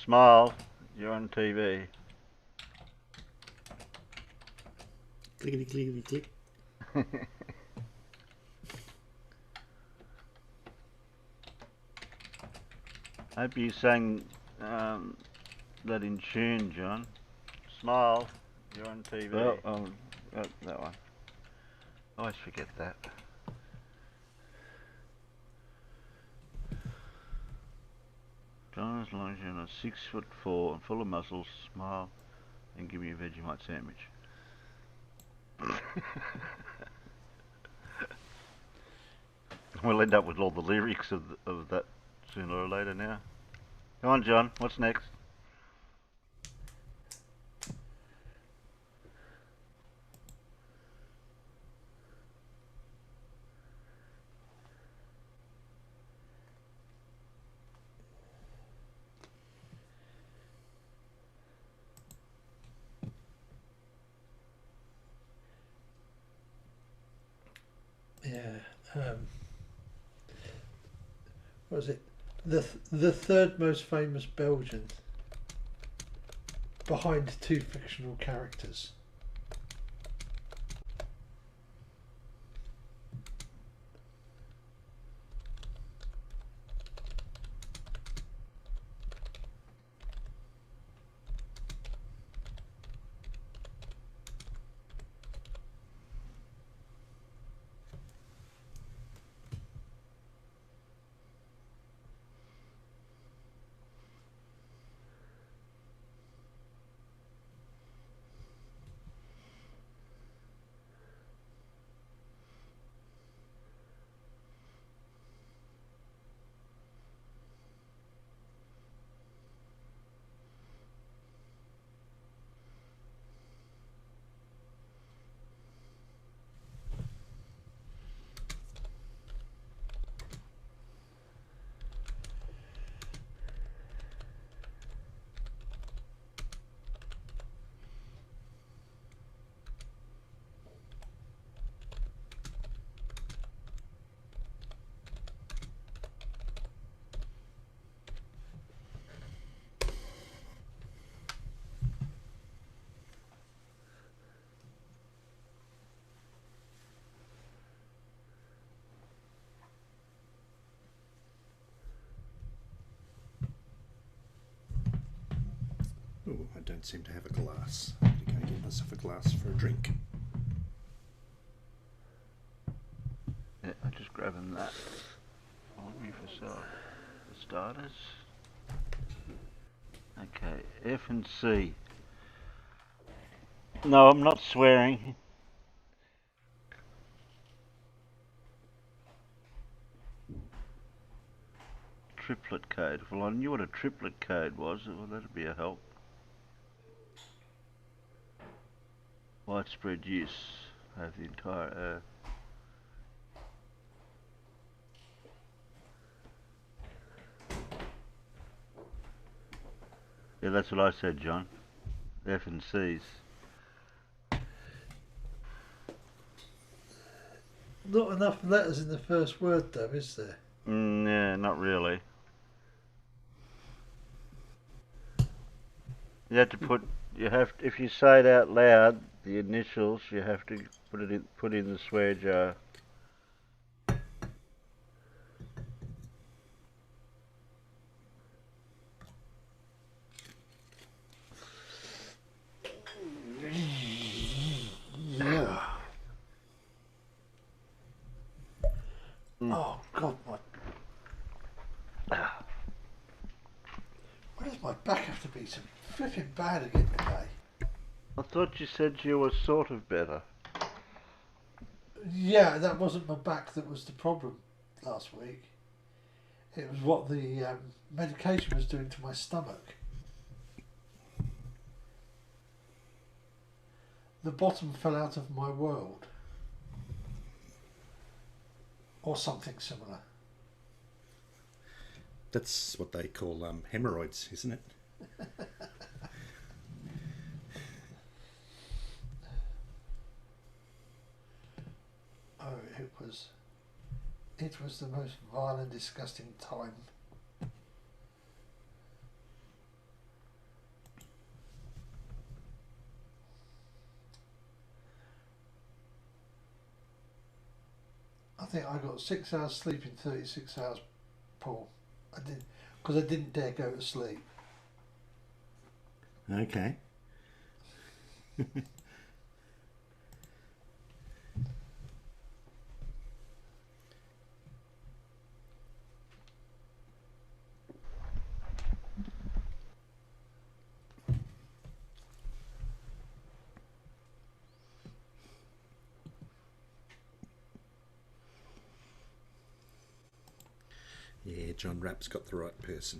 Smile, you're on TV. Clickety clickety click. Hope you sang that in tune, John. Smile, you're on TV. That one. I always forget that. John, as long as you're not 6'4" and full of muscles, smile and give me a Vegemite sandwich. We'll end up with all the lyrics of that sooner or later now. Come on, John, what's next? Yeah. What was it? The third most famous Belgian, behind two fictional characters. Oh, I don't seem to have a glass. I'm going to get myself a glass for a drink. Yeah, I'm just grabbing that. Want me for starters. Okay, F and C. No, I'm not swearing. Triplet code. Well, I knew what a triplet code was. Well, that'd be a help. Widespread use of the entire. Yeah, that's what I said, John. F and C's. Not enough letters in the first word, though, is there? Yeah, not really. You have to put. You have. If you say it out loud, the initials, you have to put in the swear jar. Yeah. Oh God, why does my back have to be so flipping bad again today? I thought you said you were sort of better. Yeah, that wasn't my back that was the problem last week. It was what the medication was doing to my stomach. The bottom fell out of my world. Or something similar. That's what they call hemorrhoids, isn't it? Oh, it was the most vile and disgusting time. I think I got 6 hours sleep in 36 hours, Paul. I did, because I didn't dare go to sleep. Okay. Yeah, John Rapp's got the right person.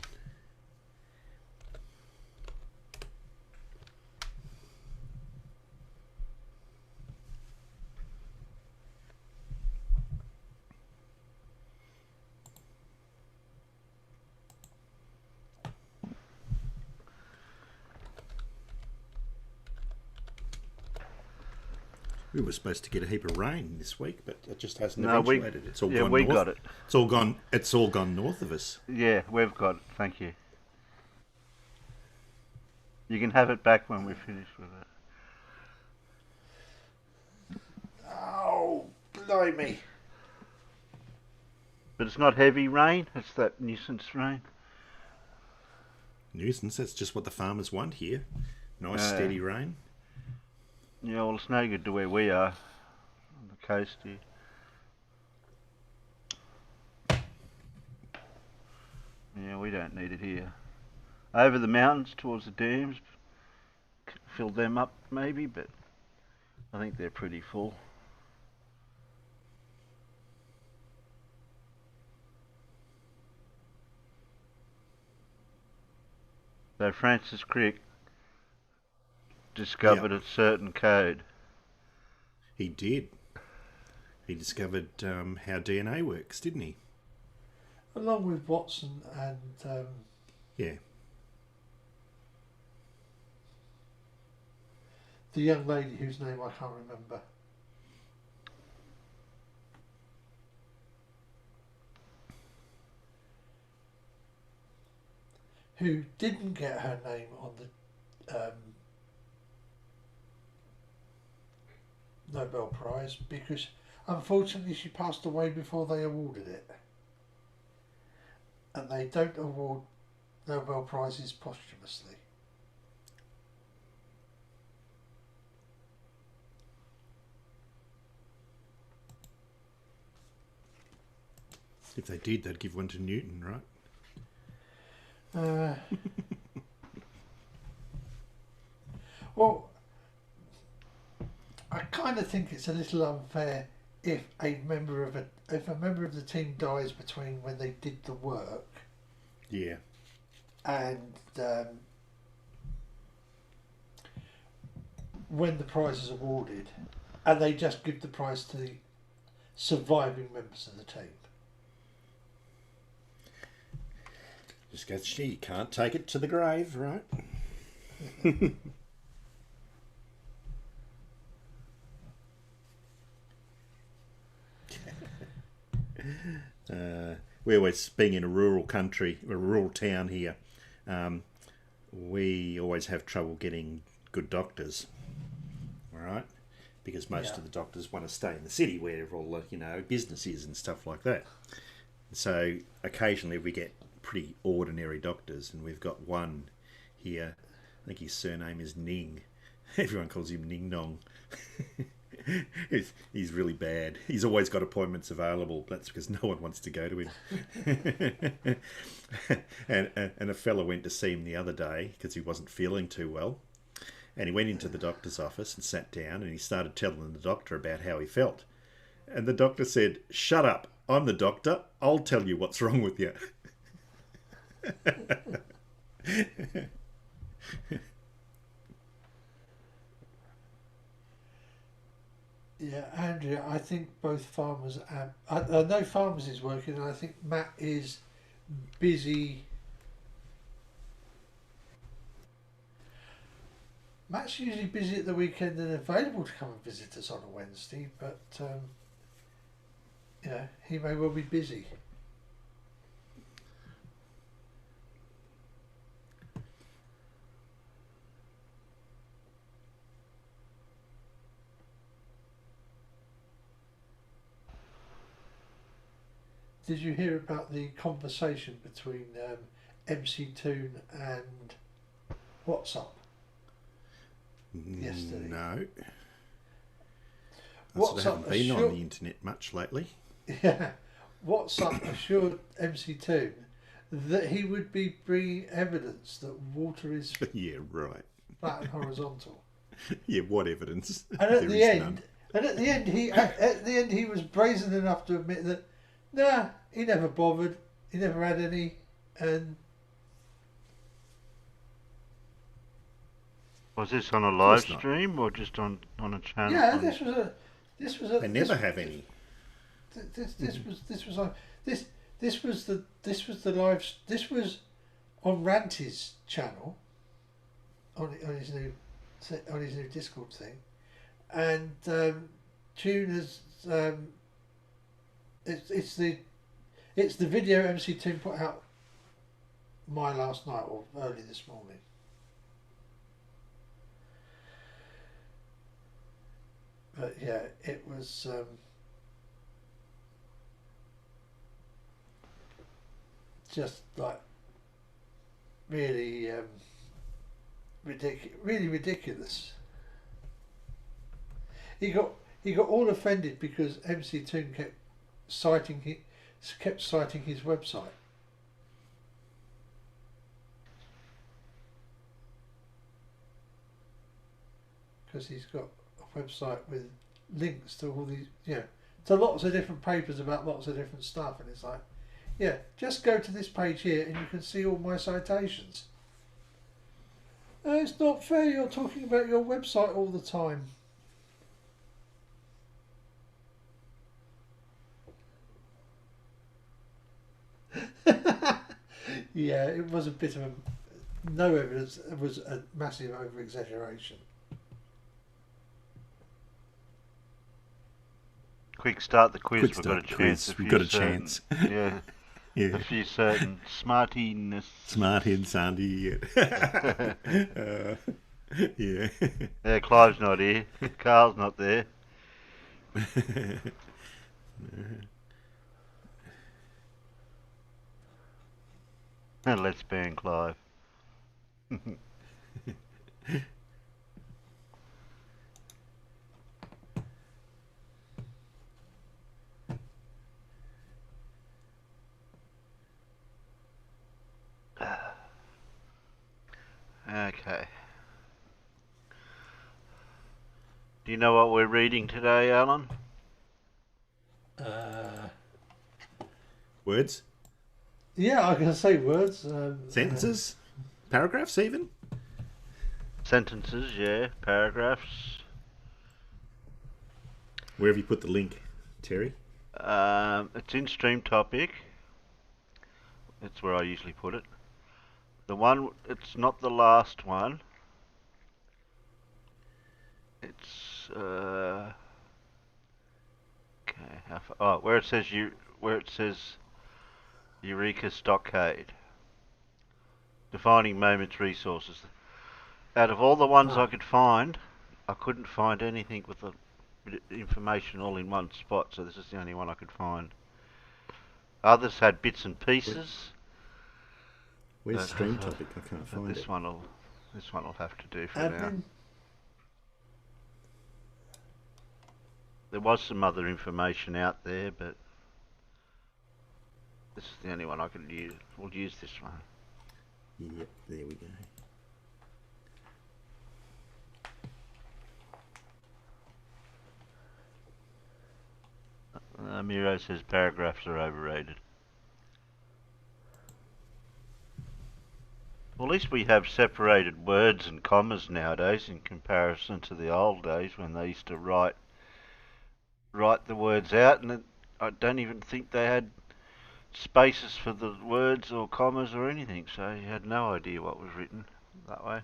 We were supposed to get a heap of rain this week, but it just hasn't eventuated. It's all gone we north. got it. It's all gone. It's all gone north of us. Yeah, we've got it. Thank you. You can have it back when we finish with it. Oh, blimey. But it's not heavy rain. It's that nuisance rain. Nuisance. That's just what the farmers want here. Nice steady rain. Yeah, well, it's no good to where we are on the coast here. Yeah, we don't need it here. Over the mountains towards the dams, fill them up maybe, but I think they're pretty full. So Francis Crick discovered a certain code. He did. He discovered how DNA works, didn't he? Along with Watson and Yeah. the young lady whose name I can't remember. Who didn't get her name on the Nobel Prize because unfortunately she passed away before they awarded it. And they don't award Nobel Prizes posthumously. If they did, they'd give one to Newton, right? Well, I kind of think it's a little unfair if a member of the team dies between when they did the work. Yeah. And when the prize is awarded, and they just give the prize to the surviving members of the team. Just goes, you can't take it to the grave, right? We always, being in a rural country, a rural town here, we always have trouble getting good doctors, all right? Because most of the doctors want to stay in the city where all the, business is and stuff like that. So occasionally we get pretty ordinary doctors, and we've got one here. I think his surname is Ning. Everyone calls him Ning Nong. He's really bad. He's always got appointments available. That's because no one wants to go to him. and a fella went to see him the other day because he wasn't feeling too well. And he went into the doctor's office and sat down, and he started telling the doctor about how he felt. And the doctor said, "Shut up. I'm the doctor. I'll tell you what's wrong with you." Yeah, Andrea, I think both farmers and I know farmers is working, and I think Matt is busy. Matt's usually busy at the weekend and available to come and visit us on a Wednesday, but he may well be busy. Did you hear about the conversation between MC Toon and WhatsApp yesterday? No. I WhatsApp haven't been on the internet much lately. Yeah, WhatsApp assured MC Toon that he would be bringing evidence that water is Yeah, right. flat and horizontal. Yeah, what evidence? And at the end, he was brazen enough to admit that, nah, he never bothered. He never had any, and Was this on a live stream or just on a channel? yeah, this was a. They never have any. This was the live. This was on Ranty's channel, on his new Discord thing, and Tune has it's the video MC Tune put out last night or early this morning. But yeah, it was just like really ridiculous. He got all offended because MC Toon kept citing his website. Because he's got a website with links to all these, to lots of different papers about lots of different stuff, and it's like, yeah, just go to this page here and you can see all my citations. It's not fair, you're talking about your website all the time. Yeah, it was a bit of no evidence, it was a massive over-exaggeration. Quick start the quiz. We've got a chance. Yeah. Yeah. A few certain smartiness. Smarty Sandy. Yeah. Yeah, Clive's not here. Carl's not there. And let's ban Clive. Okay. Do you know what we're reading today, Alan? Words? Yeah, I can say words. Sentences? Paragraphs even? Sentences, yeah. Paragraphs. Where have you put the link, Terry? It's in Stream Topic. That's where I usually put it. The one, it's not the last one. It's okay. Where it says Eureka Stockade. Defining moments resources. Out of all the ones I could find, I couldn't find anything with the information all in one spot, so this is the only one I could find. Others had bits and pieces. Where's Stream Topic? I can't find this it. This one will have to do for now. There was some other information out there, but this is the only one I can use. We'll use this one. Yep, there we go. Miro says paragraphs are overrated. Well, at least we have separated words and commas nowadays in comparison to the old days when they used to write the words out, and I don't even think they had spaces for the words or commas or anything, so you had no idea what was written that way.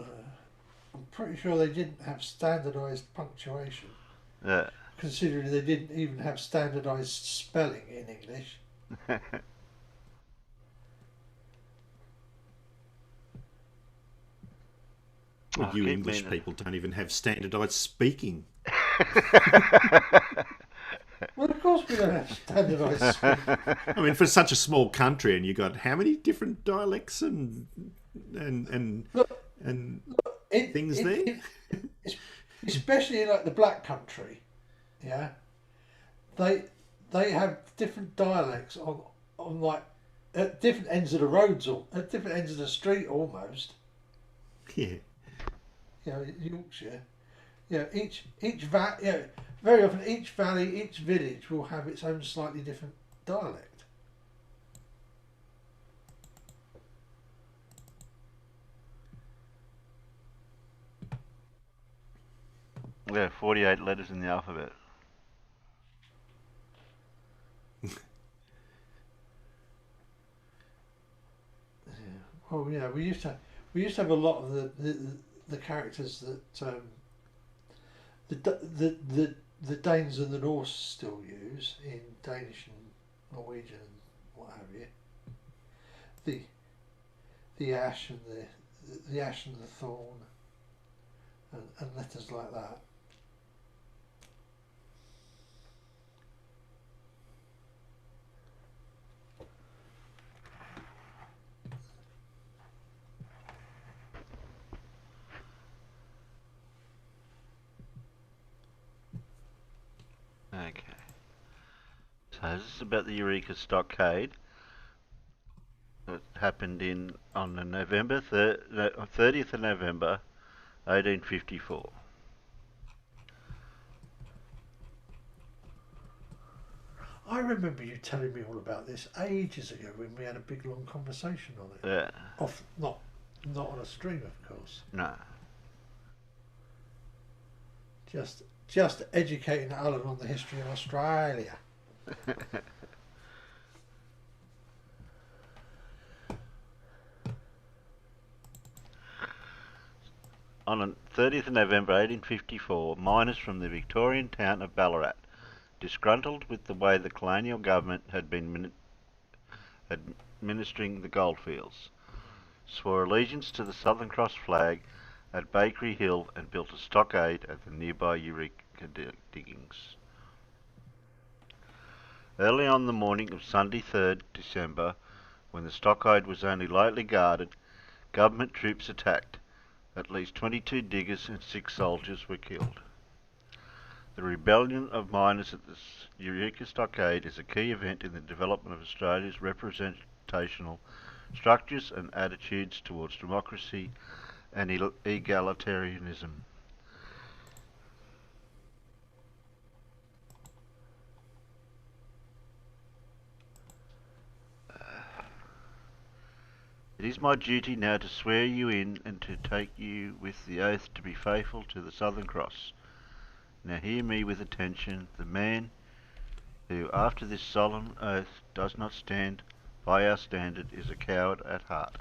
I'm pretty sure they didn't have standardised punctuation. Yeah. Considering they didn't even have standardised spelling in English. Well, you English people don't even have standardised speaking. Well, of course we don't have standardised speech. I mean, for such a small country, and you got how many different dialects and and Look, and in, things in, there? in, especially in like the black country, yeah, they they have different dialects on like at different ends of the roads or at different ends of the street almost. Yeah. You know, Yorkshire. You know, very often each valley, each village will have its own slightly different dialect. There are 48 letters in the alphabet. Well, yeah, we used to have a lot of the characters that the Danes and the Norse still use in Danish and Norwegian and what have you. The the ash and the ash and the thorn and letters like that. Okay. So this is about the Eureka Stockade. It happened on the 30th of November, 1854. I remember you telling me all about this ages ago when we had a big long conversation on it. Yeah. Off, not on a stream, of course. No. Just educating Alan on the history of Australia. On the 30th of November 1854, miners from the Victorian town of Ballarat, disgruntled with the way the colonial government had been administering the goldfields, swore allegiance to the Southern Cross flag at Bakery Hill and built a stockade at the nearby Eureka diggings. Early on the morning of Sunday 3rd December, when the stockade was only lightly guarded, government troops attacked. At least 22 diggers and 6 soldiers were killed. The rebellion of miners at the Eureka Stockade is a key event in the development of Australia's representational structures and attitudes towards democracy and egalitarianism. It is my duty now to swear you in and to take you with the oath to be faithful to the Southern Cross. Now hear me with attention. The man who, after this solemn oath, does not stand by our standard is a coward at heart.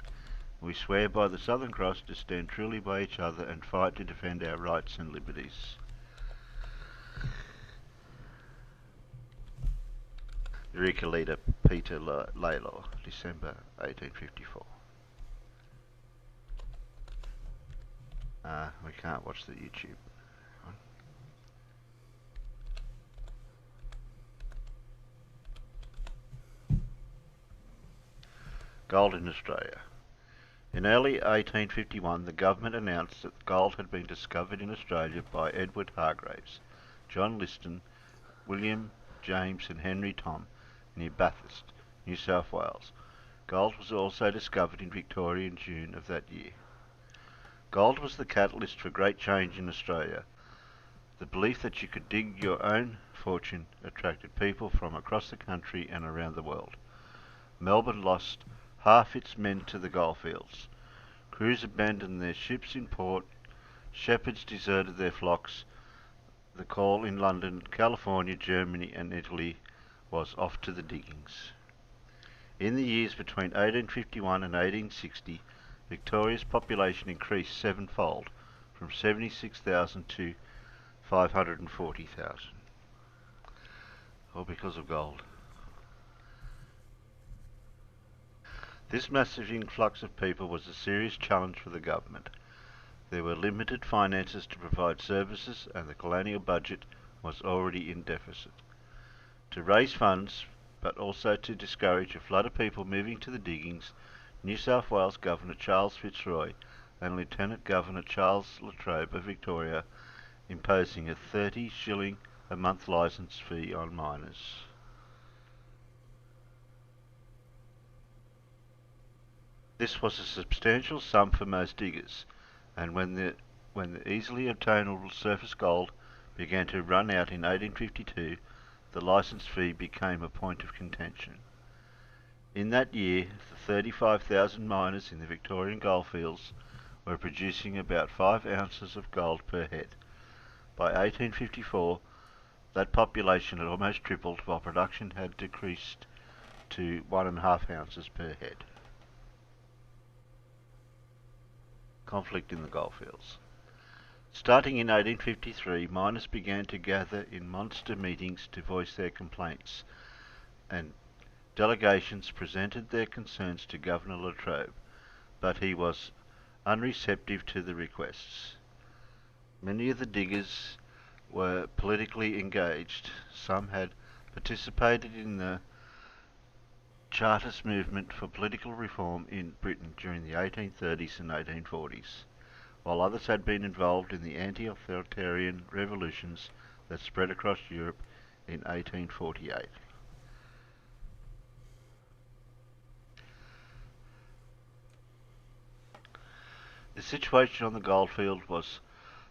We swear by the Southern Cross to stand truly by each other and fight to defend our rights and liberties. Eureka leader Peter Laylaw, December 1854. We can't watch the YouTube. Gold in Australia. In early 1851, the government announced that gold had been discovered in Australia by Edward Hargraves, John Liston, William James and Henry Tom near Bathurst, New South Wales. Gold was also discovered in Victoria in June of that year. Gold was the catalyst for great change in Australia. The belief that you could dig your own fortune attracted people from across the country and around the world. Melbourne lost half its men to the goldfields. Crews abandoned their ships in port. Shepherds deserted their flocks. The call in London, California, Germany and Italy was off to the diggings. In the years between 1851 and 1860, Victoria's population increased sevenfold, from 76,000 to 540,000. All because of gold. This massive influx of people was a serious challenge for the government. There were limited finances to provide services and the colonial budget was already in deficit. To raise funds, but also to discourage a flood of people moving to the diggings, New South Wales Governor Charles Fitzroy and Lieutenant Governor Charles Latrobe of Victoria imposing a 30 shilling a month licence fee on miners. This was a substantial sum for most diggers, and when the easily obtainable surface gold began to run out in 1852, the licence fee became a point of contention. In that year, the 35,000 miners in the Victorian goldfields were producing about 5 ounces of gold per head. By 1854, that population had almost tripled, while production had decreased to 1.5 ounces per head. Conflict in the goldfields. Starting in 1853, miners began to gather in monster meetings to voice their complaints, and delegations presented their concerns to Governor Latrobe, but he was unreceptive to the requests. Many of the diggers were politically engaged. Some had participated in the Chartist movement for political reform in Britain during the 1830s and 1840s, while others had been involved in the anti-authoritarian revolutions that spread across Europe in 1848. The situation on the goldfield was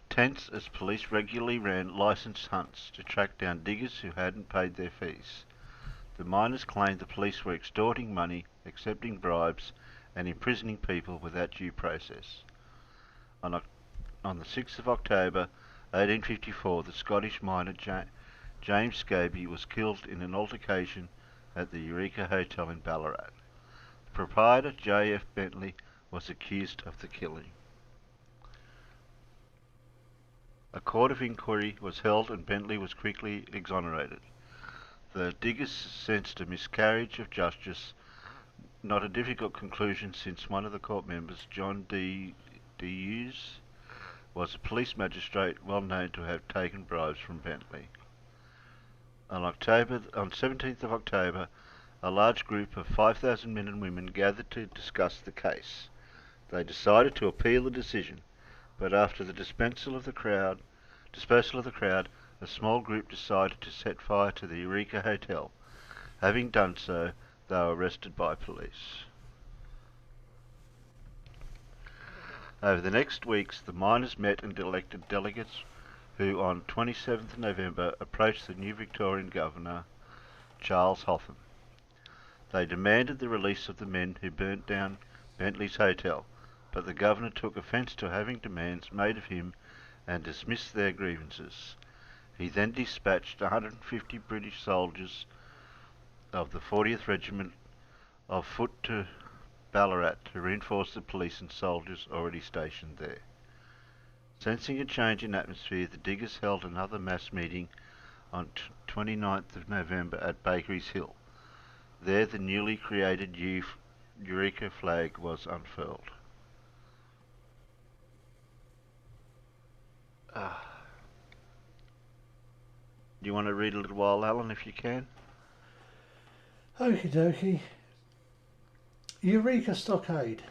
tense as police regularly ran licence hunts to track down diggers who hadn't paid their fees. The miners claimed the police were extorting money, accepting bribes, and imprisoning people without due process. On the 6th of October 1854, the Scottish miner James Scobie was killed in an altercation at the Eureka Hotel in Ballarat. The proprietor, J.F. Bentley, was accused of the killing. A court of inquiry was held and Bentley was quickly exonerated. The diggers sensed a miscarriage of justice, not a difficult conclusion since one of the court members, John D. Hughes, was a police magistrate well known to have taken bribes from Bentley. On 17th of October, a large group of 5,000 men and women gathered to discuss the case. They decided to appeal the decision, but after the dispersal of the crowd, a small group decided to set fire to the Eureka Hotel. Having done so, they were arrested by police. Over the next weeks, the miners met and elected delegates who, on 27th November, approached the new Victorian Governor, Charles Hotham. They demanded the release of the men who burnt down Bentley's hotel, but the Governor took offence to having demands made of him and dismissed their grievances. He then dispatched 150 British soldiers of the 40th Regiment of Foot to Ballarat to reinforce the police and soldiers already stationed there. Sensing a change in atmosphere, the diggers held another mass meeting on 29th of November at Bakeries Hill. There the newly created Eureka flag was unfurled. Do you want to read a little while, Alan, if you can? Okie dokie. Eureka Stockade.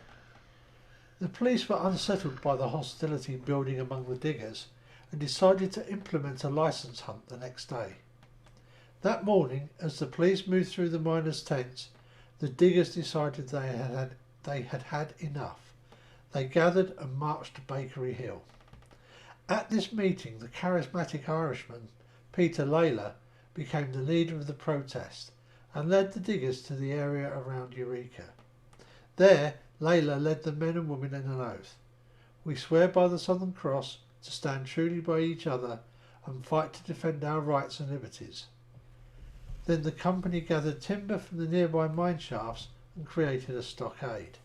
The police were unsettled by the hostility building among the diggers and decided to implement a licence hunt the next day. That morning, as the police moved through the miners' tents, the diggers decided they had had enough. They gathered and marched to Bakery Hill. At this meeting, the charismatic Irishman, Peter Lalor, became the leader of the protest and led the diggers to the area around Eureka. There, Lalor led the men and women in an oath. We swear by the Southern Cross to stand truly by each other and fight to defend our rights and liberties. Then the company gathered timber from the nearby mine shafts and created a stockade.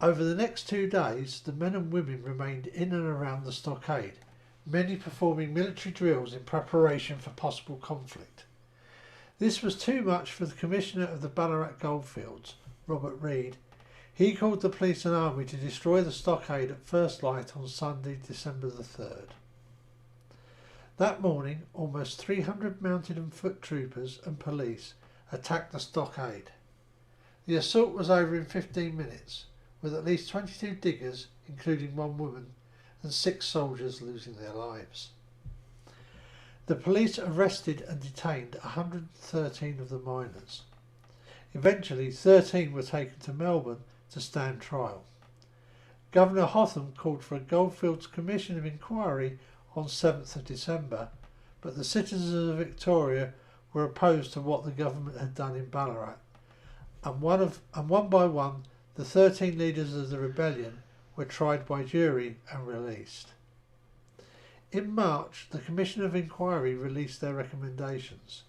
Over the next 2 days, the men and women remained in and around the stockade, many performing military drills in preparation for possible conflict. This was too much for the Commissioner of the Ballarat Goldfields, Robert Reid. He called the police and army to destroy the stockade at first light on Sunday, December the 3rd. That morning, almost 300 mounted and foot troopers and police attacked the stockade. The assault was over in 15 minutes, with at least 22 diggers, including one woman, and 6 soldiers losing their lives. The police arrested and detained 113 of the miners. Eventually, 13 were taken to Melbourne to stand trial. Governor Hotham called for a Goldfields Commission of Inquiry on 7th of December, but the citizens of Victoria were opposed to what the government had done in Ballarat, and one by one the 13 leaders of the rebellion were tried by jury and released. In March, the Commission of Inquiry released their recommendations.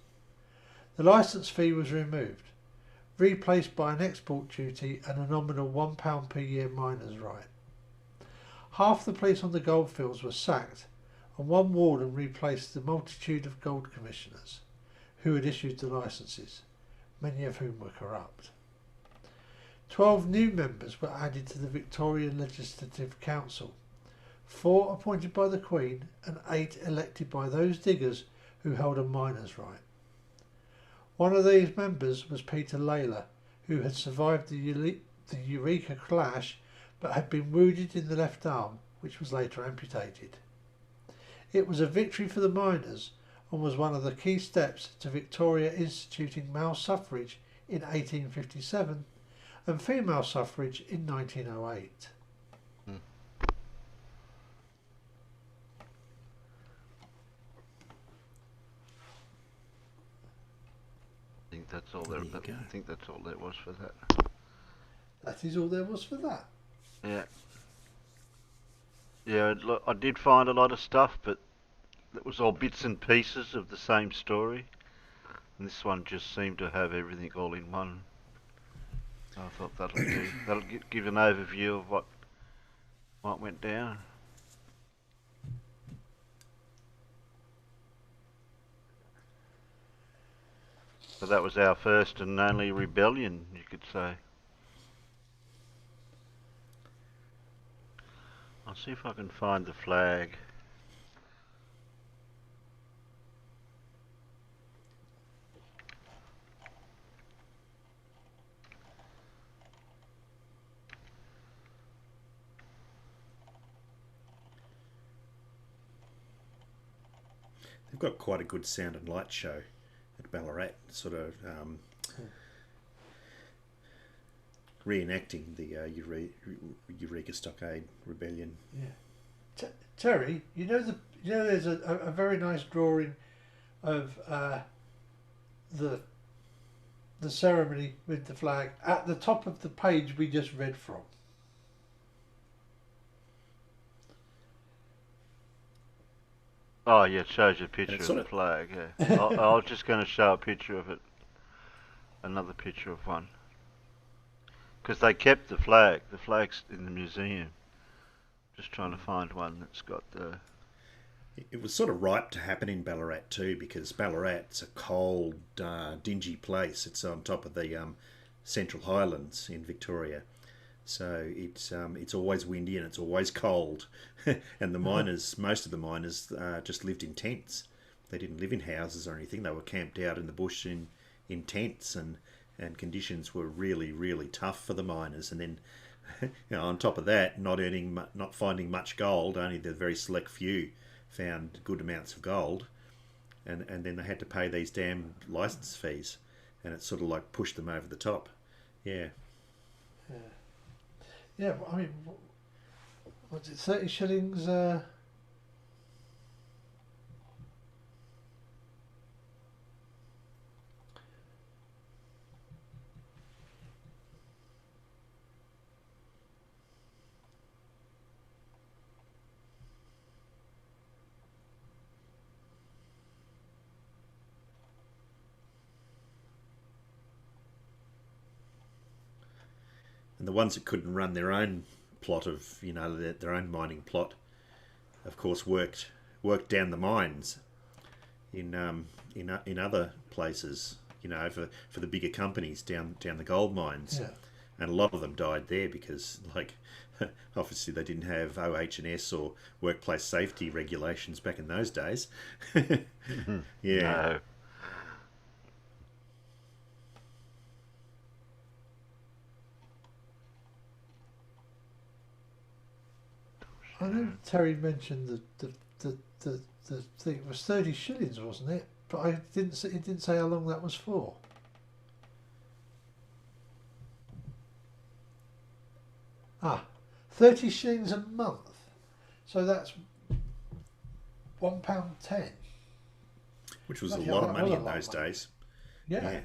The licence fee was removed, replaced by an export duty and a nominal £1 per year miner's right. Half the police on the goldfields were sacked, and one warden replaced the multitude of gold commissioners who had issued the licences, many of whom were corrupt. 12 new members were added to the Victorian Legislative Council, 4 appointed by the Queen and 8 elected by those diggers who held a miner's right. One of these members was Peter Layla, who had survived the Eureka clash but had been wounded in the left arm, which was later amputated. It was a victory for the miners and was one of the key steps to Victoria instituting male suffrage in 1857 and female suffrage in 1908. I think that's all there was for that. That is all there was for that. Yeah. Yeah, I did find a lot of stuff, but it was all bits and pieces of the same story. And this one just seemed to have everything all in one. I thought that'll give an overview of what went down. So that was our first and only rebellion, you could say. I'll see if I can find the flag. They've got quite a good sound and light show at Ballarat, sort of reenacting the Eureka Stockade Rebellion. Yeah, Terry, there's a very nice drawing of the ceremony with the flag at the top of the page we just read from. Oh yeah, it shows you a picture of the flag. Yeah, I was just going to show a picture of it, another picture of one, because they kept the flag. The flag's in the museum. Just trying to find one that's got the. It was sort of ripe to happen in Ballarat too, because Ballarat's a cold, dingy place. It's on top of the Central Highlands in Victoria, so it's always windy and it's always cold. And the miners, most of the miners, just lived in tents. They didn't live in houses or anything. They were camped out in the bush in tents, and conditions were really, really tough for the miners. And then, on top of that, not finding much gold. Only the very select few found good amounts of gold, and then they had to pay these damn license fees, and it sort of like pushed them over the top. Yeah. Yeah, but I mean, what's it, 30 shillings? And the ones that couldn't run their own plot of, their own mining plot, of course, worked down the mines in other places, for the bigger companies down the gold mines. Yeah. and a lot of them died there because, like, obviously they didn't have OH&S or workplace safety regulations back in those days. Yeah. No. I know Terry mentioned the thing. It was 30 shillings, wasn't it? But I didn't. It didn't say how long that was for. Ah, 30 shillings a month. So that's £1.10. Which was a Bloody hell, lot of that was money a in lot those of money. days. Yeah. Yeah.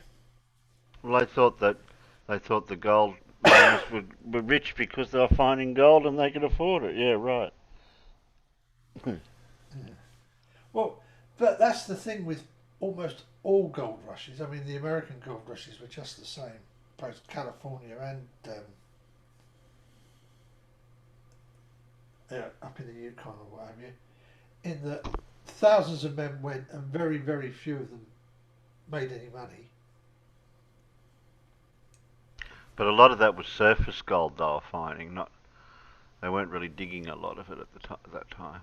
Well, they thought the gold miners were rich because they were finding gold and they could afford it. Yeah, right. Yeah. Well, but that's the thing with almost all gold rushes. I mean, the American gold rushes were just the same, both California and up in the Yukon or what have you. In that thousands of men went and very, very few of them made any money. But a lot of that was surface gold they were finding. Not they weren't really digging a lot of it at that time.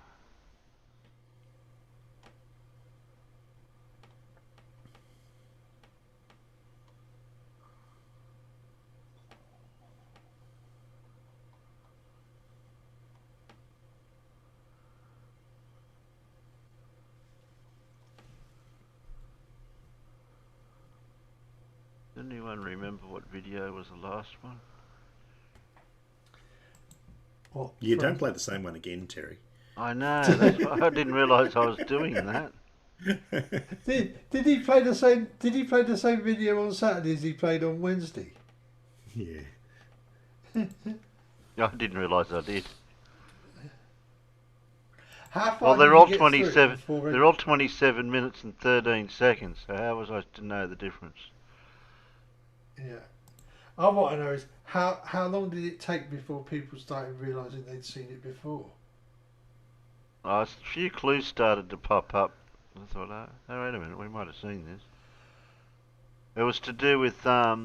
Does anyone remember what video was the last one? What, You don't play the same one again, Terry. I know. That's why I didn't realise I was doing that. Did he play the same? Did he play the same video on Saturday as he played on Wednesday? Yeah. I didn't realise I did. How Well, far did you get through it before? They're all 27 minutes and 13 seconds. So how was I to know the difference? Yeah. I want to know is how long did it take before people started realising they'd seen it before? A few clues started to pop up. I thought, oh, wait a minute, we might have seen this. It was to do with I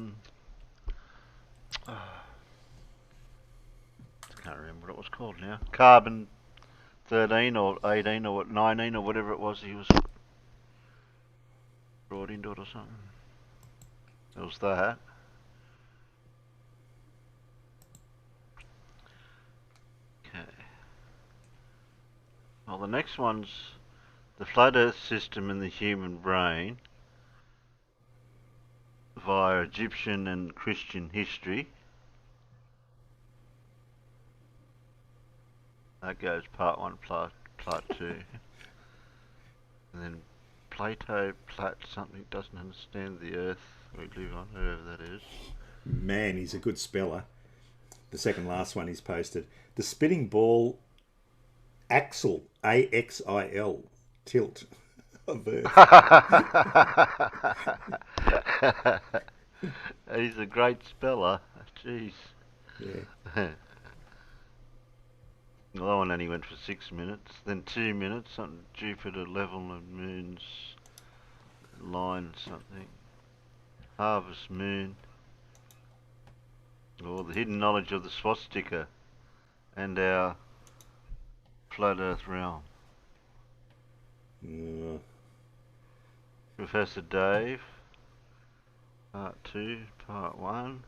can't remember what it was called now. Carbon 13 or 18 or 19 or whatever it was he was brought into it or something. It was that. Okay. Well, the next one's the flat Earth system and the human brain via Egyptian and Christian history. That goes part 1, part 2. And then Plato, something doesn't understand the earth we live on, whoever that is. Man, he's a good speller. The second last one he's posted. The spinning ball axle, AXIL, tilt of Earth. He's a great speller. Jeez. Yeah. Well, that one only went for 6 minutes, then 2 minutes, something Jupiter level of moon's line something. Harvest moon. Or the hidden knowledge of the swastika and our flat earth realm. Professor Dave. Part 2, part 1.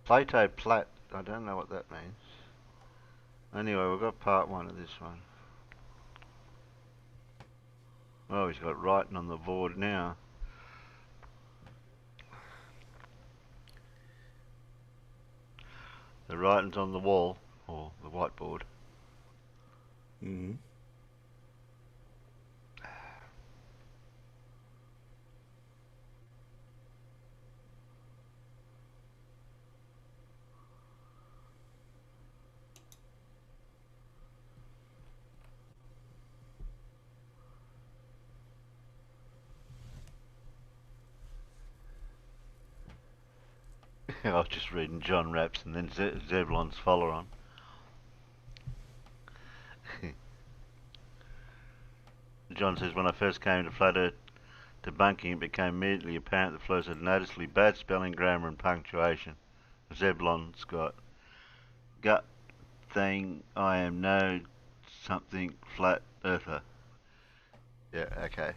Plato Plat, I don't know what that means. Anyway, we've got part 1 of this one. Oh, he's got writing on the board now. The writing's on the wall, or the whiteboard. Mm-hmm. I was just reading John Raps and then Zevlon's follow-on. John says, when I first came to flat earth debunking, it became immediately apparent that Flores had noticeably bad spelling, grammar and punctuation. Zebulon's got gut thing. I am no something flat earther. Yeah, okay.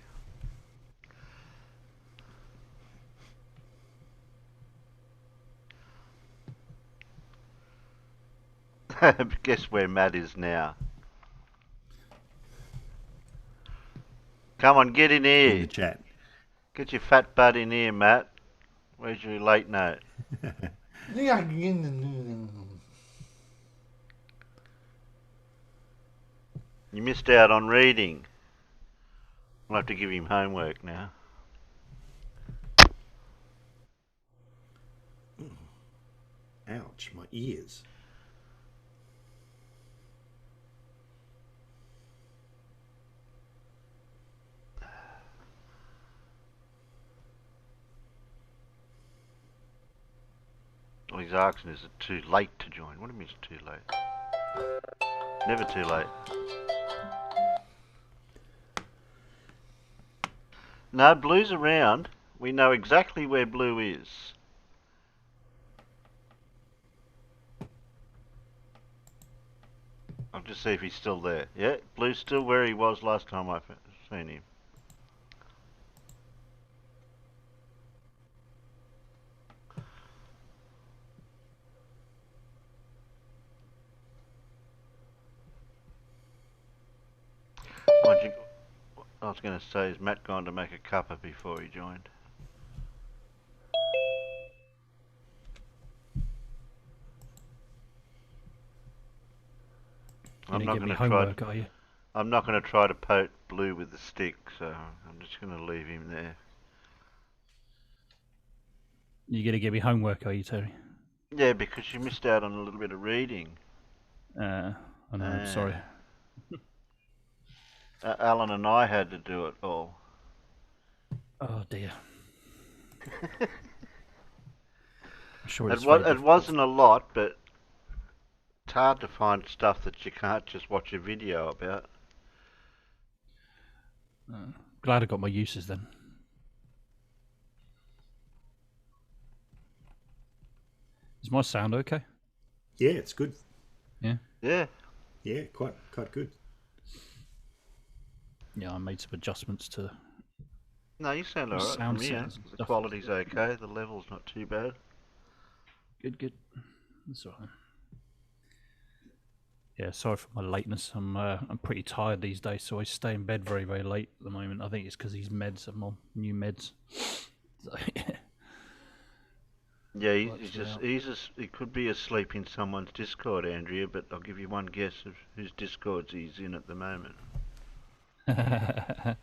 Guess where Matt is now. Come on, get in In here. the chat. Get your fat butt in here, Matt. Where's your late note? You missed out on reading. I'll have to give him homework now. Ouch, my ears. All he's asking is it too late to join? What do you mean it's too late? Never too late. No, Blue's around. We know exactly where Blue is. I'll just see if he's still there. Yeah, Blue's still where he was last time I've seen him. I was going to say, is Matt gone to make a cuppa before he joined? I'm not going to homework, are you? I'm not going to try to poke Blue with the stick, so I'm just going to leave him there. You're going to give me homework, are you, Terry? Yeah, because you missed out on a little bit of reading. I know, I'm sorry. Alan and I had to do it all. Oh dear. I'm sure It wasn't a lot, but it's hard to find stuff that you can't just watch a video about. Glad I got my uses then. Is my sound okay? Yeah, it's good. Yeah. Yeah. Yeah, quite good. Yeah, I made some adjustments to. No, you sound alright from Sound here. settings and The stuff. quality's okay. The level's not too bad. Good. That's all right. Yeah, sorry for my lateness. I'm pretty tired these days, so I stay in bed very, very late at the moment. I think it's because these meds. I'm on new meds. So, Yeah, he could be asleep in someone's Discord, Andrea. But I'll give you one guess of whose Discords he's in at the moment. I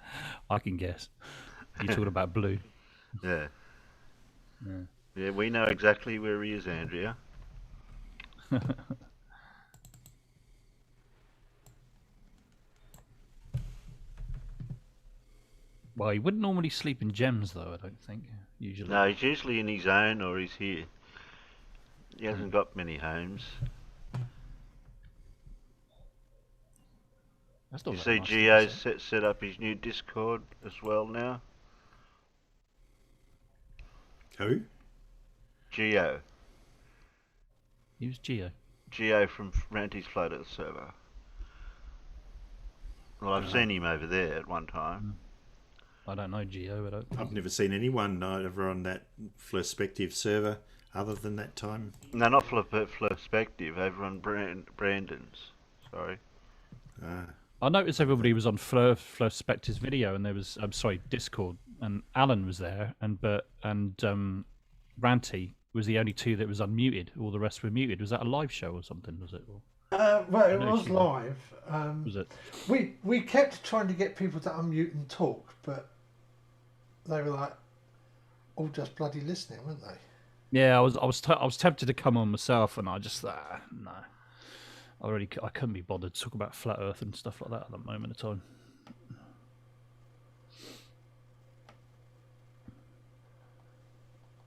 can guess. You're talking about Blue. Yeah. Yeah, we know exactly where he is, Andrea. Well, he wouldn't normally sleep in gems, though. I don't think. Usually. No, he's usually in his own or he's here. He hasn't got many homes. That's not You very see, nice Gio's set up his new Discord as well now. Who? Gio. Who's Gio? Gio from Ranty's Float Earth server. Well, I've seen him over there at one time. I don't know Gio. I've never seen anyone over on that Flirspective server other than that time. No, not Flirspective, over on Brandon's. Sorry. I noticed everybody was on Flirspective's video, and there was Discord, and Alan was there, and Bert and Ranty was the only two that was unmuted. All the rest were muted. Was that a live show or something? Was it? Well, it was live. Was it? We kept trying to get people to unmute and talk, but they were like all just bloody listening, weren't they? Yeah, I was tempted to come on myself, and I just thought, no. I couldn't be bothered to talk about flat Earth and stuff like that at that moment of time.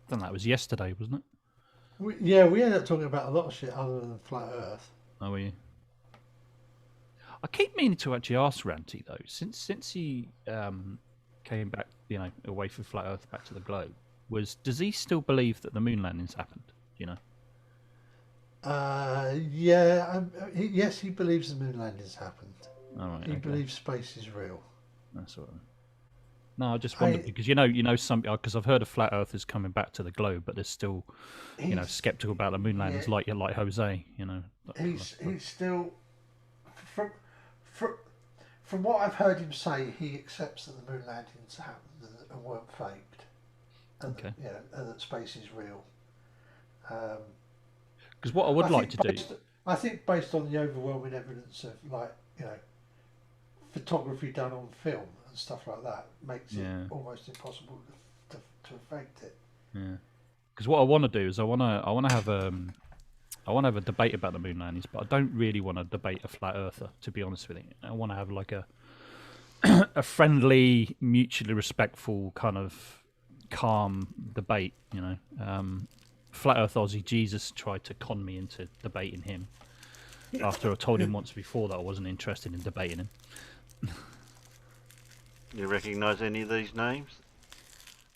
I think that was yesterday, wasn't it? We ended up talking about a lot of shit other than flat Earth. Oh, were you? I keep meaning to actually ask Ranty though, since he came back, away from flat Earth back to the globe. Does he still believe that the moon landings happened? Do you know? Yes, he believes the moon landings happened. All right. He Okay. believes space is real. That's all right. No, I just wondered because you know some because I've heard of flat earthers coming back to the globe, but they're still skeptical about the moon landings, like Jose. He's still from from from what I've heard him say, he accepts that the moon landings happened and weren't faked, and Okay. and that space is real. Because what I would like to do, I think based on the overwhelming evidence of photography done on film and stuff like that, makes it almost impossible to affect it. Yeah. Because what I want to do is I want to have a debate about the moon landings, but I don't really want to debate a flat earther. To be honest with you, I want to have like a friendly, mutually respectful kind of calm debate. Flat Earth Ozzie Jesus tried to con me into debating him after I told him once before that I wasn't interested in debating him. You recognise any of these names?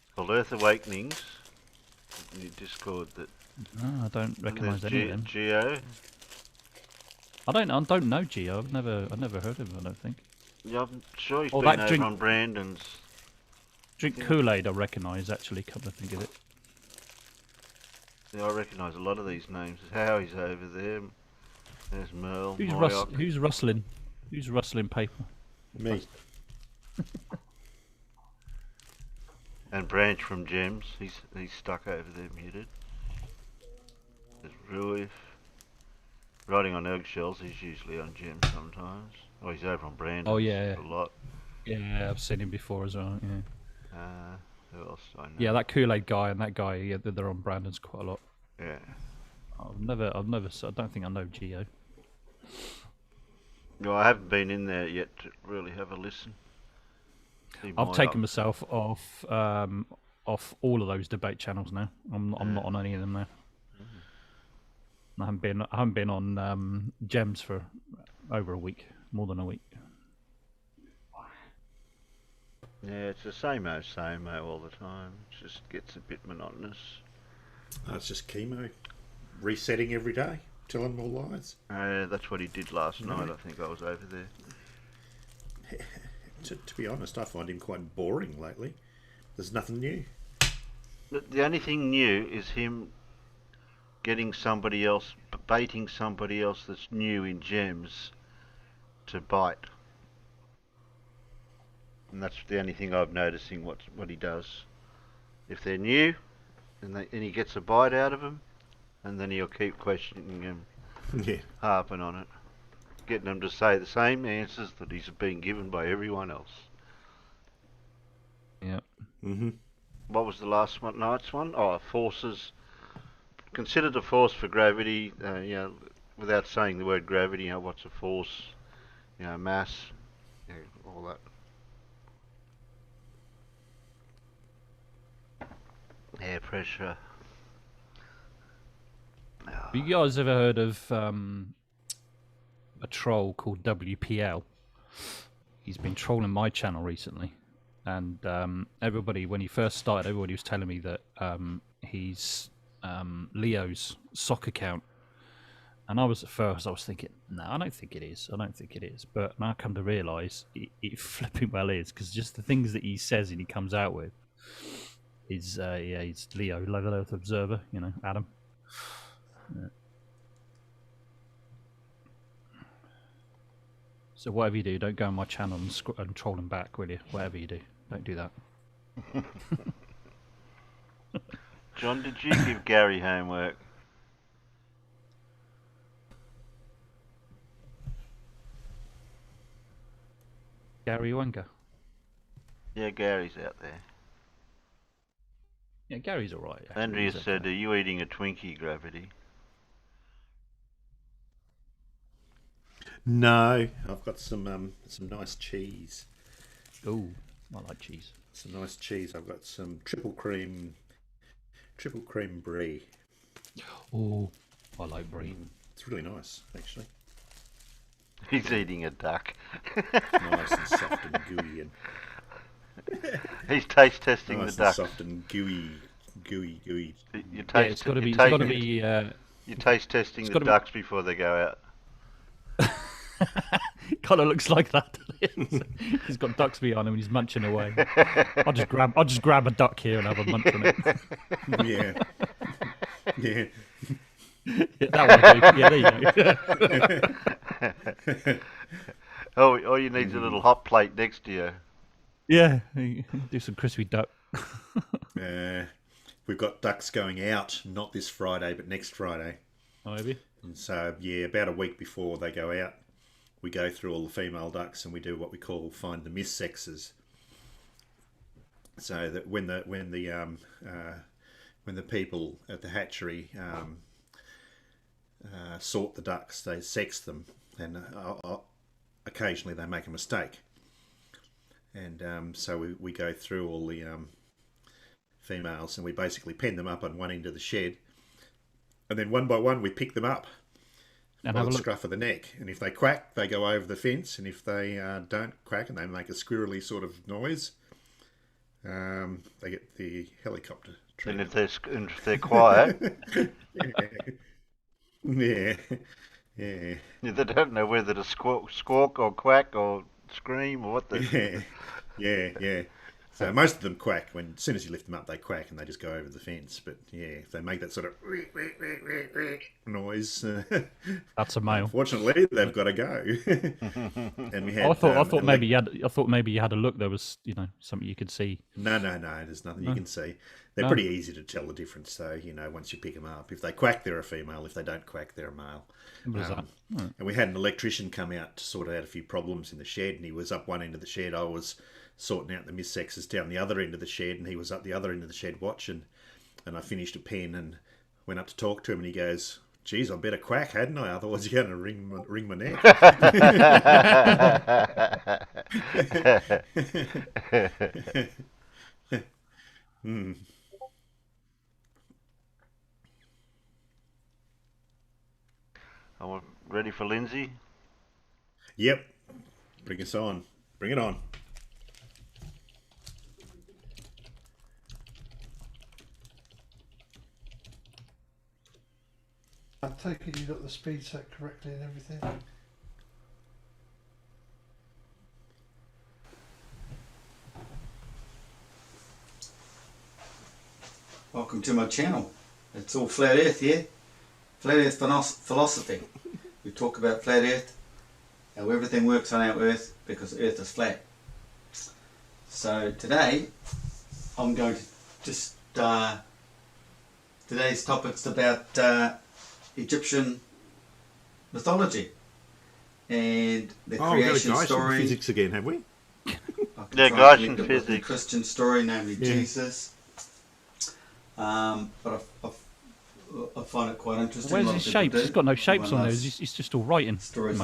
It's called Earth Awakenings. In your Discord, that. No, I don't recognise any of them. Geo. I don't know Geo. I've never heard of him. I don't think. Yeah, I'm sure he's Oh, been that over drink- on Brandon's. Drink Kool-Aid, I recognise actually. Come to think of it. Yeah, I recognise a lot of these names. Howie's over there. There's Merle. Who's rustling? Who's rustling paper? Me. And Branch from Gems. He's stuck over there muted. There's Ruif. Riding on eggshells. He's usually on Gems sometimes. Oh, he's over on Brandon's. Oh yeah. A lot. Yeah, I've seen him before as well. Yeah. Who else do I know? Yeah, that Kool-Aid guy and that guy. Yeah, they're on Brandon's quite a lot. Yeah. I don't think I know Geo. No, I haven't been in there yet to really have a listen. I've taken myself off all of those debate channels now. I'm not on any of them now. I haven't been on Gems for over a week, more than a week. Yeah, it's the same all the time. It just gets a bit monotonous. It's just chemo. Resetting every day, telling more lies. That's what he did last night. I think I was over there. To be honest, I find him quite boring lately. There's nothing new. The only thing new is him getting somebody else, baiting somebody else that's new in Gems to bite. And that's the only thing I've noticing what he does. If they're new, and he gets a bite out of them, and then he'll keep questioning them, harping on it, getting them to say the same answers that he's being given by everyone else. Yeah. What was the last night's one? Oh, forces. Consider the force for gravity. Without saying the word gravity, what's a force? Mass. All that. Air pressure. Have you guys ever heard of a troll called WPL? He's been trolling my channel recently, and everybody, when he first started, everybody was telling me that he's Leo's sock account, and I was thinking, no, I don't think it is. But now I come to realise it flipping well is, because just the things that he says and he comes out with. He's Leo, Level Earth Observer, Adam. Yeah. So whatever you do, don't go on my channel and troll him back, will you? Whatever you do, don't do that. John, did you give Gary homework? Gary Wenger. Yeah, Gary's out there. Yeah, Gary's alright. Andrea said, "Are you eating a Twinkie, Gravity?" No, I've got some nice cheese. Ooh, I like cheese. Some nice cheese. I've got some triple cream brie. Oh, I like brie. It's really nice, actually. He's eating a duck. Nice and soft and gooey and. He's taste testing nice the duck. Soft and gooey. You taste Yeah, it's got to be You're taste testing the ducks before they go out. Kind of looks like that. He's got ducks behind him and he's munching away. I'll just grab a duck here and have a munch on it. Yeah. Yeah. Yeah, that one. Yeah, there you go. All you need is a little hot plate next to you. Yeah, do some crispy duck. We've got ducks going out, not this Friday, but next Friday. Oh, maybe. And so, yeah, about a week before they go out, we go through all the female ducks and we do what we call find the missexes. So that when the people at the hatchery sort the ducks, they sex them, and occasionally they make a mistake. And so we go through all the females and we basically pen them up on one end of the shed, and then one by one we pick them up and by the scruff of the neck, and if they quack they go over the fence, and if they don't quack and they make a squirrely sort of noise, they get the helicopter treatment. And if they're quiet, yeah. They don't know whether to squawk or quack or scream or what the. Yeah. So most of them quack. As soon as you lift them up, they quack and they just go over the fence. But yeah, if they make that sort of noise, that's a male. Unfortunately, they've got to go. And we had. I thought maybe you had a look. There was something you could see. No. There's nothing you can see. They're pretty easy to tell the difference. So once you pick them up, if they quack, they're a female. If they don't quack, they're a male. What is that? And we had an electrician come out to sort out a few problems in the shed, and he was up one end of the shed. I was sorting out the missexes down the other end of the shed, and he was up the other end of the shed watching. And I finished a pen and went up to talk to him, and he goes, "Geez, I better quack, hadn't I? Otherwise you're going to wring my neck." Are we ready for Lindsay? Yep. Bring us on. Bring it on. I take it you got the speed set correctly and everything. Welcome to my channel. It's all flat earth here. Flat earth philosophy. We talk about flat earth, how everything works on our earth because earth is flat. So today I'm going to just today's topic's about Egyptian mythology and the creation story. Physics again, have we? Yeah, guys in physics. The Christian story, namely Jesus. But I find it quite interesting. Where's his shapes? He's got no shapes on there. He's just all writing.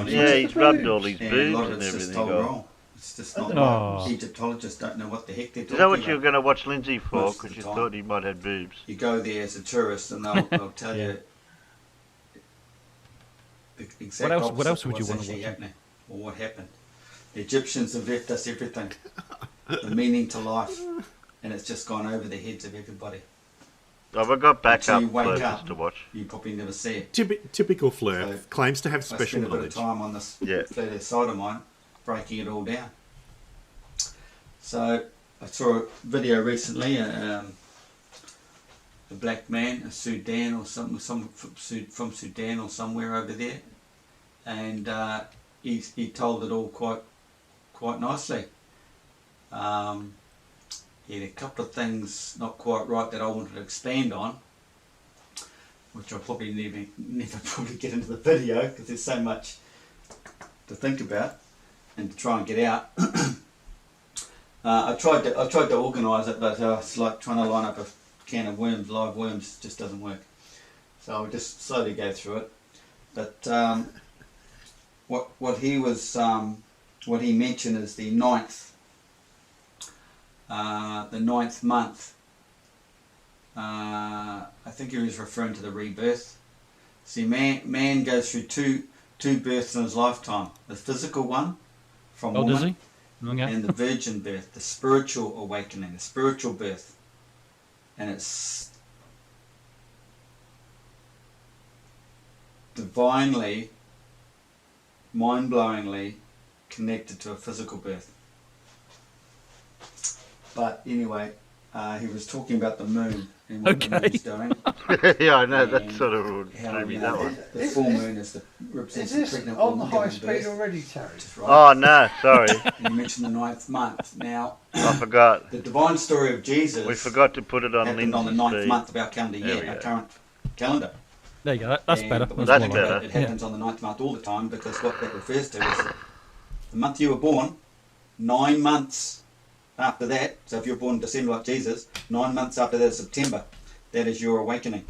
Yeah, he's rubbed all his boobs and and just everything. told wrong. It's just not. Egyptologists don't know what the heck they're talking about. Is that what you were going to watch Lindsay for? Most of Because the you time. thought he might have boobs. You go there as a tourist and they'll tell you the exact opposite what else of would you what's want to actually watch? happening or what happened. The Egyptians have left us everything, the meaning to life, and it's just gone over the heads of everybody. Oh, I've got backup Until you wake flirts up, to watch. you probably never see it. Typical flirt. So, claims to have I special spent a bit knowledge. of time on this Yeah. flat earth side of mine, breaking it all down. So I saw a video recently, a black man, a Sudan or some from Sudan or somewhere over there, and he told it all quite nicely. He had a couple of things not quite right that I wanted to expand on, which I'll probably never probably get into the video because there's so much to think about and to try and get out. I tried to organise it, but it's like trying to line up a can of worms, live worms, just doesn't work. So I'll just slowly go through it. But what he mentioned is the ninth month. I think he was referring to the rebirth. See, man goes through two births in his lifetime: the physical one from woman, does he? Okay. and the virgin birth, the spiritual awakening, the spiritual birth. And it's divinely, mind-blowingly connected to a physical birth. But anyway, he was talking about the moon and what the moon's doing. Yeah, I know, that And sort of how, drew me, you that know, one. the full moon is the Is represents the this pregnant on the woman high giving speed birth. already, Terry? That's right. Oh, no, sorry. And you mentioned the 9th month. Now, I forgot. the divine story of Jesus We forgot to put it on happened on the Lindsay's 9th feed. month of our calendar There year, we our go. current calendar. There you go. That's And- better. but when That's you think about better. it, it happens on the 9th month all the time, because what that refers to is the month you were born, 9 months after that, so if you're born in December like Jesus, 9 months after that is September. That is your awakening.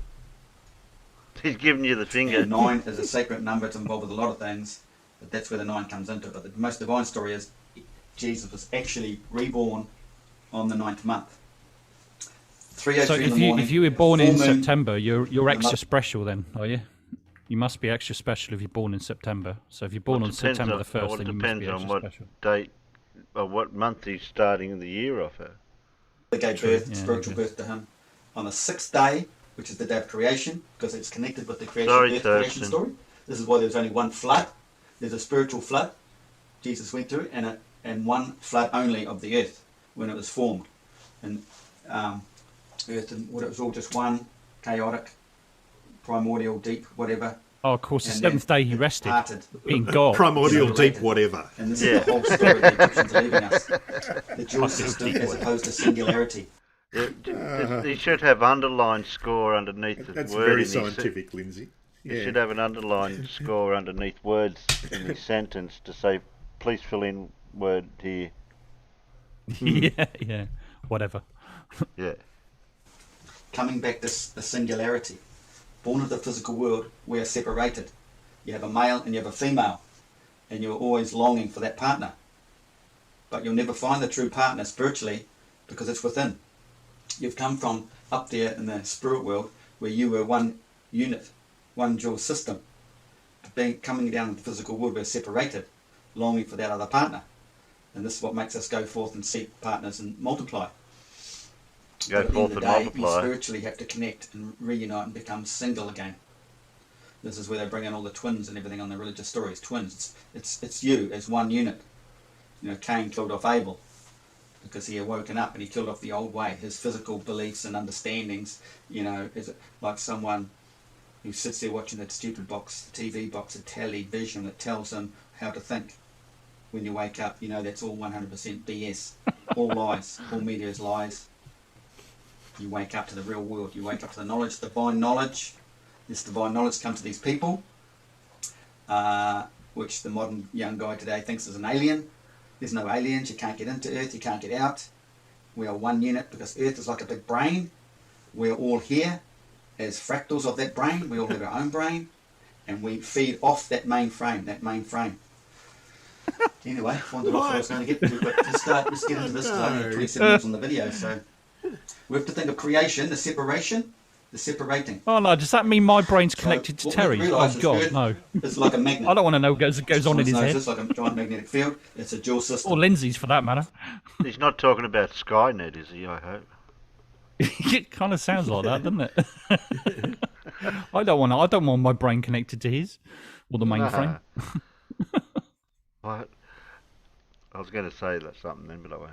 He's giving you the finger. And 9 is a sacred number. It's involved with a lot of things, but that's where the 9 comes into it. But the most divine story is Jesus was actually reborn on the 9th month. 3:03 So in the morning. if you were born in full moon. September, you're extra month. special then, are you? You must be extra special if you're born in September. So if you're born on September the 1st, well, then it you must depends be on extra what special. date or what month he's starting the year off at. They gave True, birth, yeah, spiritual okay. birth to him on the 6th day, which is the day of creation, because it's connected with the creation, Sorry, birth, creation Thurston. story. This is why there's only one flood. There's a spiritual flood Jesus went through, and one flood only of the earth when it was formed. And earth and water, it was all just one chaotic, primordial, deep, whatever. Oh, of course, the And seventh then day he rested, Parted. being God. Primordial Related. deep whatever. And this Yeah. is the whole story the Egyptians are leaving us. The dual system as opposed to singularity. He should have underlined score underneath the That's word very in his scientific, Lindsay. He Yeah. should have an underlined score underneath words in his sentence to say, please fill in word here. yeah, whatever. Yeah. Coming back to the singularity. Born of the physical world, we are separated. You have a male and you have a female, and you're always longing for that partner. But you'll never find the true partner spiritually because it's within. You've come from up there in the spirit world where you were one unit, one dual system. Coming down in the physical world, we're separated, longing for that other partner. And this is what makes us go forth and seek partners and multiply. Go But at the forth end and of the day, multiply. You spiritually have to connect and reunite and become single again. This is where they bring in all the twins and everything on the religious stories. Twins. It's you as one unit. You know, Cain killed off Abel because he had woken up and he killed off the old way. His physical beliefs and understandings, you know, is like someone who sits there watching that stupid box, the TV box, a television that tells them how to think. When you wake up, you know that's all 100% BS. All lies. All media is lies. You wake up to the real world. You wake up to the knowledge, divine knowledge. This divine knowledge comes to these people, which the modern young guy today thinks is an alien. There's no aliens. You can't get into Earth. You can't get out. We are one unit because Earth is like a big brain. We're all here as fractals of that brain. We all have our own brain, and we feed off that main frame. Anyway, I wondered what I was going to get to, but let's get into this because I only have 27 minutes on the video. So we have to think of creation, the separation, the separating. Oh no, does that mean my brain's So connected to what we Terry's? realise Oh is God, Earth no. It's like a magnet. I don't want to know what goes on in his head. It's like a giant magnetic field. It's a dual system. Or Lindsay's for that matter. He's not talking about Skynet, is he, I hope? It kind of sounds like that, doesn't it? I don't want my brain connected to his or the mainframe. What? I was going to say that something then, but I won't.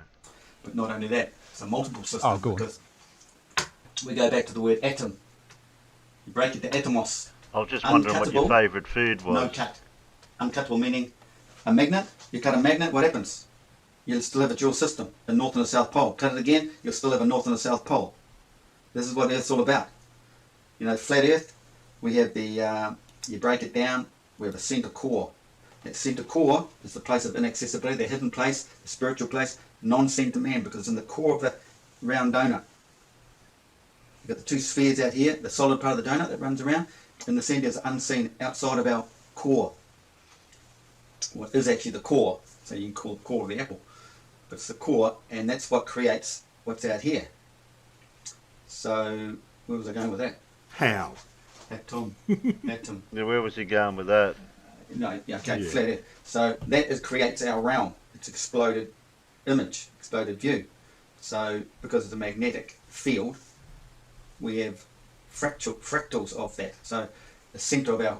But not only that, it's a multiple system. Oh, go on. Because we go back to the word atom. You break it to atomos. I was just wondering what your Uncuttable. favourite food was. No cut. Uncuttable meaning a magnet. You cut a magnet, what happens? You'll still have a dual system, a north and a south pole. Cut it again, you'll still have a north and a south pole. This is what Earth's all about. You know, flat Earth, we have the, you break it down, we have a centre core. That centre core is the place of inaccessibility, the hidden place, the spiritual place, non-centre man, because it's in the core of the round donut. You've got the two spheres out here, the solid part of the donut that runs around, and the centre is unseen outside of our core. What is actually the core, so you can call it the core of the apple. But it's the core, and that's what creates what's out here. So, where was I going with that? How? Atom. Atom. Yeah, where was he going with that? No, yeah, okay, Yeah. flat Earth. So that creates our realm. It's exploded image, exploded view. So because of the magnetic field, we have fractals of that. So the centre of our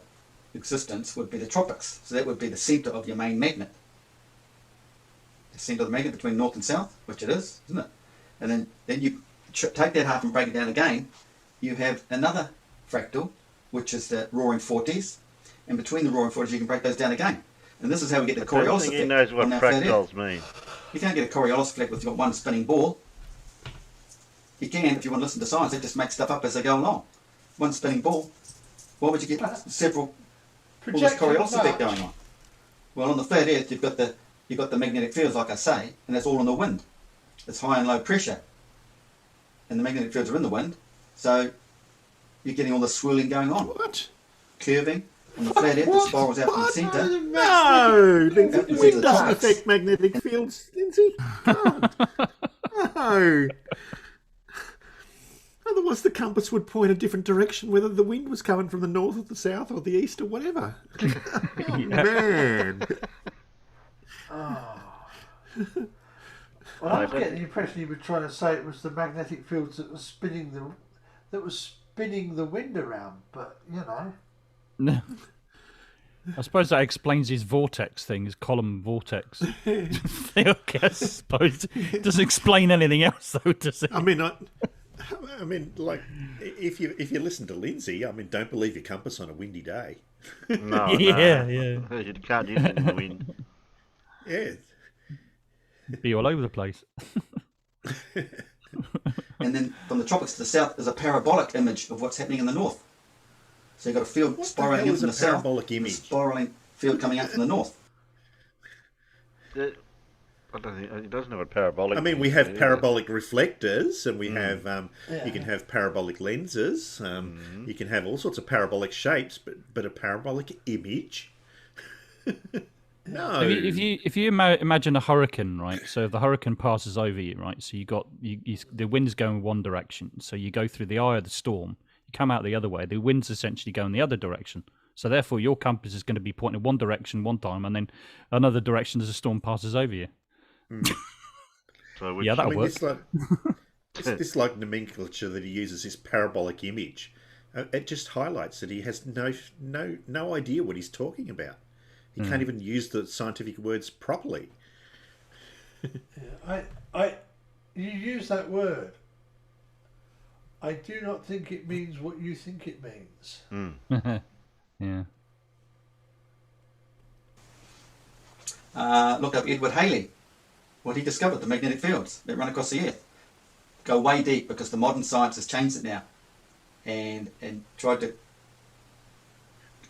existence would be the tropics. So that would be the centre of your main magnet. The centre of the magnet between north and south, which it is, isn't it? And then you take that half and break it down again. You have another fractal, which is the roaring forties. And between the roaring forties, you can break those down again. And this is how we get the I don't Coriolis think effect. he knows what on our flat fractals Earth. mean. You can't get a Coriolis effect with one spinning ball. You can if you want to listen to science. They just make stuff up as they go along. One spinning ball. Why would you get all this Coriolis effect going on? Well, on the flat Earth, you've got the magnetic fields, like I say, and that's all in the wind. It's high and low pressure, and the magnetic fields are in the wind, so you're getting all the swirling going on. What? Curving on the flat Earth, it spirals out from the centre. No, Lindsay, Into wind the doesn't tropics. affect magnetic fields, Lindsay. God. No. Otherwise, the compass would point a different direction, whether the wind was coming from the north or the south or the east or whatever. Oh, man. Oh. Well, I was getting the impression you were trying to say it was the magnetic fields that was spinning the wind around, but you know. No. I suppose that explains his vortex thing, his column vortex. I suppose it doesn't explain anything else, though, does it? I mean, like, if you listen to Lindsay, I mean, don't believe your compass on a windy day. No, Yeah, no. yeah. You can't use it in the wind. Yeah. Be all over the place. And then from the tropics to the south is a parabolic image of what's happening in the north. So you've got a field What the spiraling hell in is from a the south, parabolic and a image? spiraling field coming out from the north. I don't think he doesn't know what parabolic. I mean, we is, have either. parabolic reflectors, and we have Yeah. you can have parabolic lenses. You can have all sorts of parabolic shapes, but a parabolic image. No. If you imagine a hurricane, right? So if the hurricane passes over you, right? So the wind's going one direction. So you go through the eye of the storm. You come out the other way. The wind's essentially going the other direction. So therefore, your compass is going to be pointing one direction one time, and then another direction as the storm passes over you. So Yeah, I that'll mean, work. this like nomenclature that he uses, this parabolic image. It just highlights that he has no idea what he's talking about. He can't even use the scientific words properly. Yeah, you use that word. I do not think it means what you think it means. Yeah. Look up Edward Halley. What he discovered, the magnetic fields that run across the Earth. Go way deep because the modern science has changed it now. And tried to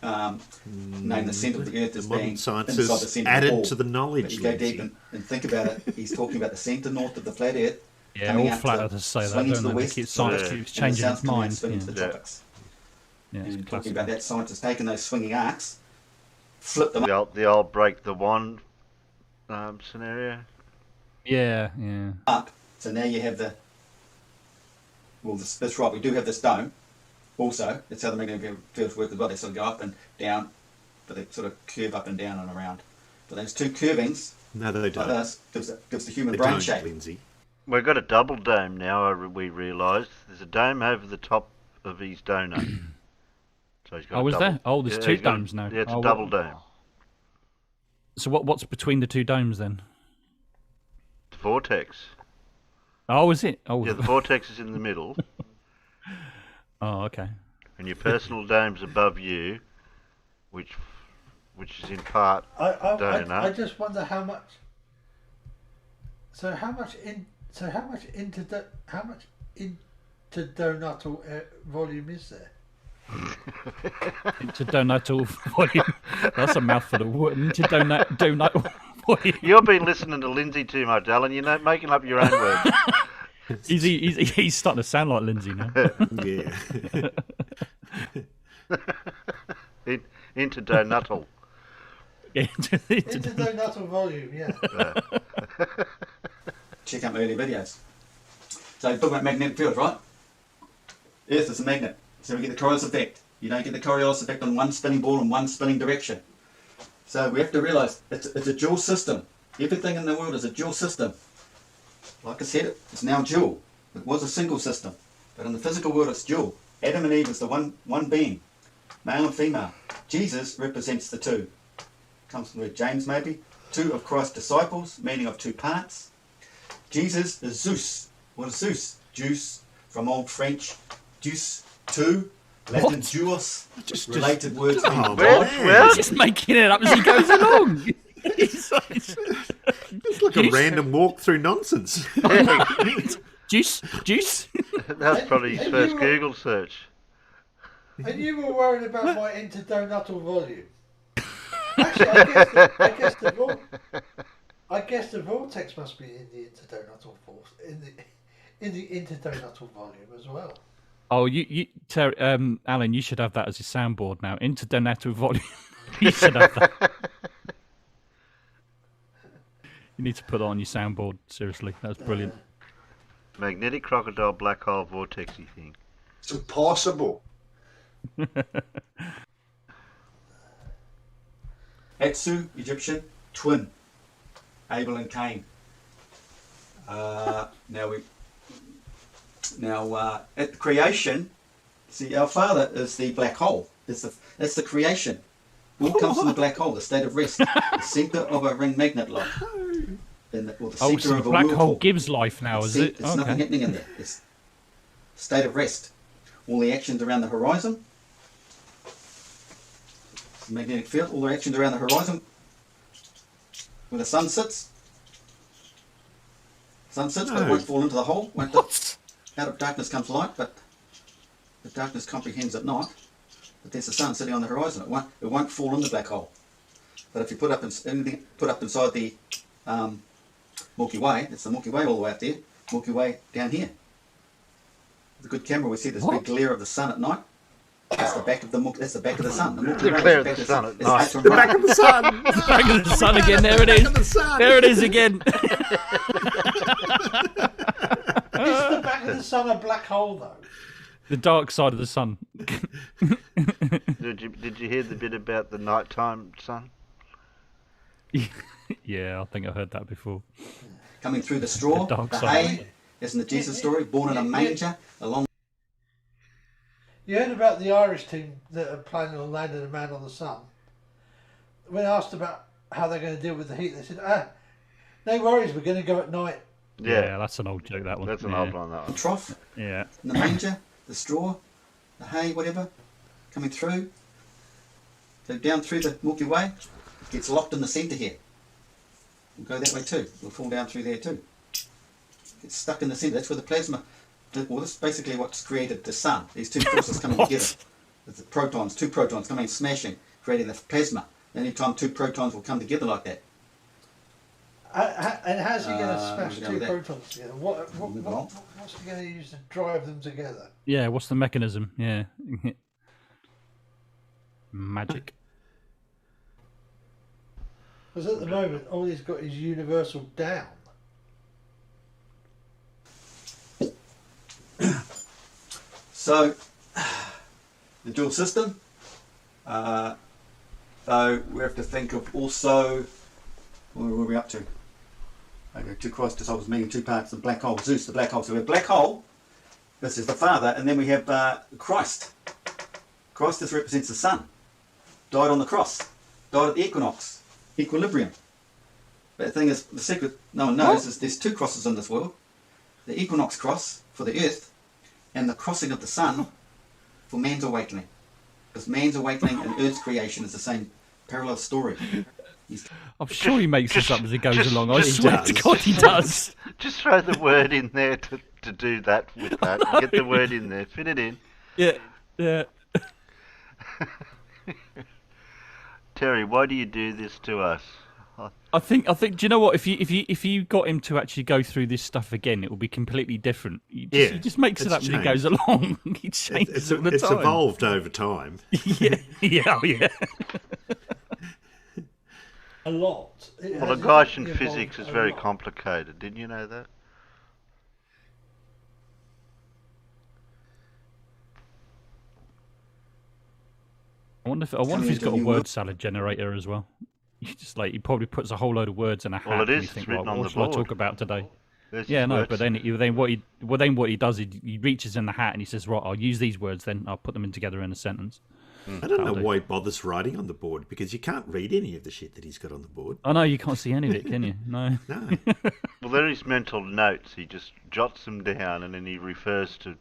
name the centre of the Earth as The modern being science inside the has centre of the added ball. to the knowledge. But you go Lindsay. deep and think about it. He's talking about the centre north of the flat Earth. Yeah, coming all out flat to earthers say that, swinging to don't the they? west, Science yeah. keeps and the changing south its coming out mind. swinging to Yeah. the tropics. Yeah, it's And classic. talking about that, science has taken those swinging arcs, flipped them up, the old break the wand scenario. Yeah. so now you have that's right, we do have this dome also. That's how the magnetic fields work as well. They sort of go up and down, but they sort of curve up and down and around. But those two curvings No, they like don't. this gives the human They brain don't, shape. Lindsay. We've got a double dome now. We realised there's a dome over the top of his donut. So he's got. Oh, a is double, there? Oh, there's two he's got a- domes now. Yeah, it's Oh, a double dome. So what's between the two domes then? The vortex. Oh, is it? Oh, Yeah, the vortex is in the middle, oh, okay. and your personal dome's above you, which is in part. I Donut. just wonder how much. How much interdonatal volume is there? Interdonatal volume. That's a mouthful of word. Interdonatal volume. You've been listening to Lindsay too much, Alan. You're not making up your own words. He's starting to sound like Lindsay now. Yeah. Interdonatal. Interdonatal volume, yeah. Check out my earlier videos. So talking about magnetic fields, right? Earth is a magnet, so we get the Coriolis effect. You don't get the Coriolis effect on one spinning ball in one spinning direction. So we have to realise it's a dual system. Everything in the world is a dual system. Like I said, it's now dual. It was a single system, but in the physical world it's dual. Adam and Eve is the one being. male and female. Jesus represents the two. Comes from the word James maybe. Two of Christ's disciples, meaning of two parts. Jesus is Zeus. What is Zeus? Juice, from Old French, juice, two, Latin What? Juus, Just- related words meaning Oh, God. man. He's just making it up as he goes along. It's like a random walk through nonsense. Juice. That was probably his And first you were- Google search. And you were worried about my interdonatal volume. Actually, I guess the vortex must be in the interdonatal force, in the interdonatal volume as well. Oh, Terry, Alan, you should have that as your soundboard now. Interdonatal volume. You should have that. You need to put that on your soundboard. Seriously, that's brilliant. Magnetic crocodile black hole vortexy thing. It's impossible. Atsu, Egyptian, twin. Abel and Cain. At creation, see, our Father is the black hole. That's the creation. All comes from the black hole, the state of rest, the centre of a ring magnet light, or the Oh, centre so the of a black whirlpool. hole gives life now, is it? There's nothing happening in there. It's state of rest. All the actions around the horizon, magnetic field, all the actions around the horizon, where the sun sits. But it won't fall into the hole. Out of darkness comes light, but the darkness comprehends at night. But there's the sun sitting on the horizon. It won't fall in the black hole. But if you put up inside the Milky Way, it's the Milky Way all the way up there. Milky Way down here. With a good camera, we see this big glare of the sun at night. That's the back of the That's the back of the sun. The Milky Way is glare the of back the sun at It's night. from The right. back of the sun. Back of the sun again. There it is. There it is again. Is the back of the sun a black hole though? The dark side of the sun. Did you hear the bit about the nighttime sun? Yeah, I think I heard that before. Coming through the straw, The dark the side. hay, isn't the Jesus story? Born in a manger, along. You heard about the Irish team that are planning on landing a man on the sun. When asked about how they're going to deal with the heat, they said, no worries, we're going to go at night. Yeah, that's an old joke, that one. That's an yeah. old one, that one. Trough, Yeah. in the manger, the straw, the hay, whatever, coming through. So down through the Milky Way, it gets locked in the centre here. We'll go that way too. We'll fall down through there too. Gets stuck in the centre. That's where the plasma. Well, this is basically what's created the sun. These two forces coming What? together. The protons, two protons coming smashing, creating the plasma. Any time two protons will come together like that. And how's he going to we'll smash go two with that. protons together? What's he going to use to drive them together? Yeah, what's the mechanism? Yeah. Magic. Because at the moment, all he's got is universal down. So, the dual system. So we have to think of also, where were we up to? Okay, two Christ disciples meaning two parts of the black hole. Zeus, the black hole. So we have black hole. This is the Father, and then we have Christ. Christ this represents the Son. Died on the cross. Died at the equinox. Equilibrium. But the thing is, the secret no one knows is there's two crosses in this world. The equinox cross for the earth, and the crossing of the sun for man's awakening. Because man's awakening and earth's creation is the same parallel story. I'm sure he makes this up as he goes along. I just swear to does. God he does. Just throw the word in there to do that with that. Get the word in there. Fit it in. Yeah, yeah. Terry, why do you do this to us? I think. Do you know what? If you got him to actually go through this stuff again, it will be completely different. He just makes it it's up as he changed. goes along. He changes all the It's time. evolved over time. Yeah. A lot. Well, a Gaussian physics is very complicated. Didn't you know that? I wonder if he's got a word salad generator as well. You just he probably puts a whole load of words in a hat. Well, it and is. you think, It's written on what the shall I board. talk about today? There's Yeah, his no, words. but then what he does is he reaches in the hat and he says, right, I'll use these words, then I'll put them in together in a sentence. I don't know That'll do. why he bothers writing on the board, because you can't read any of the shit that he's got on the board. I know you can't see any of it, can you? No. No. Well, they're his mental notes. He just jots them down and then he refers to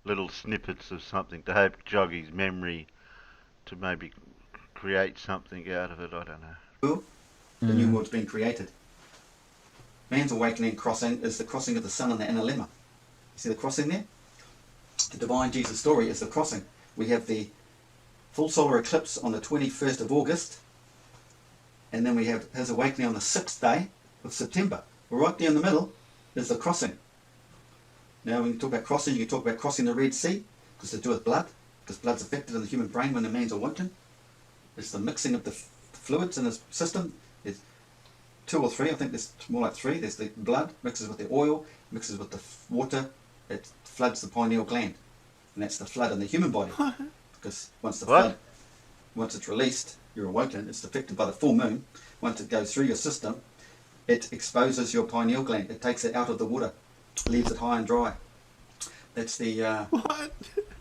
little snippets of something to hope jog his memory to maybe create something out of it. I don't know. The new world's been created. Man's awakening crossing is the crossing of the sun and the inner lemma. You see the crossing there? The divine Jesus story is the crossing. We have the full solar eclipse on the 21st of August, and then we have his awakening on the 6th day of September. Well, right there in the middle is the crossing. Now, when you talk about crossing, you can talk about crossing the Red Sea, because to do with blood, because blood's affected in the human brain when the man's awoken. It's the mixing of the fluids in his system. There's 2 or 3, I think there's more like 3. There's the blood, mixes with the oil, mixes with the water, it floods the pineal gland. And that's the flood in the human body. Because once the flood, once it's released, you're awoken, it's affected by the full moon. Once it goes through your system, it exposes your pineal gland. It takes it out of the water, leaves it high and dry. That's the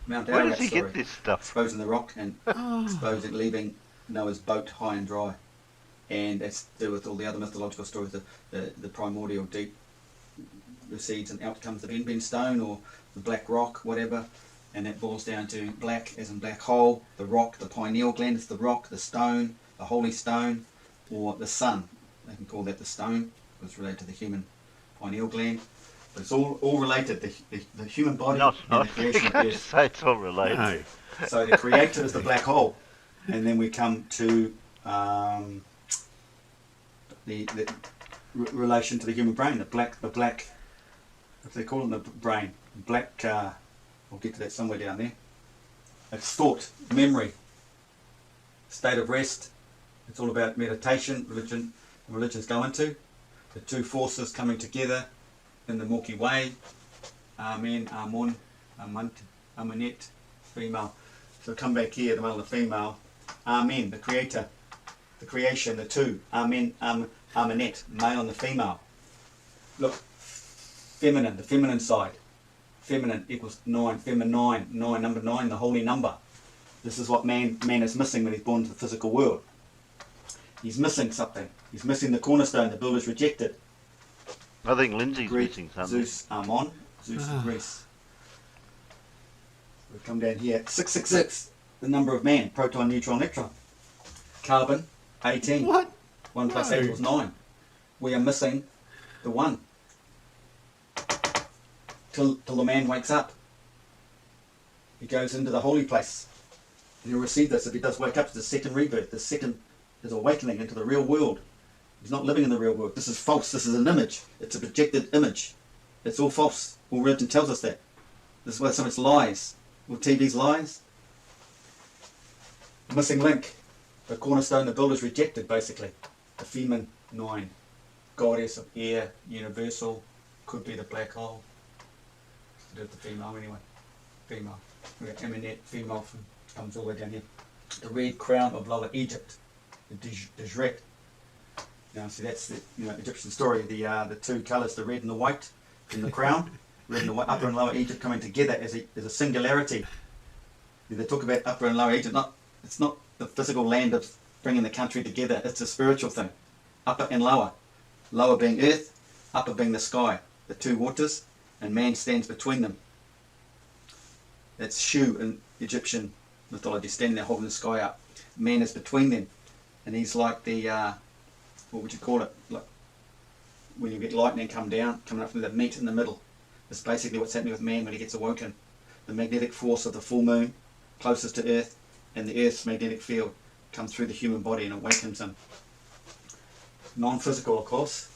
Mount Where Ararat does he story. get this stuff? Exposing the rock and exposing, leaving Noah's boat high and dry. And that's to do with all the other mythological stories, the primordial deep recedes and out comes the Benben stone or the black rock, whatever. And that boils down to black as in black hole, the rock, the pineal gland is the rock, the stone, the holy stone, or the sun. They can call that the stone, because it's related to the human pineal gland. But it's all related, the human body No, it's and not. the creation You of can't earth. just say it's all related. No. So the creator is the black hole, and then we come to the relation to the human brain, the black, what do they call it, the brain, black. We'll get to that somewhere down there. It's thought, memory, state of rest. It's all about meditation. Religions go into the two forces coming together in the Milky Way. Amen, Amun, Amant, Amanet, female. So come back here, the male and the female. Amen, the creator, the creation, the two. Amen, Amanet, male and the female. Look, feminine, the feminine side. Feminine equals 9, feminine, 9, number 9, the holy number. This is what man is missing when he's born into the physical world. He's missing something. He's missing the cornerstone the builders rejected. I think Lindsay's Greek, missing something. Zeus, Amon, Zeus of Greece. We've come down here. 666, the number of man, proton, neutron, electron. Carbon, 18. What? 1 plus No. 8 equals 9. We are missing the 1. Till the man wakes up. He goes into the holy place. And he'll receive this if he does wake up. It's the second rebirth. The second is awakening into the real world. He's not living in the real world. This is false. This is an image. It's a projected image. It's all false. All religion tells us that. This is why so much lies. All TV's lies. Missing link. The cornerstone the builders rejected, basically. The Femin 9. Goddess of air, universal. Could be the black hole. To do with the female anyway. Female. We got Eminet, female comes all the way down here. The red crown of Lower Egypt. The Djret. Now see that's the Egyptian story. The two colours, the red and the white in the crown. Red and the white, Upper and Lower Egypt coming together as a singularity. They talk about Upper and Lower Egypt. It's not the physical land of bringing the country together. It's a spiritual thing. Upper and lower. Lower being earth, upper being the sky. The two waters, and man stands between them. That's Shu in Egyptian mythology, standing there holding the sky up. Man is between them, and he's like the what would you call it? Like when you get lightning coming up from the meat in the middle. That's basically what's happening with man when he gets awoken. The magnetic force of the full moon, closest to Earth, and the Earth's magnetic field comes through the human body and awakens him. Non-physical, of course.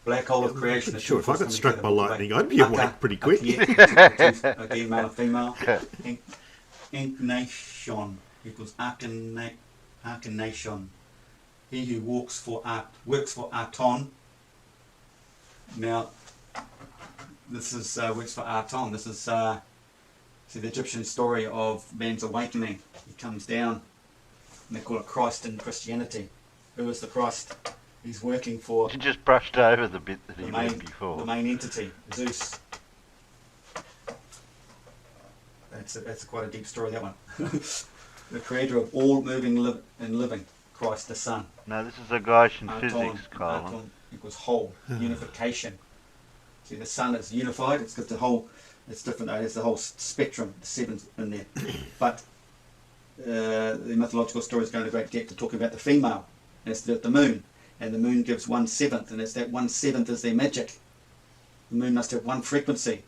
Black hole of creation. Pretty sure if I got struck by lightning, I'd be awake pretty quick. Again, male and female. Incarnation equals arcanation. He who works for Arton. Now, this is works for Arton. This is see the Egyptian story of man's awakening. He comes down, and they call it Christ in Christianity. Who is the Christ? He's working for You just brushed over the bit that he the read before. main entity, Zeus. That's quite a deep story, that one. the creator of all moving and living, Christ the Son. No, this is a guy in Aton, physics, Colin. aton equals whole, unification. See, the sun is unified. It's got the whole. It's different. There's the whole spectrum, the sevens in there. But the mythological stories go into great depth to talk about the female. And it's the moon, and the moon gives 1/7, and it's that 1/7 is their magic. The moon must have one frequency,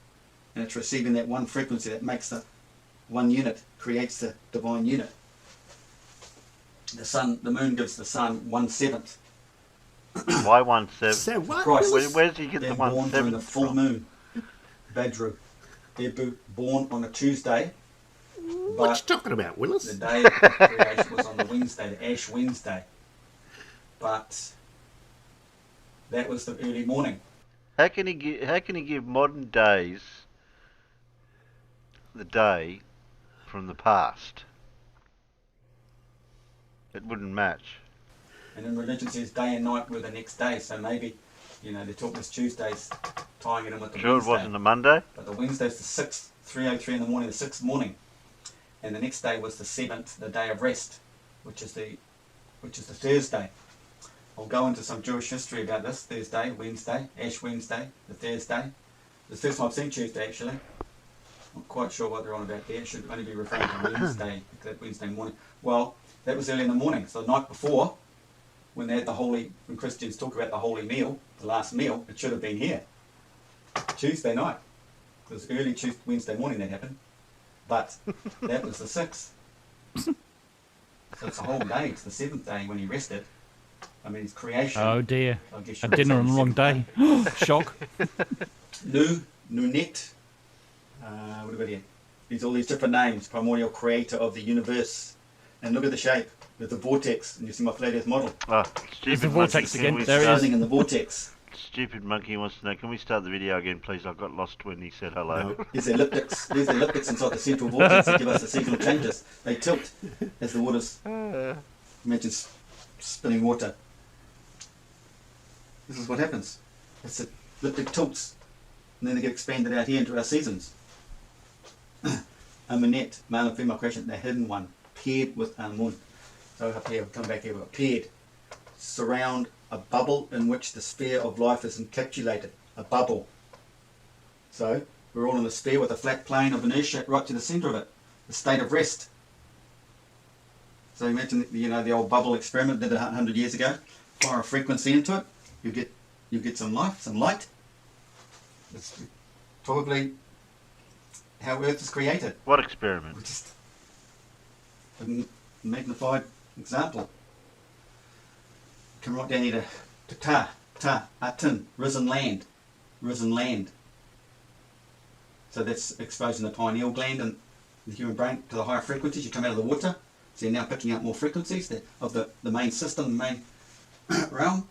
and it's receiving that one frequency that makes the one unit, creates the divine unit. The sun, the moon gives the sun 1/7. Why 1/7? So what? Christ. Where does he get They're the born during 1/7 the full from? moon. Badru. They're born on a Tuesday, What you but talking about, Willis? the day of creation was on the Wednesday, the Ash Wednesday. But that was the early morning. How can he give modern days the day from the past? It wouldn't match. And in religion it says day and night were the next day, so maybe, they talk this Tuesday's tying it in with the Sure, it Wednesday. wasn't a Monday. But the Wednesday's the 6th, 3:03 in the morning, the 6th morning. And the next day was the 7th, the day of rest, which is the Thursday. I'll go into some Jewish history about this. Thursday, Wednesday, Ash Wednesday, the Thursday. The first time I've seen Tuesday, actually. Not quite sure what they're on about there. It should only be referring to Wednesday, that Wednesday morning. Well, that was early in the morning. So the night before, when they had when Christians talk about the holy meal, the last meal, it should have been here. Tuesday night. It was early Wednesday morning that happened. But that was the 6th. So it's a whole day. It's the 7th day when he rested. I mean, it's creation. Oh dear. I guess you Had could dinner say on the the wrong day. 7th Shock. Nunet. What about here? There's all these different names. Primordial creator of the universe. And look at the shape. There's the vortex. And you see my flat earth model. Oh, There's stupid the vortex monkey. again. Can we There he start- is. Standing in the vortex. Stupid monkey wants to know, can we start the video again, please? I got lost when he said hello. No. There's elliptics. There's the elliptics inside the central vortex that give us the seasonal changes. They tilt as the water's. Imagine spinning water. This is what happens. It's the elliptic tilts, and then they get expanded out here into our seasons. Amunet, male and female creation, the hidden one, paired with Amun. So up here, we'll come back here, we've got paired. Surround a bubble in which the sphere of life is encapsulated. A bubble. So we're all in a sphere with a flat plane of inertia right to the centre of it. The state of rest. So imagine the old bubble experiment did 100 years ago. Fire a frequency into it, you get some life, some light. It's probably how Earth is created. What experiment? Just a magnified example. Come right down here to atin, risen land. So that's exposing the pineal gland and the human brain to the higher frequencies. You come out of the water, so you're now picking up more frequencies of the main system, the main realm.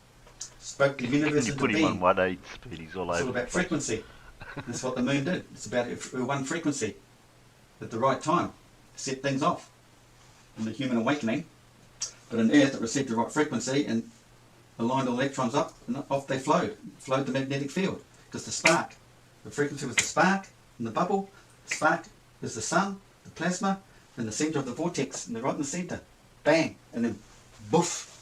Spoke the universe You into put him being. on 1/8 speed, he's all It's all over. about frequency. That's what the moon did. It's about one frequency at the right time to set things off in the human awakening. But on Earth, it received the right frequency and aligned all the electrons up, and off they flowed the magnetic field. Because the frequency was the spark in the bubble. The spark is the sun, the plasma, and the centre of the vortex, and they're right in the centre. Bang! And then boof!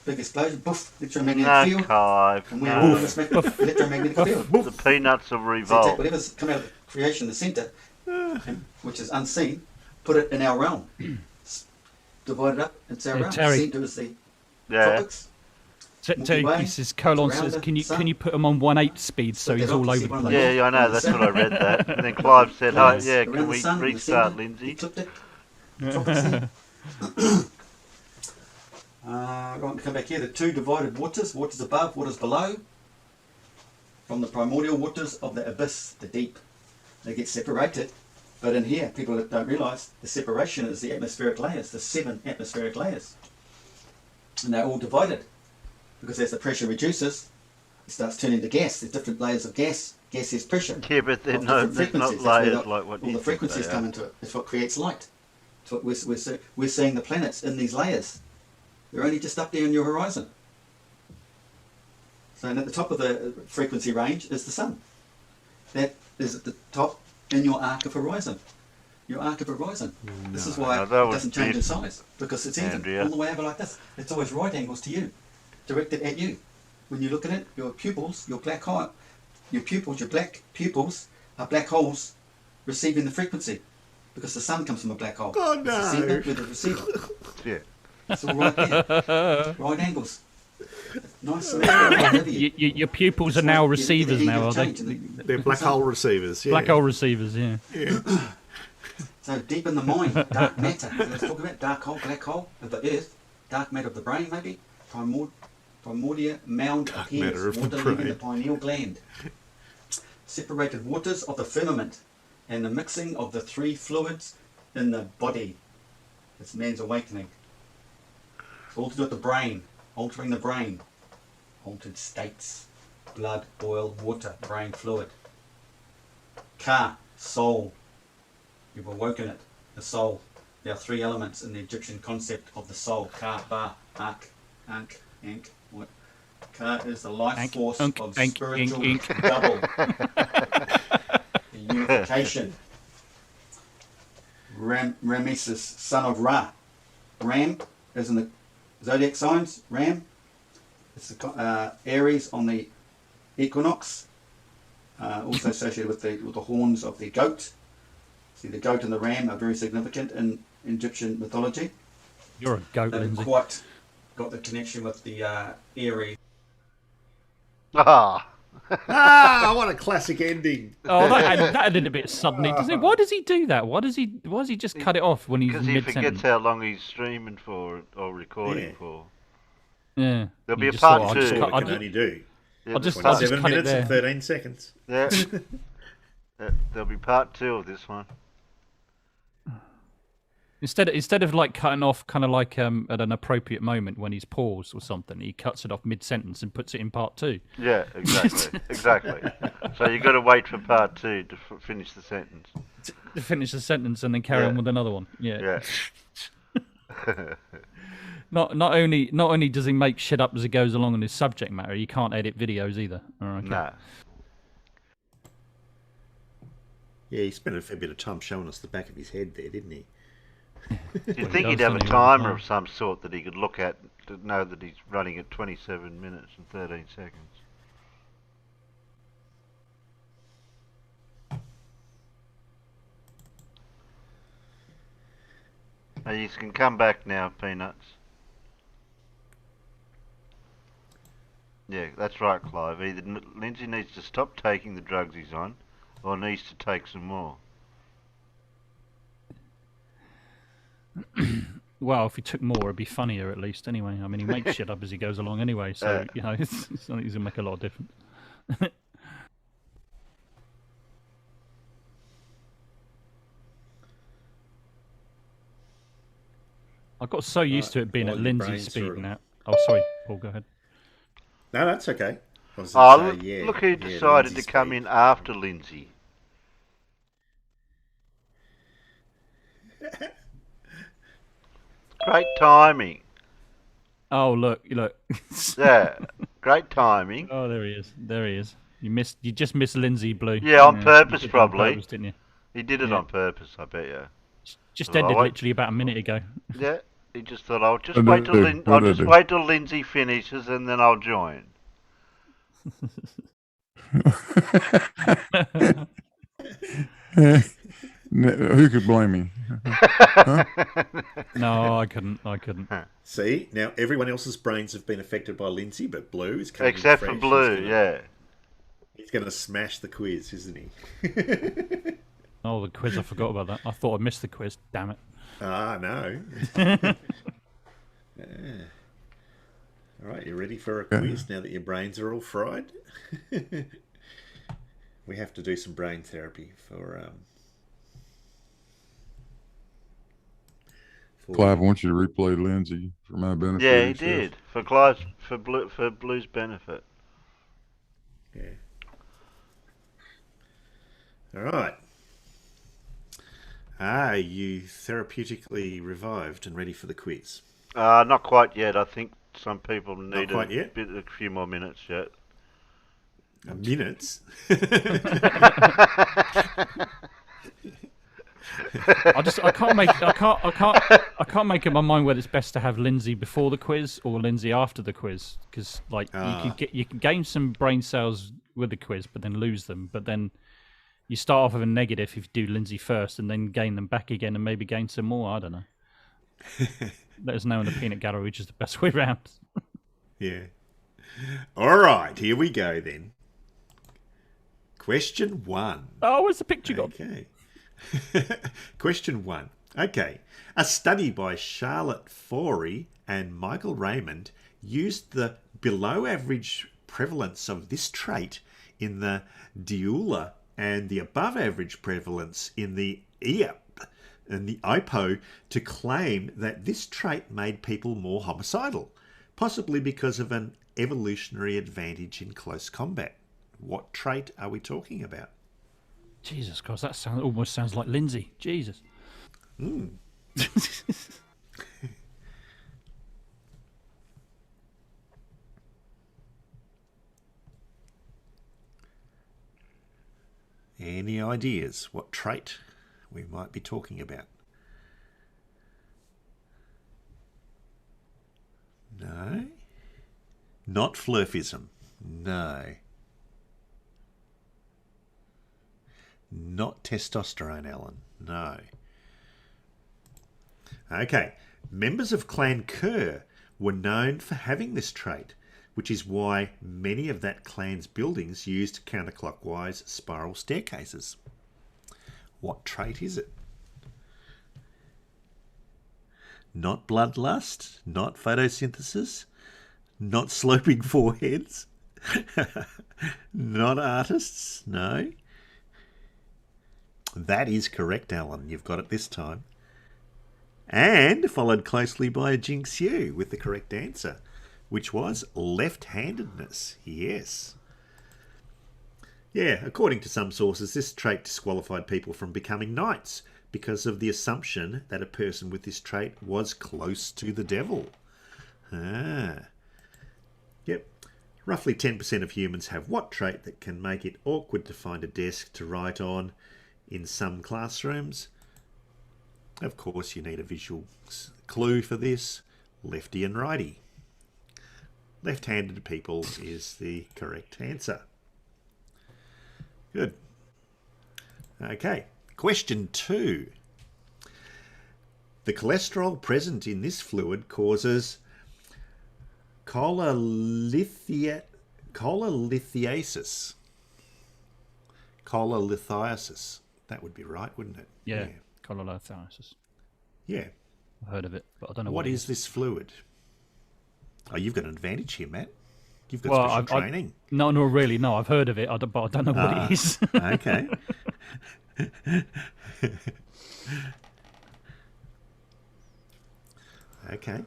Big explosion, boof! Electromagnetic field. Archive. And we're all in this electromagnetic field. The peanuts of So take revolt. whatever's come out of creation, the centre, which is unseen, put it in our realm. Divide it up, it's our Yeah, realm. Terry. The centre is the Yeah. tropics. Terry, Way, he says, Colon around says, the can sun. you put him on 1/8 speed so Put he's that all up to over see the one of place? the- Yeah, I know, that's what I read that. And then Clive said, oh, yeah, Around can the we sun, the restart, centre, Lindsay? ecliptic, the tropics there. Right, come back here. The two divided waters above, waters below, from the primordial waters of the abyss, the deep. They get separated, but in here, people don't realise the separation is the atmospheric layers, the 7 atmospheric layers. And they're all divided, because as the pressure reduces, it starts turning to gas. There's different layers of gas. Gas is pressure. Yeah, but they're Of not, different they're not frequencies. That's where layers the- like what all you the think frequencies they come are. into it. It's what creates light. It's what we're seeing the planets in these layers. They're only just up there in your horizon. So and at the top of the frequency range is the sun. That is at the top in your arc of horizon. your arc of horizon. This is why no, it that was doesn't change in bit, size, because it's even Andrea. all the way over like this. It's always right angles to you, directed at you. When you look at it, your pupils, your black hole, your black pupils are black holes receiving the frequency, because the sun comes from a black hole. Oh, It's the no. sender with the receiver. Yeah. It's all right there. Right angles. Nice. Over you. Your pupils are It's now like receivers the now, are they? change in the They're black sun. hole receivers. Yeah. Black hole receivers, yeah. So deep in the mind, dark matter. So let's talk about dark hole, black hole of the earth, dark matter of the brain maybe. Primordial mound Dark appears, matter of the water leaving brain. the pineal gland. Separated waters of the firmament and the mixing of the three fluids in the body. It's man's awakening. It's all to do with the brain, altering the brain. Altered states, blood, oil, water, brain fluid. Ka, soul. You've awoken it, the soul. There are three elements in the Egyptian concept of the soul. Ka, ba, ak, ank, ank. What? Ka is the life Ank, force unk, of ank, spiritual ink, ink. double. The unification. Rameses, son of Ra. Ram is in the zodiac signs. Ram. It's the Aries on the equinox. Also associated with the horns of the goat. See, the goat and the ram are very significant in Egyptian mythology. You're a goat, They've Lindsay. quite got the connection with the Aries. Ah. Ah, what a classic ending. Oh, that ended a bit suddenly, doesn't it? Why does he do that? Why does he just cut it off when he's Because he forgets mid-sentence? how long he's streaming for or recording Yeah. for. Yeah. There'll You be a just part thought, two. I'll just That's cut- all I'll we can only do. Yeah, I'll just- there's I'll just 7 cut it minutes and there. 13 seconds. Yeah. There'll be part two of this one. Instead of like cutting off kind of like at an appropriate moment when he's paused or something, he cuts it off mid-sentence and puts it in part two. Yeah, exactly. Exactly. So you've got to wait for part two to finish the sentence. To finish the sentence and then carry on with another one. Yeah. Yeah. Not only does he make shit up as he goes along in his subject matter, he can't edit videos either. Okay. No. Yeah, he spent a fair bit of time showing us the back of his head there, didn't he? You'd think he'd have a timer of some sort that he could look at to know that he's running at 27 minutes and 13 seconds. Now you can come back now, Peanuts. Yeah, that's right, Clive. Either Lindsay needs to stop taking the drugs he's on, or needs to take some more. Well, if he took more, it'd be funnier at least. Anyway, I mean, he makes shit up as he goes along anyway, so you know, it's not he's gonna make a lot of difference. I got so used to it being while at your Lindsay's brain's speed sort of- now. Oh, sorry, Paul, go ahead. No, that's okay. I was Oh, gonna say, yeah, look who yeah, decided to Lindsay's come speed. in after Lindsay. Great timing. Oh, look. Yeah, great timing. Oh, there he is. There he is. You just missed Lindsay Blue. Yeah, on you purpose, did that on probably. purpose, didn't you? He did it Yeah. on purpose, I bet you. Just Well, I ended won't- literally about a minute ago. Yeah, he just thought I'll just What wait did till I do? What did I do? wait till Lindsay finishes and then I'll join. Who could blame me? No, I couldn't. See, now everyone else's brains have been affected by Lindsay, but Blue is coming in Except for fresh. Blue, yeah. He's going to smash the quiz, isn't he? Oh, the quiz. I forgot about that. I thought I missed the quiz. Damn it. Ah, no. Yeah. All right, you ready for a quiz now that your brains are all fried? We have to do some brain therapy for Clive, I want you to replay Lindsay for my benefit. Yeah, he says. did. For Blue's benefit. Yeah. All right. Are you therapeutically revived and ready for the quiz? Not quite yet. I think some people need quite yet? a few more minutes yet. Minutes? I can't make up my mind whether it's best to have Lindsay before the quiz or Lindsay after the quiz, because like you can gain some brain cells with the quiz, but then lose them. But then you start off with a negative if you do Lindsay first, and then gain them back again, and maybe gain some more. I don't know. Let us know in the peanut gallery which is the best way round. Yeah. All right, here we go then. Question 1. Oh, where's the picture gone? Okay. Question 1. Okay. A study by Charlotte Forey and Michael Raymond used the below average prevalence of this trait in the Deula and the above average prevalence in the EAP and the IPO to claim that this trait made people more homicidal, possibly because of an evolutionary advantage in close combat. What trait are we talking about? Jesus Christ, that almost sounds like Lindsay. Jesus. Any ideas what trait we might be talking about? No? Not flurfism. No. Not testosterone, Alan. No. Okay. Members of Clan Kerr were known for having this trait, which is why many of that clan's buildings used counterclockwise spiral staircases. What trait is it? Not bloodlust, not photosynthesis, not sloping foreheads, not artists, no. That is correct, Alan. You've got it this time. And followed closely by Jinx Yu with the correct answer, which was left-handedness. Yes. Yeah, according to some sources, this trait disqualified people from becoming knights because of the assumption that a person with this trait was close to the devil. Yep. Roughly 10% of humans have what trait that can make it awkward to find a desk to write on in some classrooms? Of course, you need a visual clue for this. Lefty and righty. Left-handed people is the correct answer. Good. Okay. Question 2. The cholesterol present in this fluid causes cholelithiasis. Cholelithiasis. That would be right, wouldn't it? Yeah. Cholelithiasis. Yeah. I've heard of it, but I don't know what it is this fluid? Oh, you've got an advantage here, Matt. You've got special training. No, really. No, I've heard of it, but I don't know what it is. Okay. Okay.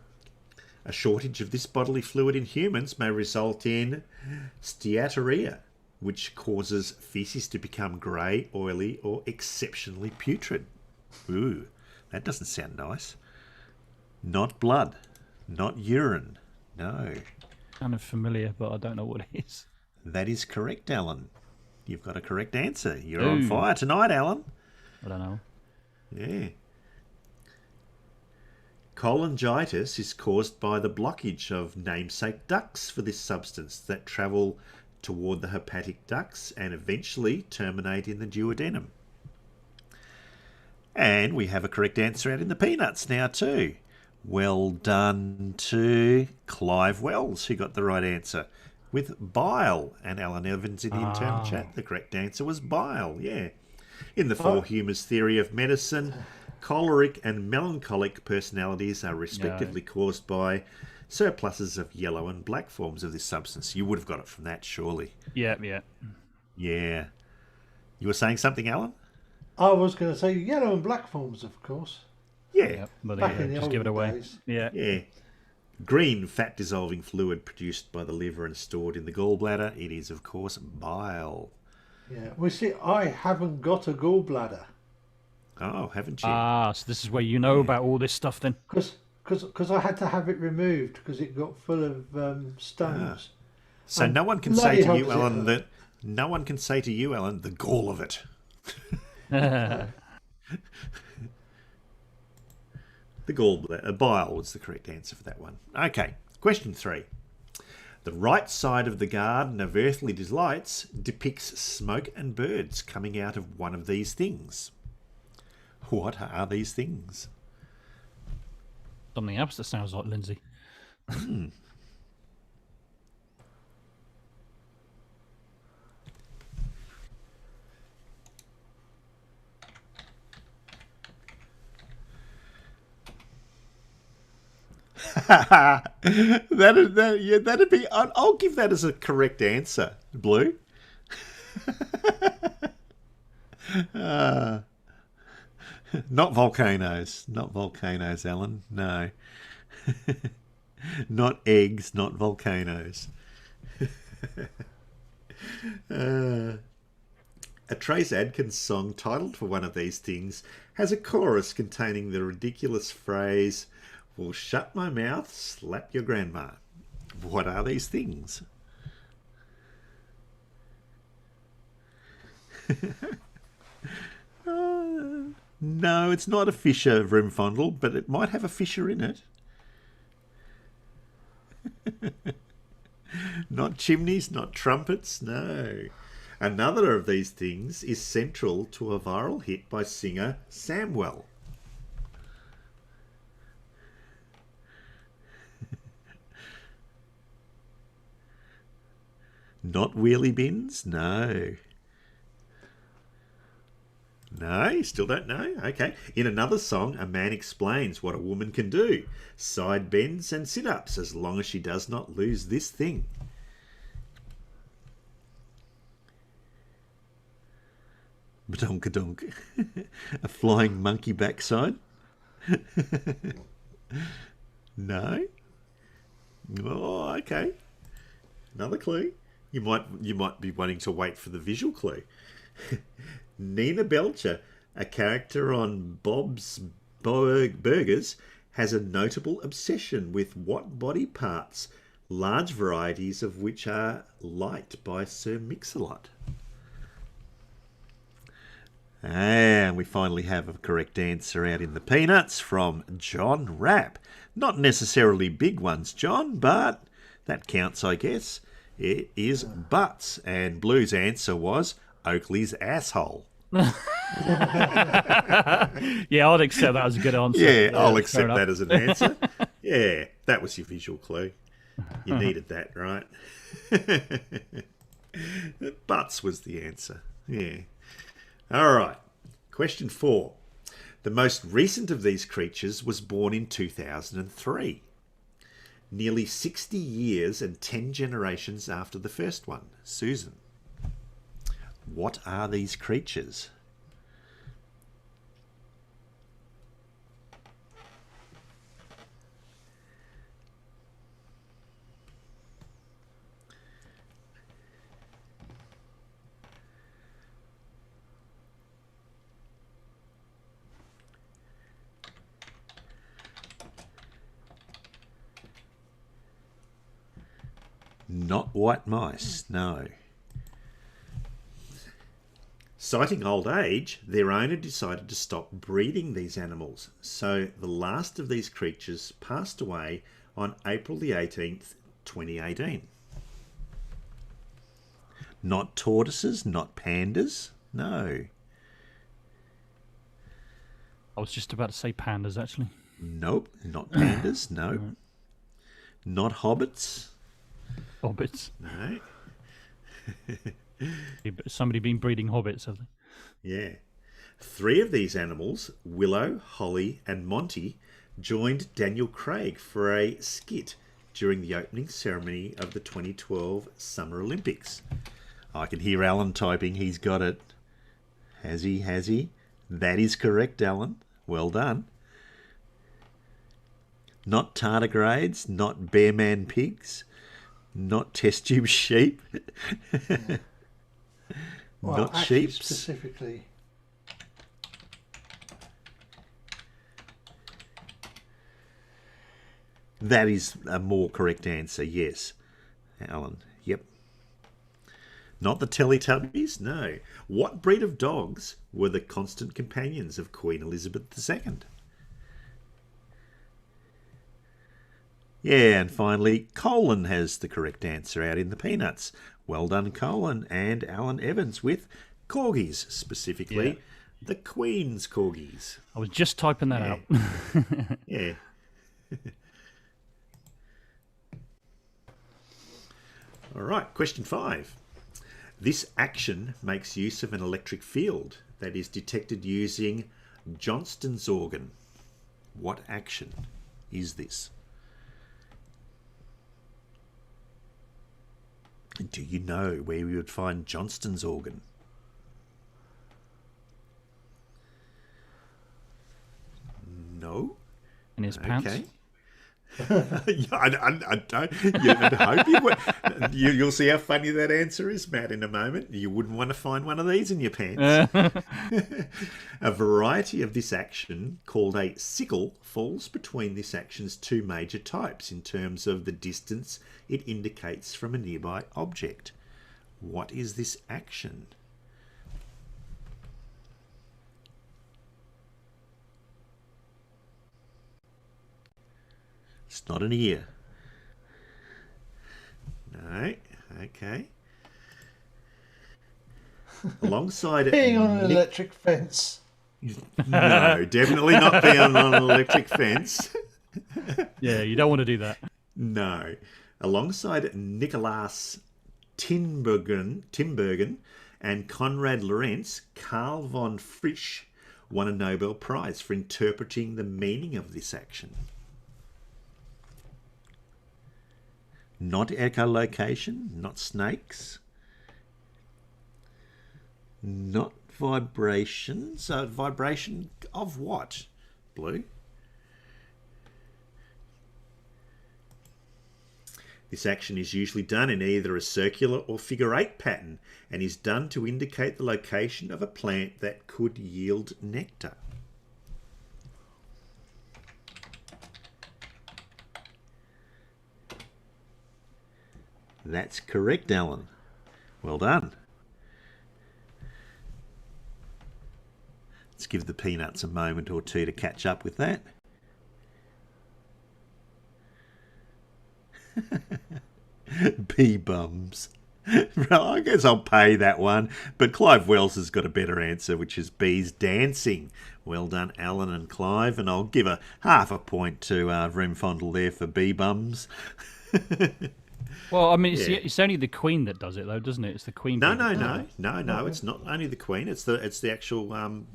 A shortage of this bodily fluid in humans may result in steatorrhea, which causes feces to become grey, oily, or exceptionally putrid. Ooh, that doesn't sound nice. Not blood. Not urine. No. Kind of familiar, but I don't know what it is. That is correct, Alan. You've got a correct answer. You're on fire tonight, Alan. I don't know. Yeah. Cholangitis is caused by the blockage of namesake ducts for this substance that travel toward the hepatic ducts and eventually terminate in the duodenum. And we have a correct answer out in the peanuts now too. Well done to Clive Wells, who got the right answer with bile. And Alan Evans in the internal chat, the correct answer was bile, yeah. In the four humours theory of medicine, choleric and melancholic personalities are respectively caused by surpluses of yellow and black forms of this substance. You would have got it from that, surely. Yeah. Yeah. You were saying something, Alan? I was going to say yellow and black forms, of course. Yeah. But Back in the just give it away. days. Yeah. Green fat-dissolving fluid produced by the liver and stored in the gallbladder. It is, of course, bile. Yeah. Well, see, I haven't got a gallbladder. Oh, haven't you? So this is where you know about all this stuff then? Because I had to have it removed because it got full of stones. So no one can say to you, Alan, the gall of it. The gallbladder, bile was the correct answer for that one. Okay, question 3. The right side of the Garden of Earthly Delights depicts smoke and birds coming out of one of these things. What are these things? Something else that sounds like Lindsay. That'd be. I'll give that as a correct answer. Blue. Not volcanoes. Not volcanoes, Alan. No. Not eggs. Not volcanoes. A Trace Adkins song titled for one of these things has a chorus containing the ridiculous phrase, "Well, shut my mouth, slap your grandma." What are these things? No, it's not a Fisher room fondle, but it might have a Fisher in it. Not chimneys, not trumpets, no. Another of these things is central to a viral hit by singer Samwell. Not wheelie bins, no. No, you still don't know? Okay. In another song, a man explains what a woman can do. Side bends and sit-ups as long as she does not lose this thing. Badonka-donk. A flying monkey backside? No? Oh, okay. Another clue. You might be wanting to wait for the visual clue. Nina Belcher, a character on Bob's Burgers, has a notable obsession with what body parts, large varieties of which are liked by Sir Mix-a-Lot. And we finally have a correct answer out in the peanuts from John Rapp. Not necessarily big ones, John, but that counts, I guess. It is butts, and Blue's answer was Oakley's asshole. Yeah, I'd accept that as a good answer. Yeah, I'll accept that as an answer. Yeah, that was your visual clue. You needed that, right? Butts was the answer. Yeah. All right. Question 4. The most recent of these creatures was born in 2003. Nearly 60 years and 10 generations after the first one. Susan. What are these creatures? Not white mice, no. Citing old age, their owner decided to stop breeding these animals, so the last of these creatures passed away on April the 18th, 2018. Not tortoises, not pandas, no. I was just about to say pandas, actually. Nope, not pandas, no. Not hobbits. Hobbits. No. Somebody been breeding hobbits, have they? Yeah. 3 of these animals, Willow, Holly and Monty, joined Daniel Craig for a skit during the opening ceremony of the 2012 Summer Olympics. I can hear Alan typing. He's got it. Has he? Has he? That is correct, Alan. Well done. Not tardigrades, not bearman pigs, not test tube sheep. Well, not actually, sheep. specifically. That is a more correct answer, yes. Alan, yep. Not the Teletubbies, no. What breed of dogs were the constant companions of Queen Elizabeth II? Yeah, and finally, Colin has the correct answer out in the peanuts. Well done, Colin and Alan Evans with corgis, specifically the Queen's corgis. I was just typing that out. Yeah. All right, question 5. This action makes use of an electric field that is detected using Johnston's organ. What action is this? Do you know where we would find Johnston's organ? No. In his pants. Okay. I don't. I hope you would. You'll see how funny that answer is, Matt, in a moment. You wouldn't want to find one of these in your pants. A variety of this action, called a sickle, falls between this action's two major types in terms of the distance it indicates from a nearby object. What is this action? It's not an ear. No. Okay. Alongside Being it. on an electric fence. No, definitely not being on an electric fence. Yeah, you don't want to do that. No. Alongside Nicolas Tinbergen and Konrad Lorenz, Karl von Frisch won a Nobel Prize for interpreting the meaning of this action. Not echolocation, not snakes, not vibration. So vibration of what, Blue? This action is usually done in either a circular or figure 8 pattern and is done to indicate the location of a plant that could yield nectar. That's correct, Alan. Well done. Let's give the peanuts a moment or two to catch up with that. Bee bums. Well, I guess I'll pay that one. But Clive Wells has got a better answer, which is bees dancing. Well done, Alan and Clive. And I'll give a half a point to Roomfondle there for bee bums. Well, I mean, it's only the Queen that does it, though, doesn't it? It's the Queen. No. It's not only the Queen. It's the actual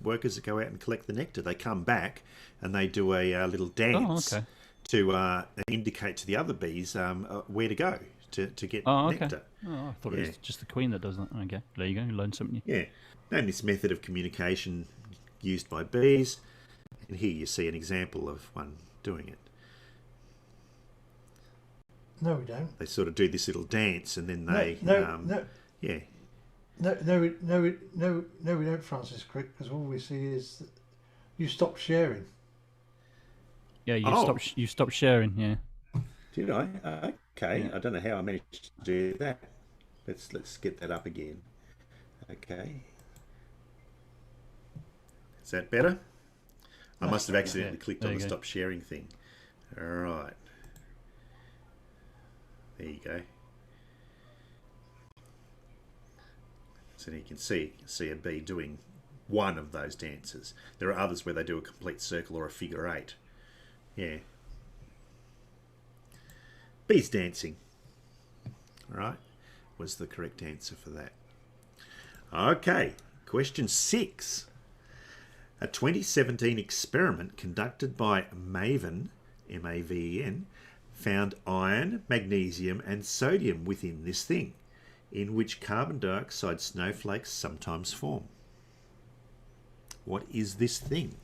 workers that go out and collect the nectar. They come back and they do a little dance to indicate to the other bees where to go to get nectar. Oh, I thought it was just the Queen that does that. Okay, there you go. You learned something new. Yeah. And this method of communication used by bees. And here you see an example of one doing it. No, we don't. They sort of do this little dance, and then they No, we don't, Francis Crick, because all we see is that you stop sharing. Yeah, you stop sharing. Yeah. Did I? Okay. Yeah. I don't know how I managed to do that. Let's get that up again. Okay. Is that better? I must have accidentally clicked on the stop sharing thing. All right. There you go. So you can see a bee doing one of those dances. There are others where they do a complete circle or a figure 8. Yeah. Bees dancing. All right. Was the correct answer for that. Okay. Question 6. A 2017 experiment conducted by Maven, M-A-V-E-N, found iron, magnesium and sodium within this thing, in which carbon dioxide snowflakes sometimes form. What is this thing?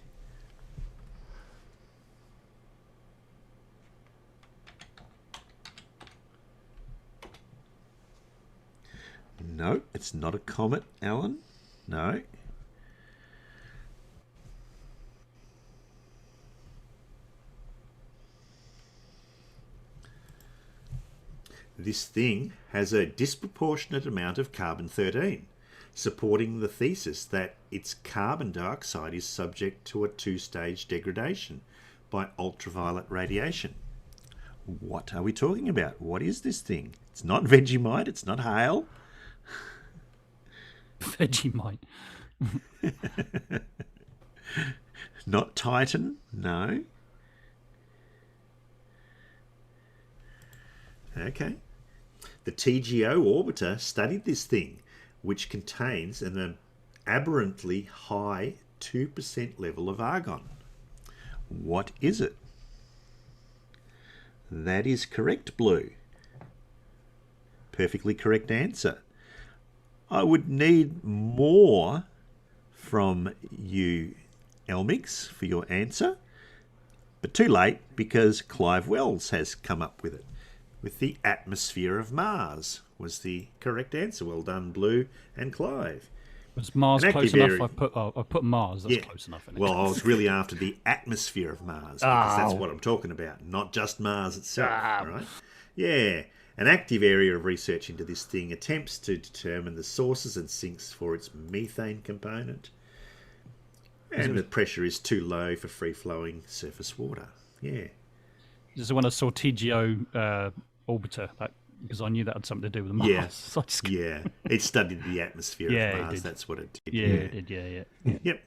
No, it's not a comet, Alan. No. This thing has a disproportionate amount of carbon-13, supporting the thesis that its carbon dioxide is subject to a two-stage degradation by ultraviolet radiation. What are we talking about? What is this thing? It's not Vegemite, it's not hail. Vegemite. Not Titan, no. Okay. The TGO orbiter studied this thing, which contains an aberrantly high 2% level of argon. What is it? That is correct, Blue. Perfectly correct answer. I would need more from you, Elmix, for your answer, but too late because Clive Wells has come up with it. With the atmosphere of Mars was the correct answer. Well done, Blue and Clive. Was Mars close enough? I put Mars. That's close enough. Isn't it? Well, I was really after the atmosphere of Mars because that's what I'm talking about, not just Mars itself. Right? Yeah. An active area of research into this thing attempts to determine the sources and sinks for its methane component. And the pressure is too low for free-flowing surface water. Yeah. This is when I saw TGO orbiter, because I knew that had something to do with Mars. Yeah, So yeah. It studied the atmosphere of Mars. That's what it did. Yeah, it did. Yeah. Yep.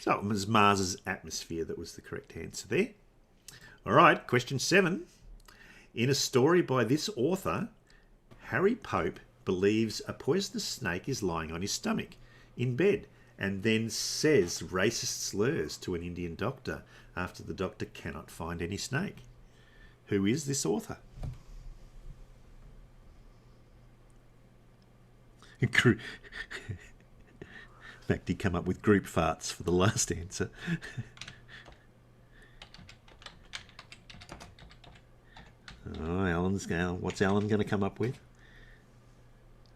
So it was Mars's atmosphere that was the correct answer there. All right, question 7. In a story by this author, Harry Pope believes a poisonous snake is lying on his stomach in bed and then says racist slurs to an Indian doctor after the doctor cannot find any snake. Who is this author? In fact, he come up with group farts for the last answer. Oh, what's Alan going to come up with?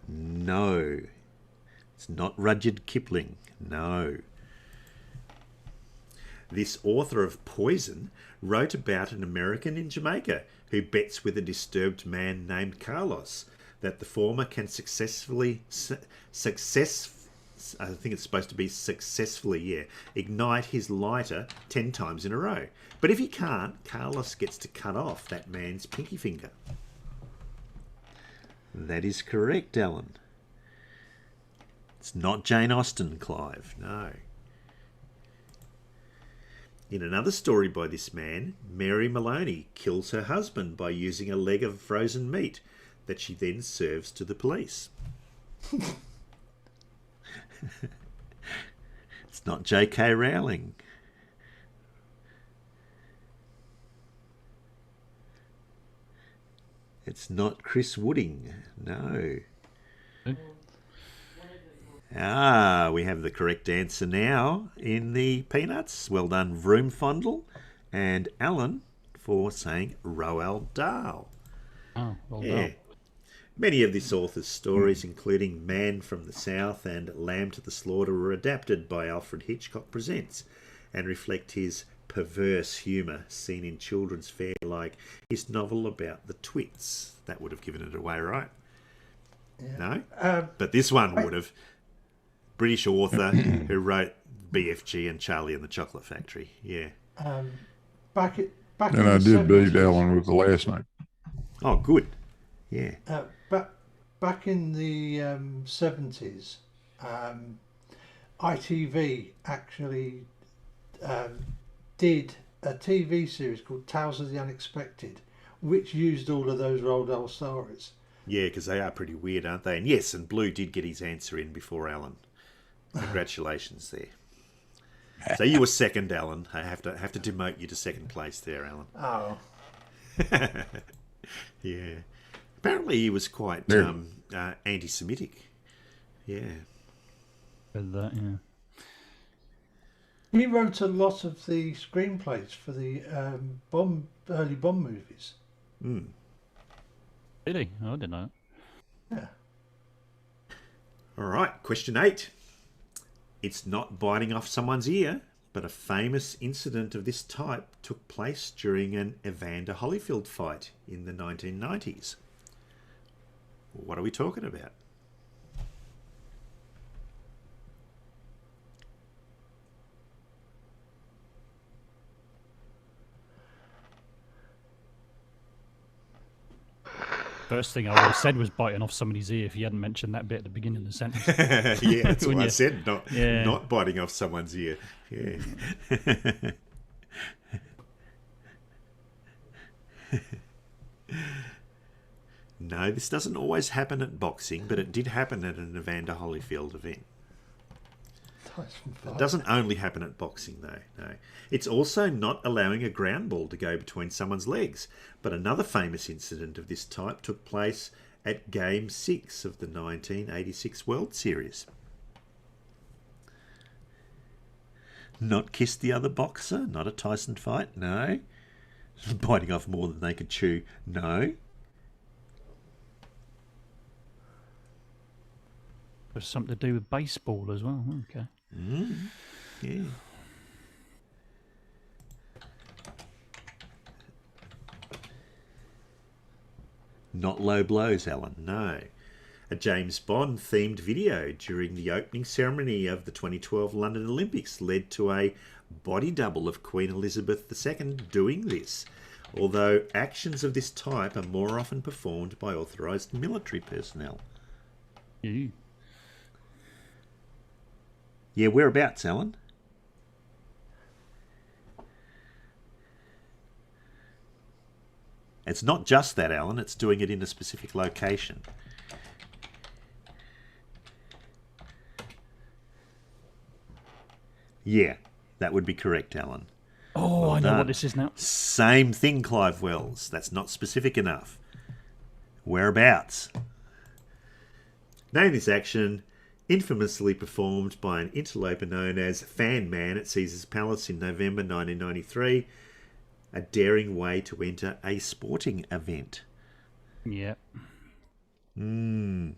No. It's not Rudyard Kipling. No. This author of Poison wrote about an American in Jamaica who bets with a disturbed man named Carlos that the former can successfully ignite his lighter 10 times in a row. But if he can't, Carlos gets to cut off that man's pinky finger. That is correct, Alan. It's not Jane Austen, Clive. No. In another story by this man, Mary Maloney kills her husband by using a leg of frozen meat that she then serves to the police. It's not J.K. Rowling. It's not Chris Wooding. No. We have the correct answer now in the Peanuts. Well done, Vroomfondle. And Alan for saying Roald Dahl. Oh, well done. Many of this author's stories, including Man from the South and Lamb to the Slaughter, were adapted by Alfred Hitchcock Presents and reflect his perverse humour seen in children's fare like his novel about the Twits. That would have given it away, right? Yeah. No? But this one would have. British author who wrote BFG and Charlie and the Chocolate Factory. Yeah. Back and in I the did 70s, beat Alan with the last name. Oh, good. Yeah. Back in the 70s, ITV actually did a TV series called Tales of the Unexpected, which used all of those Roald Dahl stories. Yeah, because they are pretty weird, aren't they? And yes, and Blue did get his answer in before Alan. Congratulations there. So you were second, Alan. I have to demote you to second place there, Alan. Oh. Yeah. Apparently he was quite anti-Semitic. Yeah. That, yeah. He wrote a lot of the screenplays for the early Bond movies. Mm. Did he? Oh, I didn't know. Yeah. All right, question 8. It's not biting off someone's ear, but a famous incident of this type took place during an Evander Holyfield fight in the 1990s. What are we talking about? First thing I would have said was biting off somebody's ear if you hadn't mentioned that bit at the beginning of the sentence. Yeah, that's what Wouldn't I you? said. Not Yeah. not biting off someone's ear. Yeah. No, this doesn't always happen at boxing, but it did happen at an Evander Holyfield event. It doesn't only happen at boxing, though. No, it's also not allowing a ground ball to go between someone's legs. But another famous incident of this type took place at Game 6 of the 1986 World Series. Not kiss the other boxer, not a Tyson fight, no. Biting off more than they could chew, no. There's something to do with baseball as well. Okay. Yeah. Not low blows, Alan, no. A James Bond themed video during the opening ceremony of the 2012 London Olympics led to a body double of Queen Elizabeth II doing this, although actions of this type are more often performed by authorised military personnel. Ew. Yeah, whereabouts, Alan? It's not just that, Alan. It's doing it in a specific location. Yeah, that would be correct, Alan. Oh, Well I know done. what this is now. Same thing, Clive Wells. That's not specific enough. Whereabouts? Name this action, infamously performed by an interloper known as Fan Man at Caesar's Palace in November 1993. A daring way to enter a sporting event. Yeah. It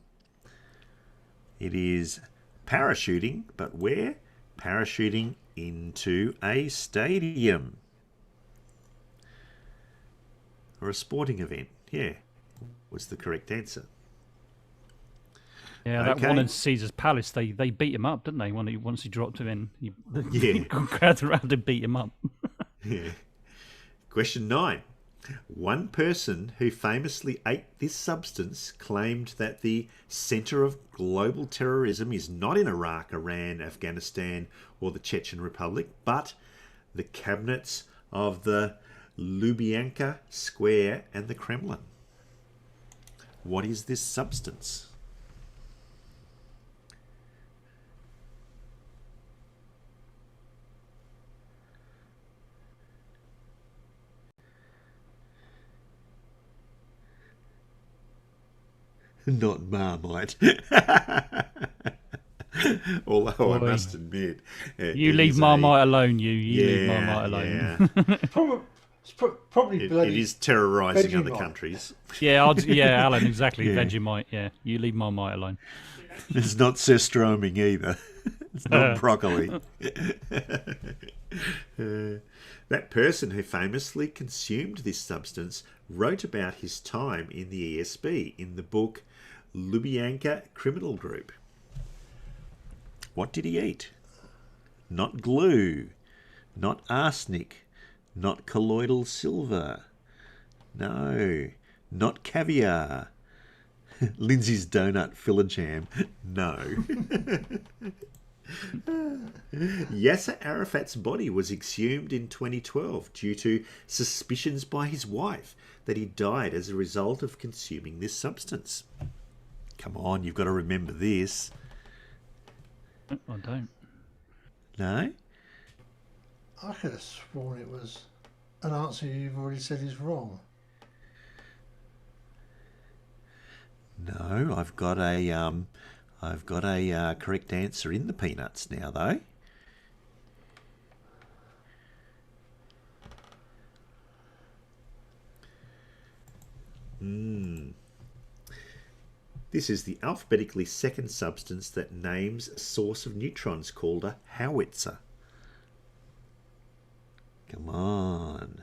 is parachuting, but where? Parachuting into a stadium. Or a sporting event. Yeah, was the correct answer. Yeah, that Okay. one in Caesar's Palace, they beat him up, didn't they? Once he dropped him in, Yeah. crowd around and beat him up. Yeah. Question 9. One person who famously ate this substance claimed that the centre of global terrorism is not in Iraq, Iran, Afghanistan, or the Chechen Republic, but the cabinets of the Lubyanka Square and the Kremlin. What is this substance? Not Marmite. Although I Boy. must admit, You it leave is Marmite alone, you leave Yeah, Marmite alone. yeah. Probably It bloody. is terrorising other Vegemite. countries. Yeah, Alan, exactly. Yeah. Vegemite, yeah. You leave Marmite alone. It's not surstroming either. It's not broccoli. That person who famously consumed this substance wrote about his time in the ESB in the book Lubyanka Criminal Group. What did he eat? Not glue, not arsenic, not colloidal silver. No, not caviar. Lindsay's donut filler jam. No. Yasser Arafat's body was exhumed in 2012 due to suspicions by his wife that he died as a result of consuming this substance. Come on, you've got to remember this. I don't. No? I could have sworn it was an answer you've already said is wrong. No, I've got a correct answer in the peanuts now, though. This is the alphabetically second substance that names a source of neutrons called a howitzer. Come on.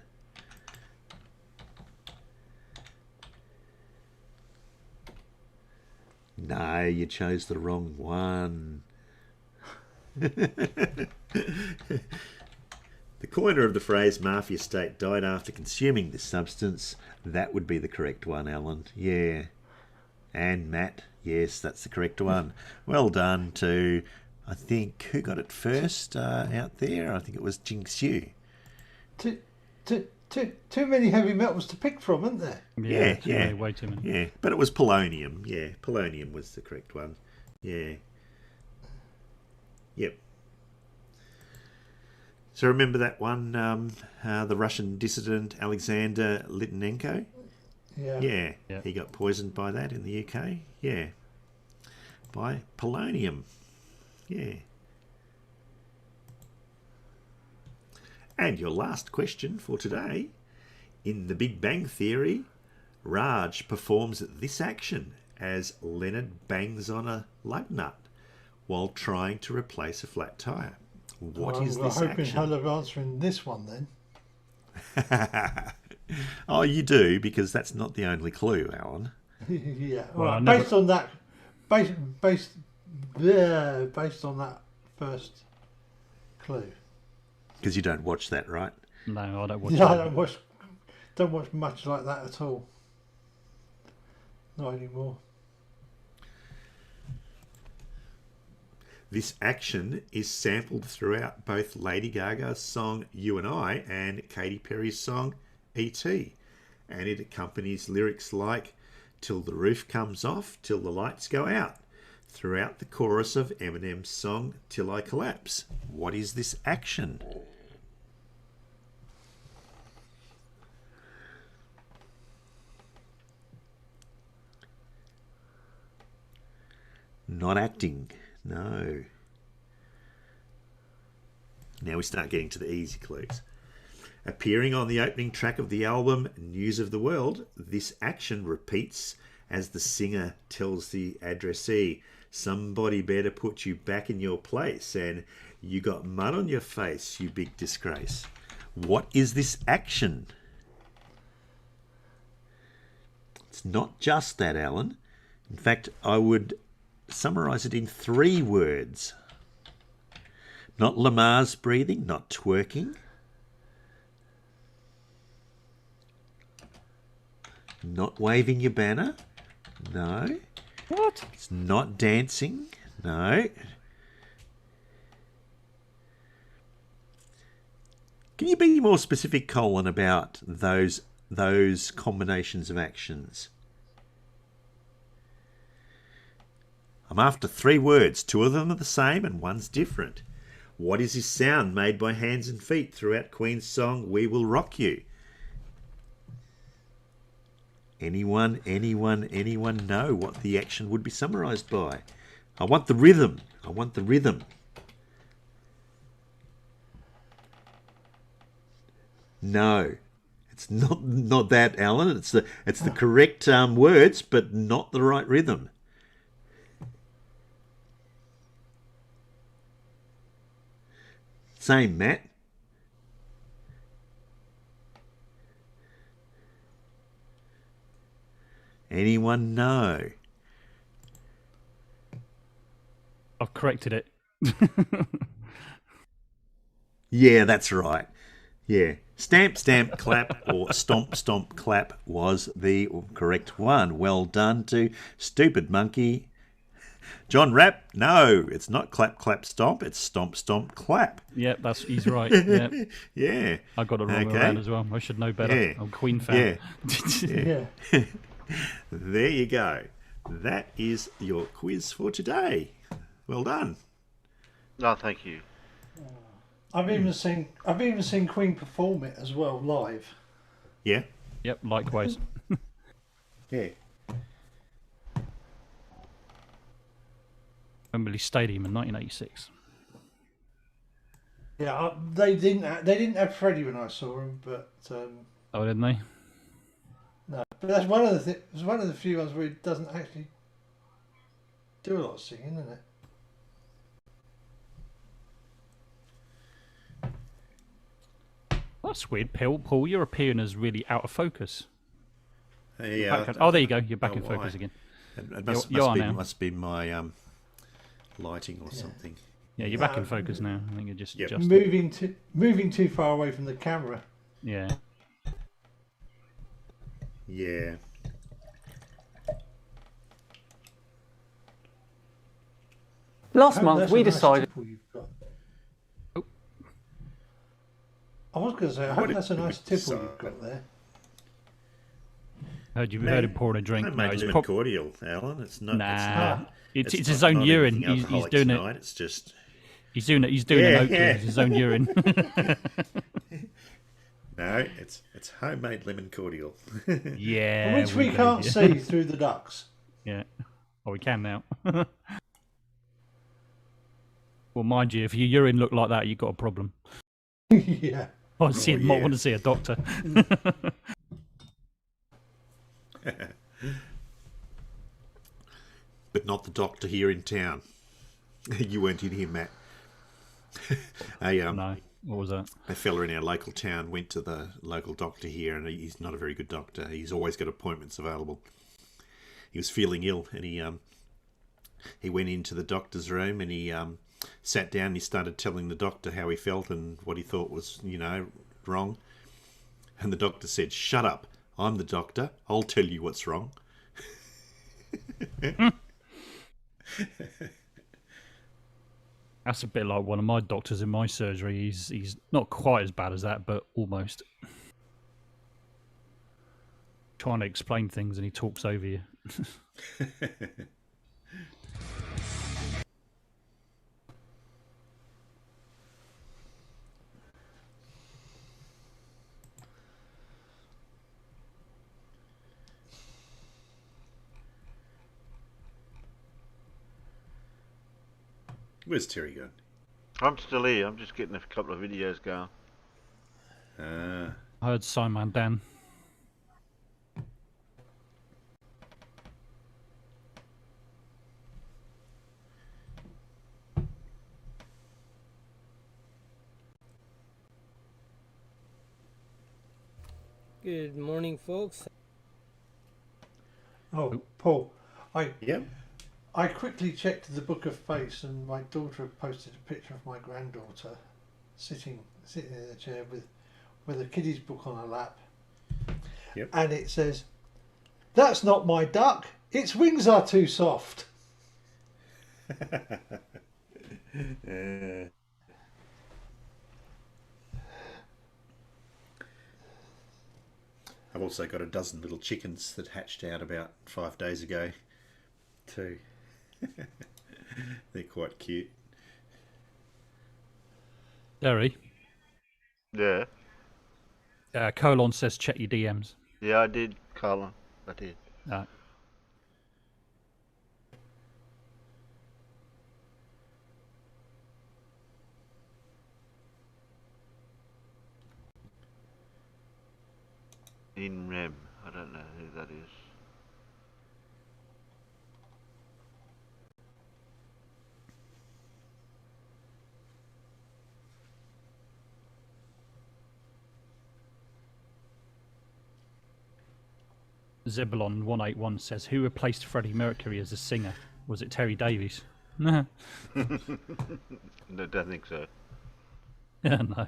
No, you chose the wrong one. The coiner of the phrase mafia state died after consuming this substance. That would be the correct one, Alan. Yeah. And Matt, yes, that's the correct one. Well done to, I think, who got it first out there? I think it was Jinx Yu. Too many heavy metals to pick from, aren't there? Yeah. Way too many. Yeah, but it was polonium. Yeah, polonium was the correct one. Yeah. Yep. So remember that one, the Russian dissident Alexander Litvinenko? Yeah. Yeah, he got poisoned by that in the UK. Yeah, by polonium. Yeah. And your last question for today. In The Big Bang Theory, Raj performs this action as Leonard bangs on a lug nut while trying to replace a flat tyre. What is this I'm hoping action? I'll have answering this one then. Oh, you do, because that's not the only clue, Alan. Yeah. Well, Well, based on that, based on that first clue. Because you don't watch that, right? No, I don't watch Yeah, I it. don't watch much like that at all. Not anymore. This action is sampled throughout both Lady Gaga's song You and I and Katy Perry's song E.T. And it accompanies lyrics like till the roof comes off, till the lights go out, throughout the chorus of Eminem's song Till I Collapse. What is this action? Not acting. No. Now we start getting to the easy clues. Appearing on the opening track of the album News of the World, this action repeats as the singer tells the addressee, somebody better put you back in your place, and you got mud on your face, you big disgrace. What is this action? It's not just that, Alan. In fact, I would summarise it in 3 words. Not Lamar's breathing, not twerking. Not waving your banner. No. What? It's not dancing. No. Can you be more specific, Colin, about those combinations of actions? I'm after 3 words. 2 of them are the same and one's different. What is this sound made by hands and feet throughout Queen's song We Will Rock You? Anyone know what the action would be summarised by? I want the rhythm. No, it's not that, Alan. It's the correct words, but not the right rhythm. Same, Matt. Anyone know? I've corrected it. Yeah, that's right. Yeah. Stamp, stamp, clap, or stomp, stomp, clap was the correct one. Well done to Stupid Monkey. John Rapp, no, it's not clap, clap, stomp. It's stomp, stomp, clap. Yep, he's right. Yep. Yeah. I got it wrong around as well. I should know better. Yeah. I'm a Queen fan. Yeah. Yeah. There you go. That is your quiz for today. Well done. No, thank you. I've even seen Queen perform it as well live. Yeah. Yep, likewise. Yeah. Wembley Stadium in 1986. Yeah, they didn't have Freddie when I saw him, but Oh, didn't they? no. But that's one of the few ones where he doesn't actually do a lot of singing, isn't it? That's weird, Paul. You're appearing as really out of focus. Yeah. Oh, there you go. You're back in why. focus again. It You are now. must be my lighting or something. Yeah, you're back in focus now. I think you're just moving too far away from the camera. Yeah. Yeah. Last month we decided. Oh. I was going to say, I hope that's a nice tipple you've got there. Heard him pouring a drink. Homemade No, lemon cordial, Alan. It's not. Nah, it's not his own not urine. anything He's alcoholic doing tonight. it. It's just. He's doing it. He's doing it. It's his own urine. No, it's homemade lemon cordial. Yeah. Which we can't see through the ducts. Yeah. Oh, we can now. Well, mind you, if your urine looked like that, you've got a problem. Yeah. Might want to see a doctor. But not the doctor here in town. You weren't in here, Matt. No. What was that? A fella in our local town went to the local doctor here, and he's not a very good doctor. He's always got appointments available. He was feeling ill, and he went into the doctor's room, and he sat down and he started telling the doctor how he felt and what he thought was, wrong. And the doctor said, "Shut up. I'm the doctor. I'll tell you what's wrong." That's a bit like one of my doctors in my surgery. He's not quite as bad as that, but almost. Trying to explain things and he talks over you. Where's Terry gone? I'm still here. I'm just getting a couple of videos going. I heard Simon Dan. Good morning, folks. Oh, Paul, Yep. I quickly checked the Book of Face, and my daughter had posted a picture of my granddaughter sitting in a chair with a kiddie's book on her lap. Yep. And it says, "That's not my duck. Its wings are too soft." I've also got a dozen little chickens that hatched out about 5 days ago, too. They're quite cute. Derry. Yeah. Colon says check your DMs. Yeah, I did, Colin. I did. In Rem. I don't know who that is. Zebulon 181 says, who replaced Freddie Mercury as a singer? Was it Terry Davies? No. No, don't think so. Yeah, no.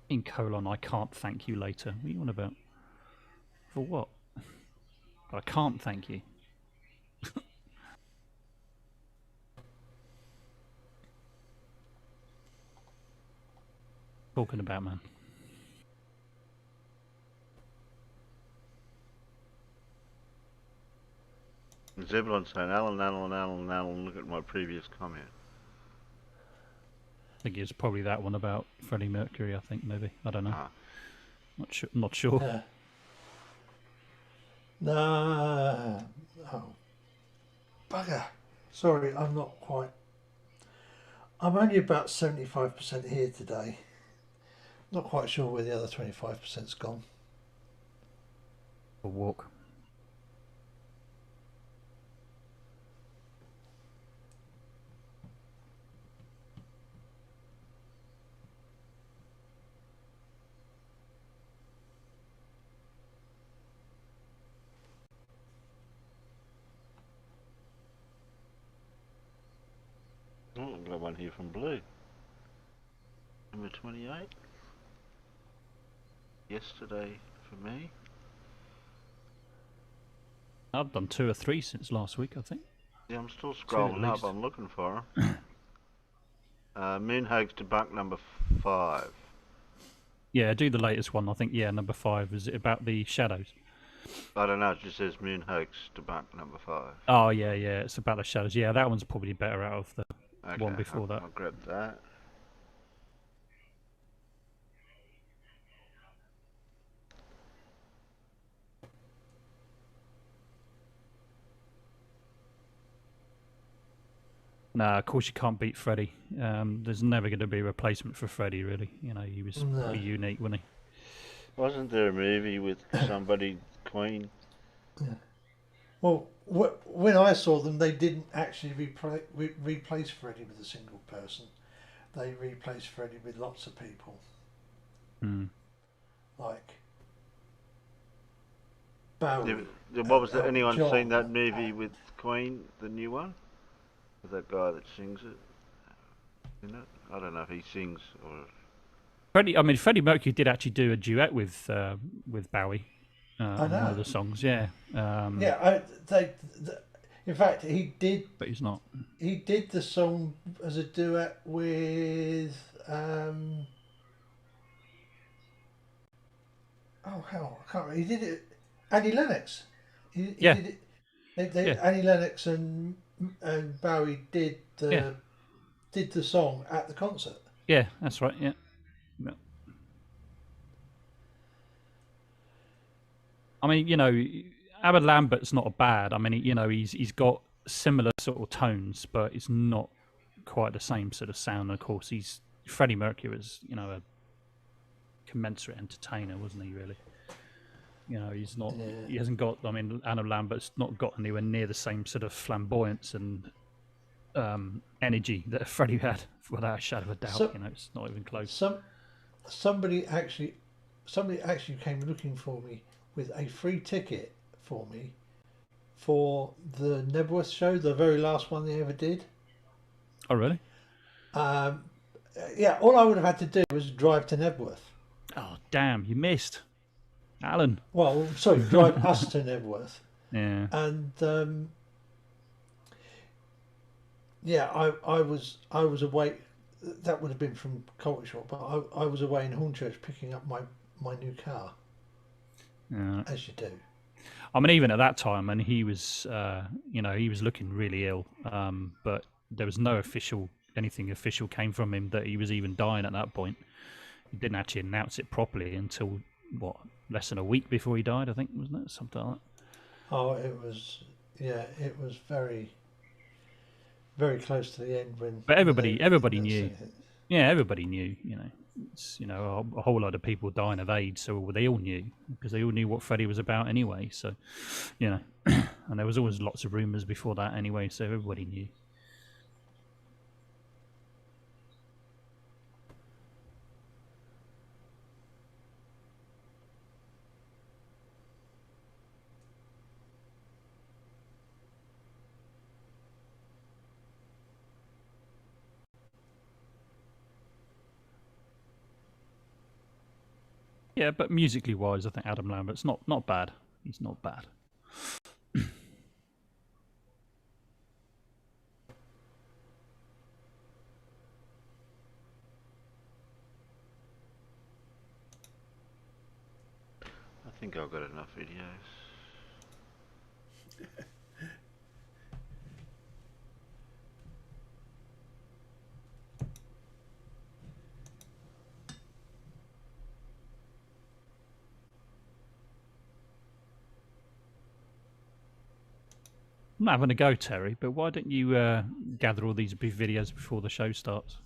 In colon, I can't thank you later. What are you on about? For what? I can't thank you. Talking about, man. Zebulon saying, Alan, look at my previous comment. I think it's probably that one about Freddie Mercury, I think, maybe. I don't know. Ah. Not sure. Yeah. No. Oh. Bugger. Sorry, I'm not quite. I'm only about 75% here today. Not quite sure where the other 25%'s gone. A walk. Oh, I've got one here from Blue. Number 28. Yesterday for me. I've done 2 or 3 since last week, I think. Yeah, I'm still Two at scrolling up. least. I'm looking for her. Moonhoax debunk number 5. Yeah, do the latest one. I think, yeah, number 5. Is it about the shadows? I don't know, it just says Moonhoax debunk number 5. Oh, yeah, it's about the shadows. Yeah, that one's probably better out of the Okay, one before that. I'll grab that. Nah, of course you can't beat Freddie. There's never going to be a replacement for Freddie, really. You know, he was pretty unique, wasn't he? Wasn't there a movie with somebody, Queen? Yeah. Well, when I saw them, they didn't actually replace Freddie with a single person. They replaced Freddie with lots of people. Mm. Like Bowie. What was that? Anyone John seen that movie with Queen, the new one? With that guy that sings it? I don't know if he sings or. Freddie Mercury did actually do a duet with Bowie on one of the songs. Yeah. In fact, he did. But he's not. He did the song as a duet with. Oh hell, I can't remember. He did it. Annie Lennox. He did it. Annie Lennox and Bowie did the song at the concert. Yeah, that's right. Yeah. I mean, you know, Abbott Lambert's not bad. I mean, he's got similar sort of tones, but it's not quite the same sort of sound. Of course, Freddie Mercury was, you know, a commensurate entertainer, wasn't he? Really, you know, he's not. Yeah. He hasn't got. I mean, Adam Lambert's not got anywhere near the same sort of flamboyance and energy that Freddie had, without a shadow of a doubt. You know, it's not even close. Somebody actually came looking for me with a free ticket for me for the Nebworth show, the very last one they ever did. Oh, really? Yeah, all I would have had to do was drive to Nebworth. Oh, damn, you missed. Alan. Well, sorry, drive us to Nebworth. Yeah. And I was away. That would have been from Coltishall, but I was away in Hornchurch picking up my new car. Yeah. As you do. I mean, even at that time, and he was, he was looking really ill. But there was no anything official came from him that he was even dying at that point. He didn't actually announce it properly until less than a week before he died, I think, wasn't it? Something like that. Oh, it was very, very close to the end when. But everybody knew. Yeah, everybody knew. It's, a whole lot of people dying of AIDS, so they all knew, because they all knew what Freddie was about anyway. So, and there was always lots of rumours before that anyway, so everybody knew. Yeah, but musically wise, I think Adam Lambert's not bad. He's not bad. I think I've got enough videos. I'm not having a go, Terry, but why don't you gather all these videos before the show starts?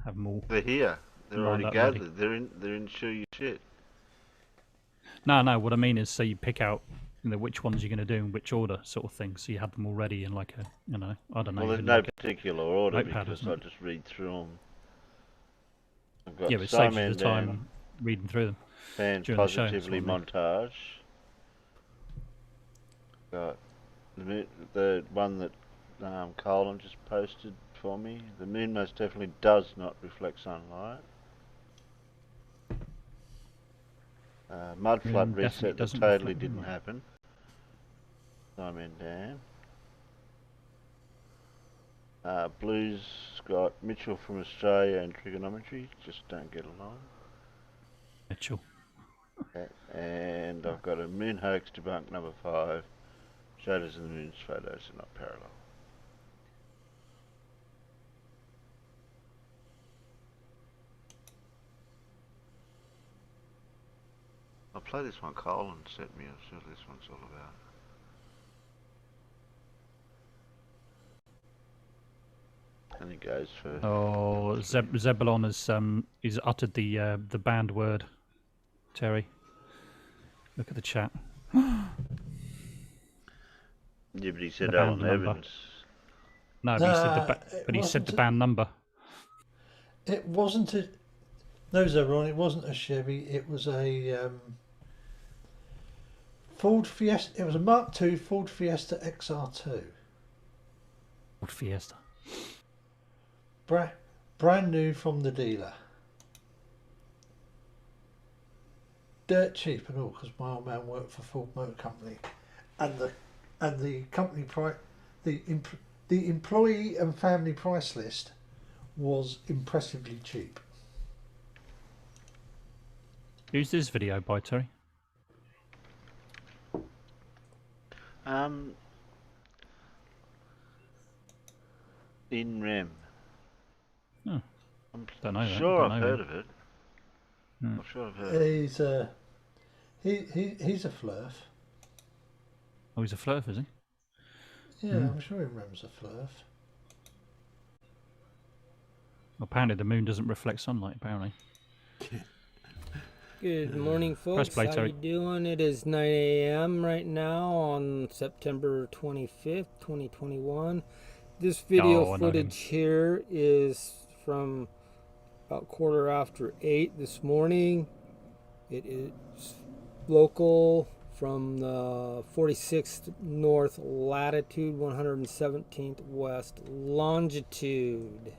Have them all. They're here. They're already gathered. They're in Show Your Shit. No. What I mean is, so you pick out, which ones you're going to do in which order, sort of thing. So you have them all ready in like a, I don't know. Well, there's even no like a particular order notepad or because I something. just read through them. I've got Yeah, but it some saves you in the time reading through them. fan during the show, positively sort of montage. Got the one that Colin just posted for me. The moon most definitely does not reflect sunlight. Mud flood Moon definitely reset that doesn't totally reflect didn't sunlight. happen. Simon Dan. Blues got Mitchell from Australia and trigonometry. Just don't get along. Mitchell. And I've got a moon hoax debunk number 5. Shadows in the moon's photos are not parallel. I'll play this one Colin sent me. I'll see what this one's all about. And it goes for... Oh, Zebulon has he's uttered the banned word. Terry, look at the chat. Yeah, but he said The Alan band number. Evans. No, but he said the band number. It wasn't a... No, Zebron, it wasn't a Chevy. It was a Ford Fiesta. It was a Mark II Ford Fiesta XR2. Ford Fiesta. Brand new from the dealer. Dirt cheap and all, because my old man worked for Ford Motor Company, and the company price, the employee and family price list was impressively cheap. Who's this video by, Terry? In Rem. Oh, I'm don't know that. sure Don't I've know heard him. of it. Hmm. I'm sure I've heard of it. He's a flurf. Oh, he's a flurf, is he? Yeah, I'm sure he remembers a flurf. Apparently the moon doesn't reflect sunlight, apparently. Good morning, folks. play, How Terry. you doing? It is 9 a.m. right now on September 25th, 2021. This video Oh, I know footage here is from about 8:15 this morning. It is local from the 46th north latitude, 117th west longitude,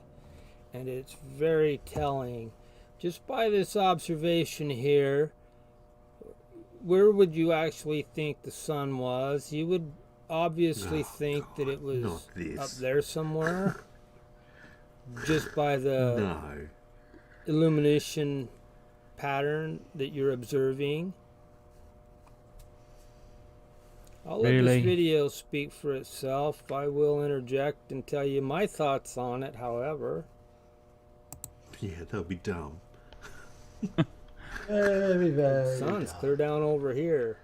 and it's very telling. Just by this observation here, where would you actually think the sun was? You would obviously think that it was up there somewhere. Just by the illumination pattern that you're observing. I'll let Really? this video speak for itself. I will interject and tell you my thoughts on it, however. Yeah, that'll be dumb. Very, The sun's clear down over here.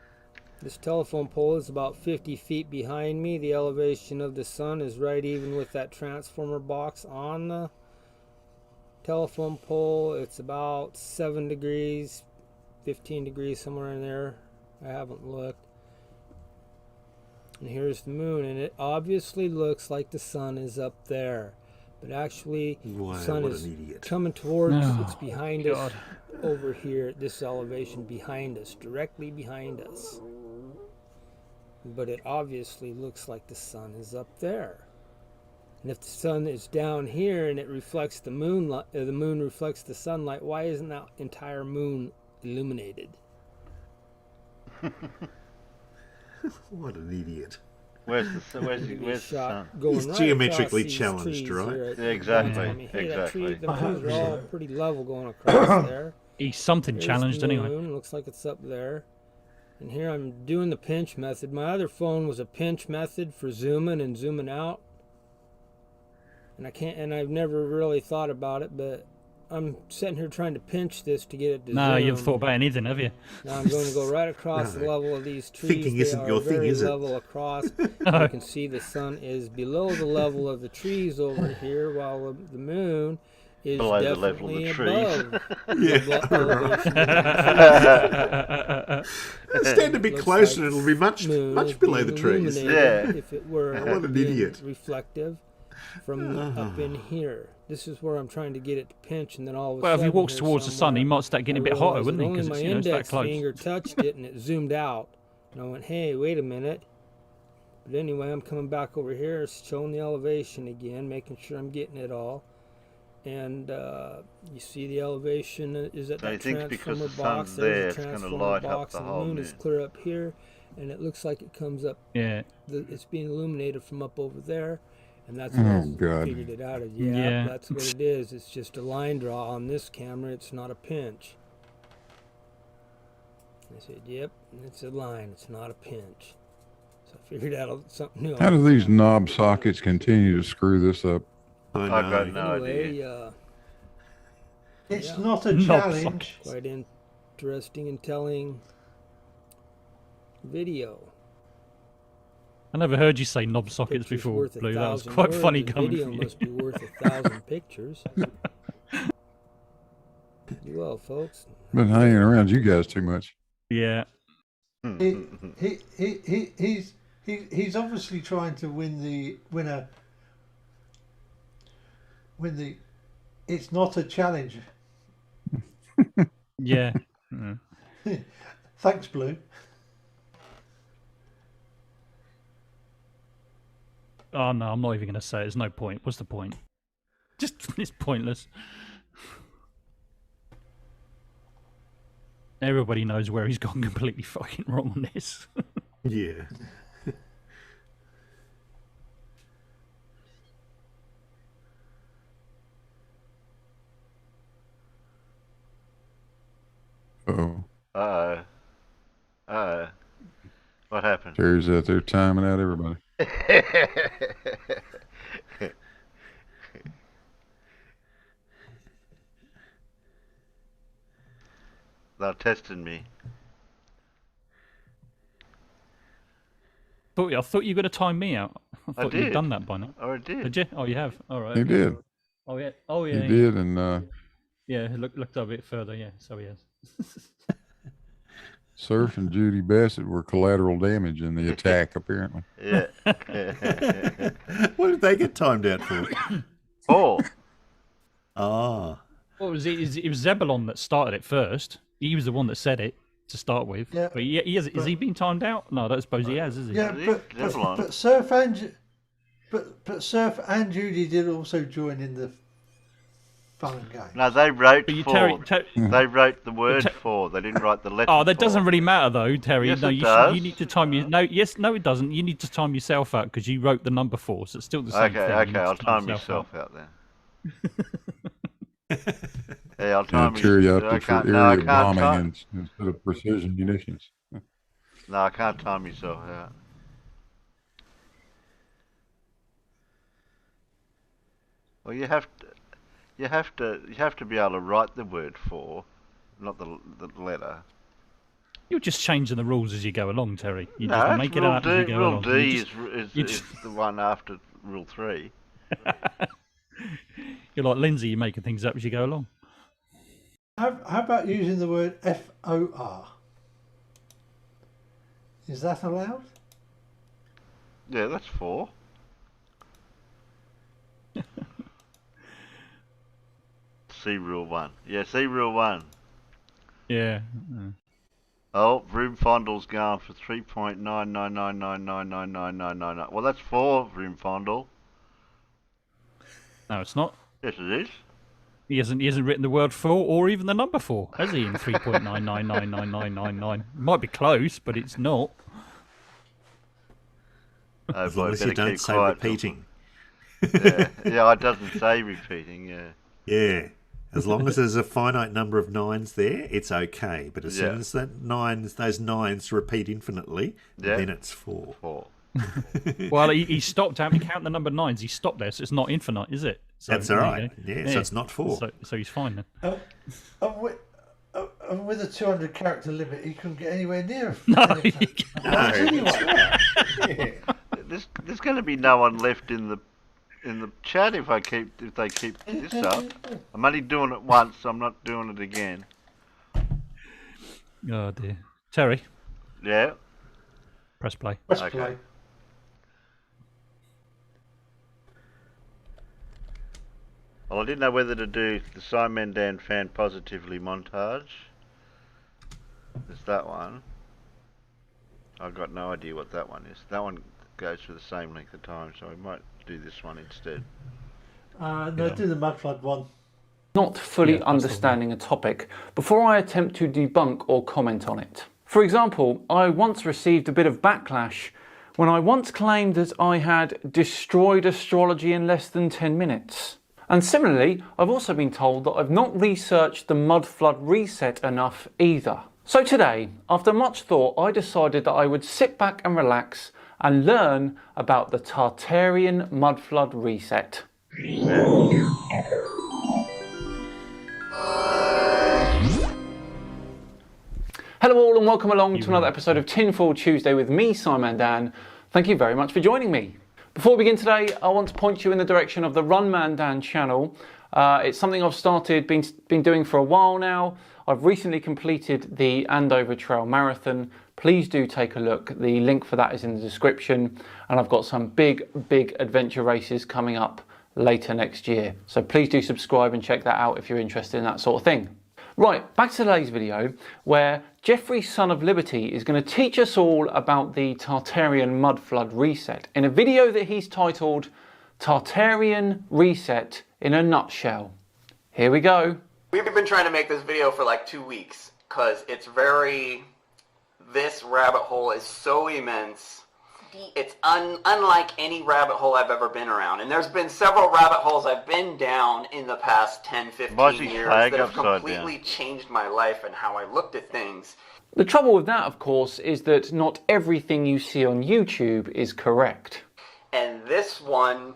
This telephone pole is about 50 feet behind me. The elevation of the sun is right even with that transformer box on the telephone pole. It's about 7 degrees, 15 degrees, somewhere in there. I haven't looked. And here's the moon, and it obviously looks like the sun is up there. But actually, the sun is coming towards, it's behind us over here at this elevation, behind us, directly behind us. But it obviously looks like the sun is up there. And if the sun is down here and it reflects the moon reflects the sunlight, why isn't that entire moon illuminated? What an idiot. Where's the sun? Going He's right geometrically across these challenged, trees right? here. Yeah, exactly, I mean, hey, that tree, exactly. the trees are all pretty level going across there. He's something There's challenged the anyway. moon. Looks like it's up there. And here I'm doing the pinch method. My other phone was a pinch method for zooming and zooming out. And I've never really thought about it, but I'm sitting here trying to pinch this to get it to No, zoom. you've thought about anything, have you? Now I'm going to go right across the level of these trees. Thinking They isn't are your thing, very is it? level across. You can see the sun is below the level of the trees over here, while the moon is below the level of definitely the trees. above Yeah. the elevation. Stand a bit Looks closer, like and it'll be much moon is below the being trees. illuminated Yeah. if it were What an being idiot. reflective from up in here. This is where I'm trying to get it to pinch, and then all of a Well, if sudden he walks here towards the sun, he somewhere, might start getting a I bit hotter, realized wouldn't that he? only Because my it's, you know, it's that index close. finger touched it, and it zoomed out. And I went, hey, wait a minute. But anyway, I'm coming back over here, showing the elevation again, making sure I'm getting it all. And you see the elevation is at So you that think because transformer the box. sun's There's there, a it's going to transformer light up box, the and the whole moon is moon? clear up here, and it looks like it comes up. Yeah. It's being illuminated from up over there, and that's Oh, what I God. figured it out. Yeah. That's what it is. It's just a line draw on this camera. It's not a pinch. I said, yep, it's a line. It's not a pinch. So I figured out something new. How do these knob sockets continue to screw this up? I I got know. no Anyway, idea. It's Yeah. not a No, challenge. quite interesting and telling video. I never heard you say knob sockets Picture's before, worth Blue. That was 1,000 quite words. funny A coming video from you. must be worth 1,000 pictures. Well, folks. Been hanging around you guys too much. Yeah. He's obviously trying to win the it's not a challenge. Yeah. Mm. Thanks, Blue. Oh, no, I'm not even going to say it. There's no point. What's the point? Just, it's pointless. Everybody knows where he's gone completely fucking wrong on this. Yeah. Uh-oh. What happened? Terry's out there timing out everybody. They're testing me. I thought you were going to time me out. I thought did. you'd done that by now. Oh, I did. Did you? Oh, you have. All right. He did. Oh yeah. Oh yeah. He yeah. did, and Yeah. Looked a bit further. Yeah. So he has. Surf and Judy Bassett were collateral damage in the attack, apparently. Yeah. What did they get timed out for? Oh. Ah. Well, it was Zebulon that started it first. He was the one that said it to start with. Yeah, But is he been timed out? No, I don't suppose he has, is he? Yeah, Zebulon. but Surf and Judy did also join in the fun and game. No, they wrote But you, for. Terry, They wrote the word for. They didn't write the letter. oh, that for. doesn't really matter though, Terry. Yes, No, it you does. you need to time you. No, it doesn't. You need to time yourself out because you wrote the number 4, so it's still the same thing. You need Okay, to I'll time yourself myself out then. Yeah, I'll Yeah, time Terry I opted for can't- area no, I can't bombing time- instead of precision munitions. No, I can't time myself out. Well, you have to be able to write the word for, not the letter. You're just changing the rules as you go along, Terry. You No, just it's make it rule up D. as you go Rule along. D You just- you is just- the one after rule 3. You're like Lindsay. You're making things up as you go along. How about using the word FOR? Is that allowed? Yeah, that's 4. See rule 1. Yeah, see rule 1. Yeah. Oh, Vroom Fondle's gone for 3.999999999. Well, that's 4, Vroom Fondle. No, it's not. Yes, it is. He hasn't written the word 4 or even the number 4, has he? In 3.9999999. Might be close, but it's not. Oh, As boy, long as you better don't keep say quiet, repeating. Yeah, it doesn't say repeating. Yeah. Yeah. As long as there's a finite number of 9s there, it's okay. But as soon as those 9s repeat infinitely, then it's 4. 4. Well, he stopped out. He count the number 9s. He stopped there, so it's not infinite, is it? So, That's all there you right. go. Yeah, so it's not 4. So he's fine then. With a 200 character limit, he couldn't get anywhere near. No, Anyway. There's going to be no one left in in the chat if they keep this up. I'm only doing it once. I'm not doing it again. Oh dear. Terry, Yeah. press play. Press Okay. play. Well, I didn't know whether to do the Simon Dan fan positively montage. There's that one. I've got no idea what that one is. That one goes for the same length of time, so we might do this one instead. No, do the Mudflood one. Not fully Yeah, that's the understanding a topic before I attempt to debunk or comment on it. For example, I once received a bit of backlash when I once claimed that I had destroyed astrology in less than 10 minutes. And similarly, I've also been told that I've not researched the mudflood reset enough either. So today, after much thought, I decided that I would sit back and relax and learn about the Tartarian mudflood reset. Hello all and welcome along to another episode of Tinfoil Tuesday with me, Simon Dan. Thank you very much for joining me. Before we begin today, I want to point you in the direction of the Runman Dan channel. It's something I've started, been doing for a while now. I've recently completed the Andover Trail Marathon. Please do take a look. The link for that is in the description. And I've got some big adventure races coming up later next year. So please do subscribe and check that out if you're interested in that sort of thing. Right, back to today's video where Jeffrey, Son of Liberty, is going to teach us all about the Tartarian mudflood reset in a video that he's titled Tartarian Reset in a Nutshell. Here we go. We've been trying to make this video for like 2 weeks because this rabbit hole is so immense. Deep. It's unlike any rabbit hole I've ever been around. And there's been several rabbit holes I've been down in the past 10, 15 years that have completely changed my life and how I looked at things. The trouble with that, of course, is that not everything you see on YouTube is correct. And this one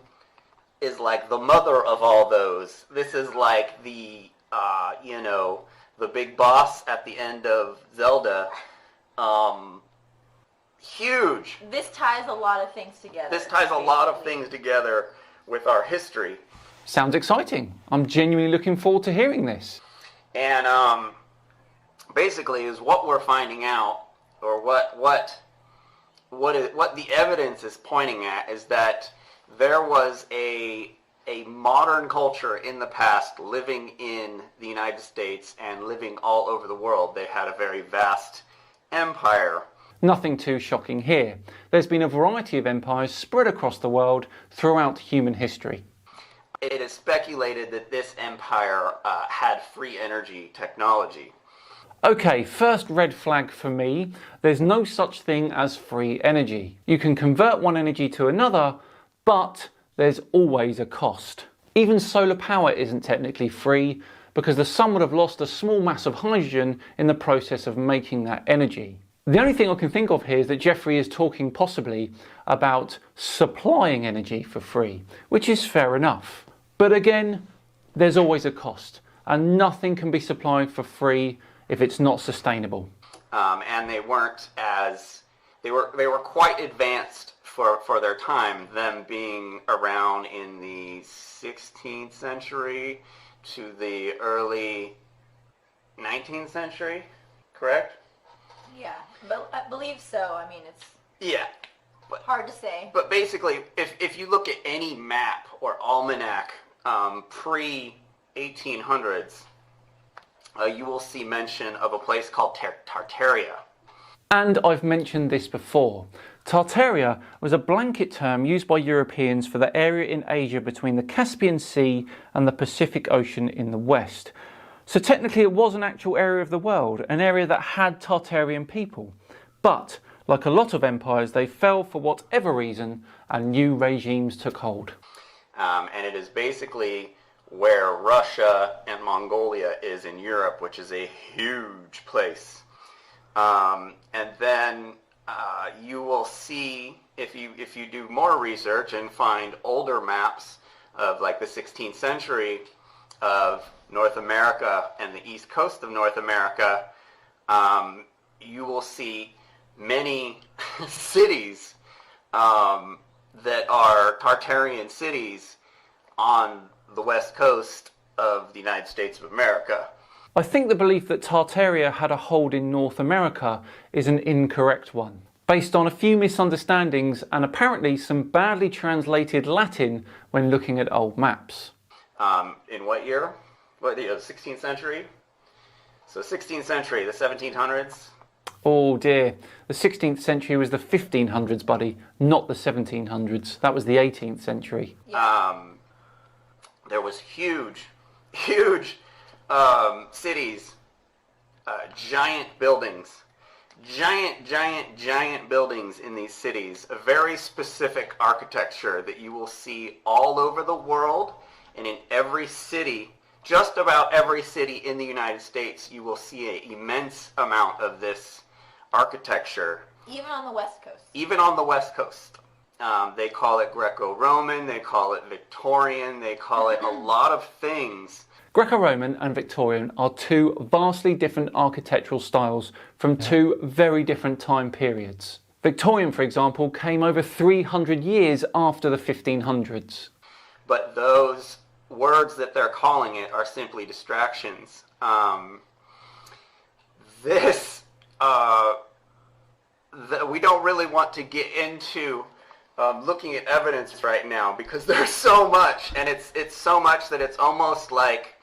is like the mother of all those. This is like the, the big boss at the end of Zelda. Huge. This ties a lot of things together. This ties a lot of things together with our history. Sounds exciting. I'm genuinely looking forward to hearing this. And basically is what we're finding out, or what the evidence is pointing at, is that there was a modern culture in the past living in the United States and living all over the world. They had a very vast empire. Nothing too shocking here. There's been a variety of empires spread across the world throughout human history. It is speculated that this empire had free energy technology. Okay, first red flag for me. There's no such thing as free energy. You can convert one energy to another, but there's always a cost. Even solar power isn't technically free because the sun would have lost a small mass of hydrogen in the process of making that energy. The only thing I can think of here is that Jeffrey is talking possibly about supplying energy for free, which is fair enough. But again, there's always a cost, and nothing can be supplied for free if it's not sustainable. And they weren't they were quite advanced for their time, them being around in the 16th century to the early 19th century, correct? Yeah, but I believe so. I mean, it's hard to say. But basically, if you look at any map or almanac pre-1800s, you will see mention of a place called Tartaria. And I've mentioned this before. Tartaria was a blanket term used by Europeans for the area in Asia between the Caspian Sea and the Pacific Ocean in the west. So technically it was an actual area of the world, an area that had Tartarian people. But, like a lot of empires, they fell for whatever reason and new regimes took hold. And it is basically where Russia and Mongolia is in Europe, which is a huge place. And then you will see, if you do more research and find older maps of like the 16th century of North America and the east coast of North America, you will see many cities that are Tartarian cities on the west coast of the United States of America. I think the belief that Tartaria had a hold in North America is an incorrect one, based on a few misunderstandings and apparently some badly translated Latin when looking at old maps. In what year? What, the 16th century? So 16th century, the 1700s? Oh dear, the 16th century was the 1500s, buddy, not the 1700s. That was the 18th century. There was huge cities, giant buildings, giant buildings in these cities, a very specific architecture that you will see all over the world, and in every city, just about every city in the United States, you will see an immense amount of this architecture. Even on the West Coast. Even on the West Coast. They call it Greco-Roman, they call it Victorian, they call it a lot of things. Greco-Roman and Victorian are two vastly different architectural styles from two very different time periods. Victorian, for example, came over 300 years after the 1500s. But those words that they're calling it are simply distractions. We don't really want to get into looking at evidence right now because there's so much, and it's so much that it's almost like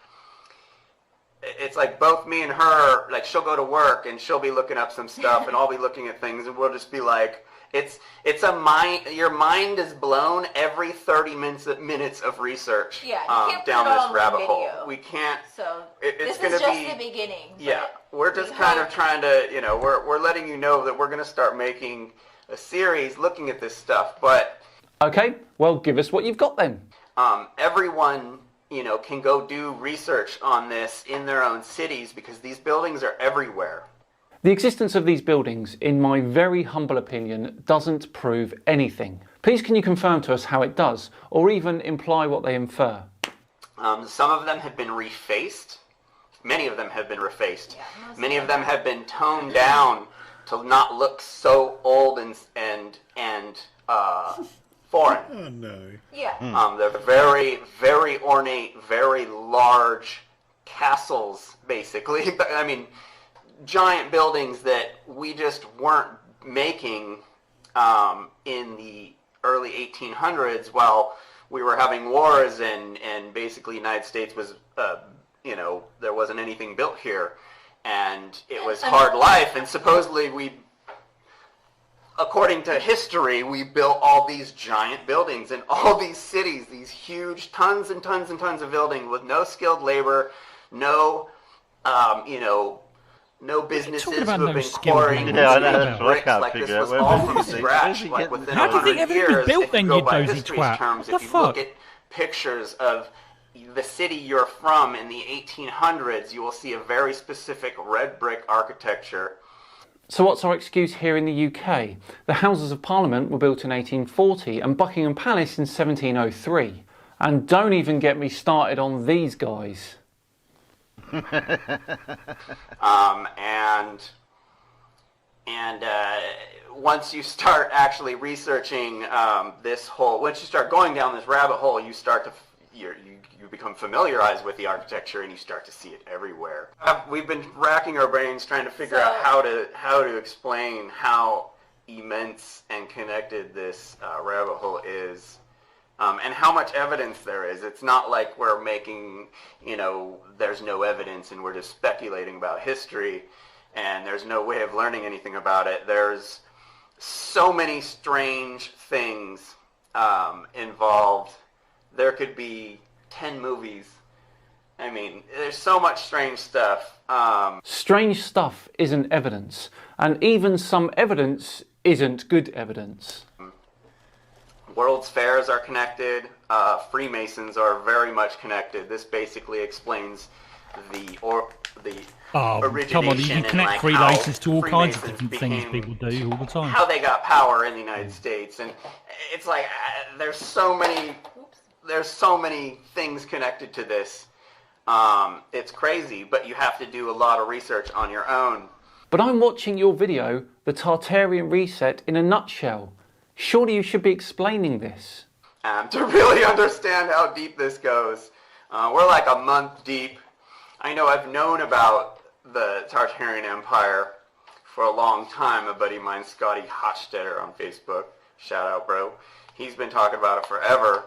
both me and her, like she'll go to work and she'll be looking up some stuff and I'll be looking at things and we'll just be like, it's a mind, your mind is blown every 30 minutes of research down this rabbit hole. We can't, so it's going to be just the beginning. Yeah, we're just kind of trying to, we're letting you know that we're going to start making a series looking at this stuff, but... Okay, well, give us what you've got then. Everyone, can go do research on this in their own cities because these buildings are everywhere. The existence of these buildings, in my very humble opinion, doesn't prove anything. Please can you confirm to us how it does, or even imply what they infer? Some of them have been refaced. Many of them have been refaced. Yeah, many of them have been toned down to not look so old and foreign. Oh no. Yeah. They're very, very ornate, very large castles, basically. I mean, giant buildings that we just weren't making in the early 1800s while we were having wars and basically the United States was, there wasn't anything built here. And it was hard life, and supposedly according to history, we built all these giant buildings in all these cities, these huge tons and tons and tons of buildings with no skilled labor, no businesses who have been quarrying bricks. Like this was all from scratch. Like within 100 years, if you go by history's terms, if you look at pictures of the city you're from in the 1800s, you will see a very specific red brick architecture. So what's our excuse here in the UK? The Houses of Parliament were built in 1840 and Buckingham Palace in 1703. And don't even get me started on these guys. Once you start actually researching once you start going down this rabbit hole, you start to you become familiarized with the architecture and you start to see it everywhere. We've been racking our brains trying to figure out how to explain how immense and connected this rabbit hole is, and how much evidence there is. It's not like we're making, there's no evidence and we're just speculating about history and there's no way of learning anything about it. There's so many strange things involved. There could be 10 movies. I mean, there's so much strange stuff. Strange stuff isn't evidence, and even some evidence isn't good evidence. World's fairs are connected. Freemasons are very much connected. This basically explains the origination. Come on, you can connect and Freemasons to all kinds of Freemasons different things people do all the time. How they got power in the United States, and it's like there's so many things connected to this. It's crazy, but you have to do a lot of research on your own. But I'm watching your video, The Tartarian Reset, in a nutshell. Surely you should be explaining this. to really understand how deep this goes. We're like a month deep. I know I've known about the Tartarian Empire for a long time. A buddy of mine, Scotty Hotstetter on Facebook, shout out, bro. He's been talking about it forever.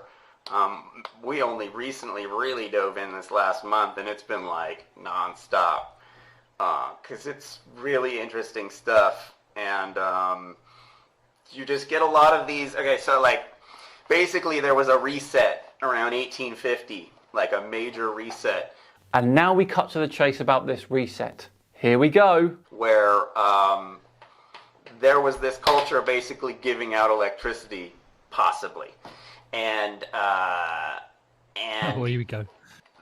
We only recently really dove in this last month, and it's been like non-stop. Because it's really interesting stuff. And you just get a lot of these. Okay, so like basically there was a reset around 1850, like a major reset. And now we cut to the chase about this reset. Here we go. Where there was this culture basically giving out electricity, possibly. And oh, here we go.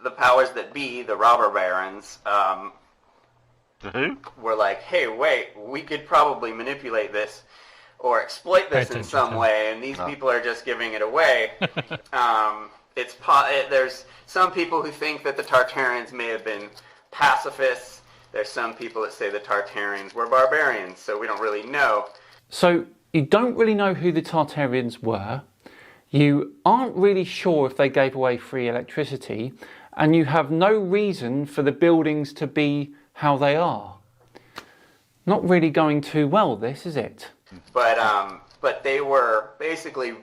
The powers that be, the robber barons, The who? were like, hey, wait, we could probably manipulate this or exploit this in some way, and these people are just giving it away. There's some people who think that the Tartarians may have been pacifists. There's some people that say the Tartarians were barbarians, so we don't really know. So you don't really know who the Tartarians were. You aren't really sure if they gave away free electricity, and you have no reason for the buildings to be how they are. Not really going too well, this, is it? But they were basically,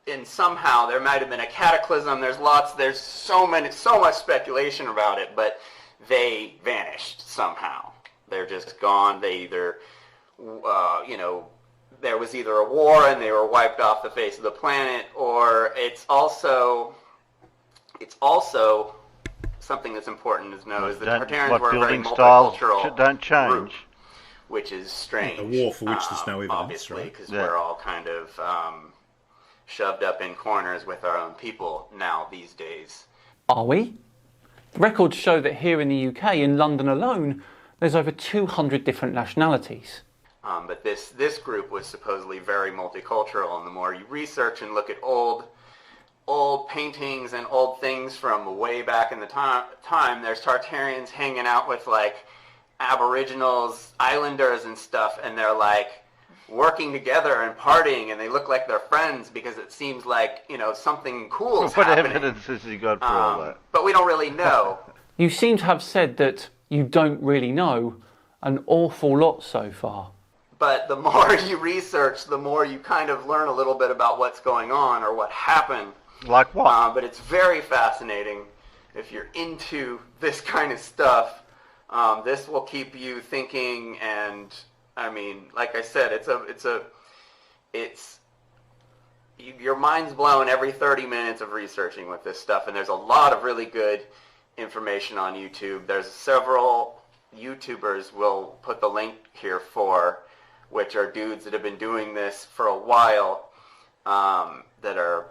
in somehow, there might have been a cataclysm. There's so much speculation about it, but they vanished somehow. They're just gone. They either, there was either a war and they were wiped off the face of the planet, or it's also something that's important to know is the Tartarians were a very multicultural don't change. group, which is strange. A war for which there's no evidence, obviously, right? because we're all kind of shoved up in corners with our own people now these days. Are we? Records show that here in the UK, in London alone, there's over 200 different nationalities. But this group was supposedly very multicultural, and the more you research and look at old paintings and old things from way back in the time, there's Tartarians hanging out with like Aboriginals, islanders and stuff, and they're like working together and partying, and they look like they're friends because it seems like, something cool is happening. What evidence has he got for all that? But we don't really know. You seem to have said that you don't really know an awful lot so far. But the more you research, the more you kind of learn a little bit about what's going on or what happened. Like what? But it's very fascinating if you're into this kind of stuff. This will keep you thinking, and I mean, like I said, your mind's blown every 30 minutes of researching with this stuff, and there's a lot of really good information on YouTube. There's several YouTubers we'll put the link here for, which are dudes that have been doing this for a while, that are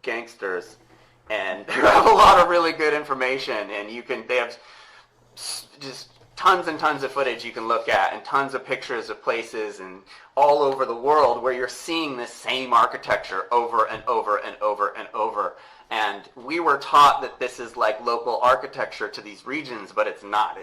gangsters, and they have a lot of really good information, and they have just tons and tons of footage you can look at, and tons of pictures of places and all over the world where you're seeing the same architecture over and over and over and over. And we were taught that this is like local architecture to these regions, but it's not.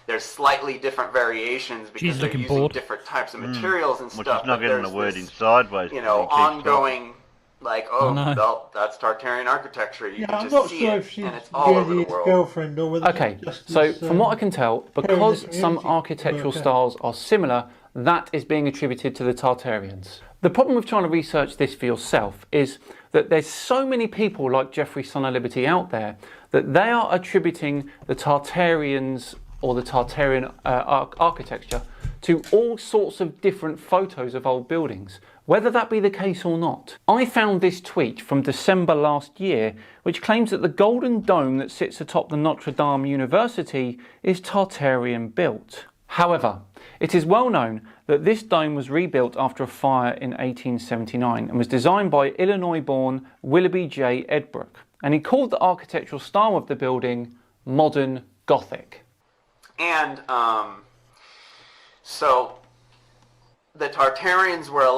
There's slightly different variations because they're using different types of materials and stuff. Which is not getting the word in sideways. Ongoing, that's Tartarian architecture. You can just see it, and it's all over the world. Girlfriend or whether Okay, so from what I can tell, because some architectural styles are similar, that is being attributed to the Tartarians. The problem with trying to research this for yourself is that there's so many people like Jeffrey Son of Liberty out there that they are attributing the Tartarians or the Tartarian architecture to all sorts of different photos of old buildings, whether that be the case or not. I found this tweet from December last year, which claims that the golden dome that sits atop the Notre Dame University is Tartarian built. However, it is well known that this dome was rebuilt after a fire in 1879 and was designed by Illinois-born Willoughby J. Edbrook, and he called the architectural style of the building modern Gothic. And so the Tartarians were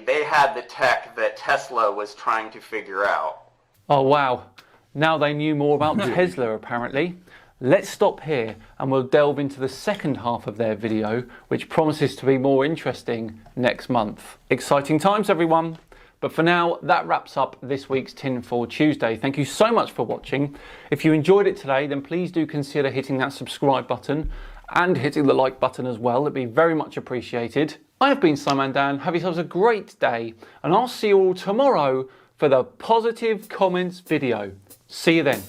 they had the tech that Tesla was trying to figure out. Oh wow, now they knew more about Tesla apparently. Let's stop here and we'll delve into the second half of their video, which promises to be more interesting next month. Exciting times everyone, But for now, that wraps up this week's Tinfoil Tuesday. Thank you so much for watching. If you enjoyed it today, then please do consider hitting that subscribe button and hitting the like button as well. It'd be very much appreciated. I have been Simon Dan. Have yourselves a great day, and I'll see you all tomorrow for the positive comments video. See you then.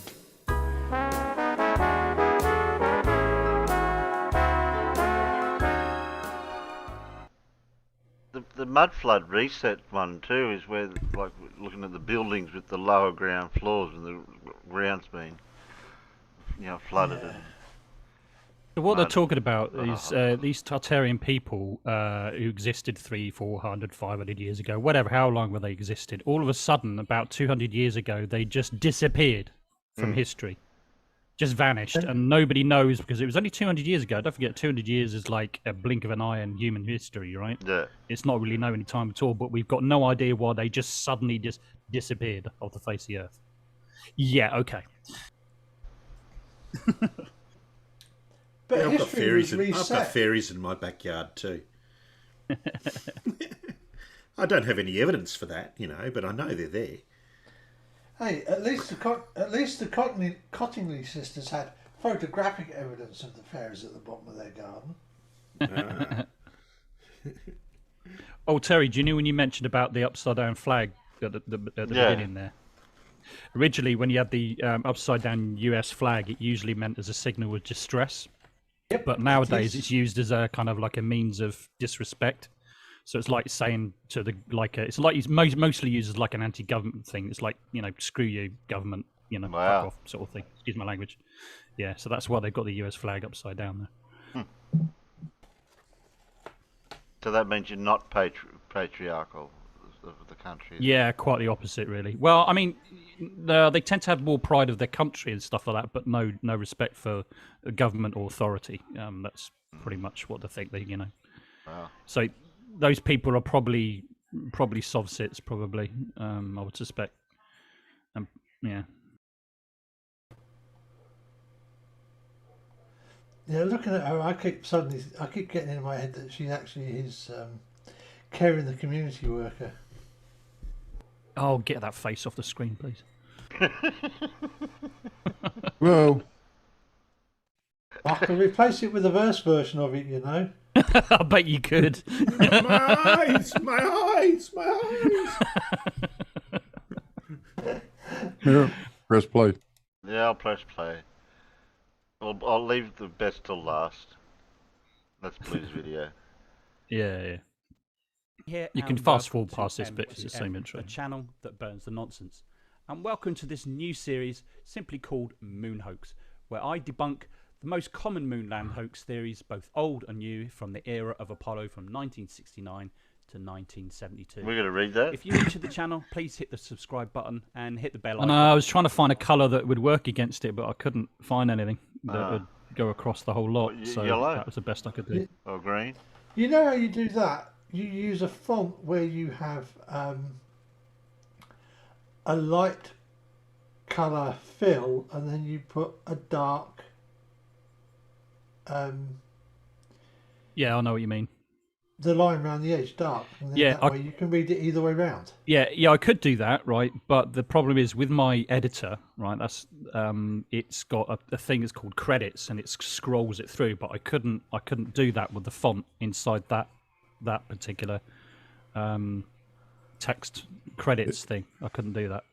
The mud flood reset one too is where, like, looking at the buildings with the lower ground floors and the ground's been, flooded. Yeah. So what they're talking about is these Tartarian people who existed 300, 400, 500 years ago, whatever, how long were they existed? All of a sudden, about 200 years ago, they just disappeared from history. Just vanished, and nobody knows because it was only 200 years ago. Don't forget, 200 years is like a blink of an eye in human history, right? Yeah. It's not really known any time at all, but we've got no idea why they just suddenly just disappeared off the face of the earth. Yeah, okay. But I've got history was fairies. I've got reset. fairies in my backyard too. I don't have any evidence for that, but I know they're there. Hey, at least the Cottingley sisters had photographic evidence of the fairies at the bottom of their garden. Oh, Terry, do you know when you mentioned about the upside down flag at the beginning there? Originally, when you had the upside down US flag, it usually meant as a signal of distress. Yep, but nowadays it's used as a kind of like a means of disrespect. So it's like saying to it's like it's mostly used as like an anti-government thing. It's like, screw you, government, fuck off sort of thing. Excuse my language. Yeah, so that's why they've got the US flag upside down there. So that means you're not patriarchal of the country. Yeah, quite the opposite, really. Well, I mean, they tend to have more pride of their country and stuff like that, but no respect for government or authority. That's pretty much what they think. Wow. So those people are probably sovsits, probably. I would suspect. Yeah. Yeah, looking at her, I keep getting in my head that she actually is caring the community worker. Oh, get that face off the screen, please. Whoa. I can replace it with a verse version of it, I bet you could. My eyes, my eyes, my eyes. Here, press play. Yeah, I'll press play. I'll leave the best till last. That's Blue's video. Yeah. Here You can and fast welcome forward past to this bit. It's the same intro. A channel that burns the nonsense. And welcome to this new series simply called Moon Hoax, where I debunk the most common moonland hoax theories, both old and new, from the era of Apollo from 1969 to 1972. We're going to read that? If you're new to the channel, please hit the subscribe button and hit the bell icon. I was trying to find a colour that would work against it, but I couldn't find anything that would go across the whole lot. So yellow? that was the best I could do. Or green? You know how you do that? You use a font where you have a light colour fill, and then you put a dark. Yeah, I know what you mean. The line around the edge dark, and then that way you can read it either way round. Yeah, I could do that, right? But the problem is with my editor, right? That's it's got a thing that's called credits, and it scrolls it through. But I couldn't do that with the font inside that particular text credits thing. I couldn't do that.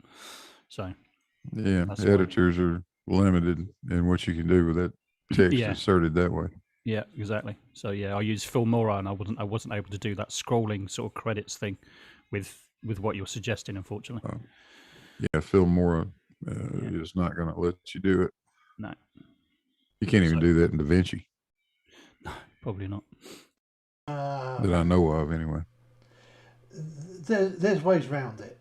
So yeah, editors are limited in what you can do with that text inserted that way. Yeah, exactly. So I used Filmora, and I wasn't able to do that scrolling sort of credits thing with what you're suggesting, unfortunately. Yeah, Filmora is not going to let you do it. No, you can't even do that in DaVinci. No, probably not. That I know of, anyway. There's ways around it.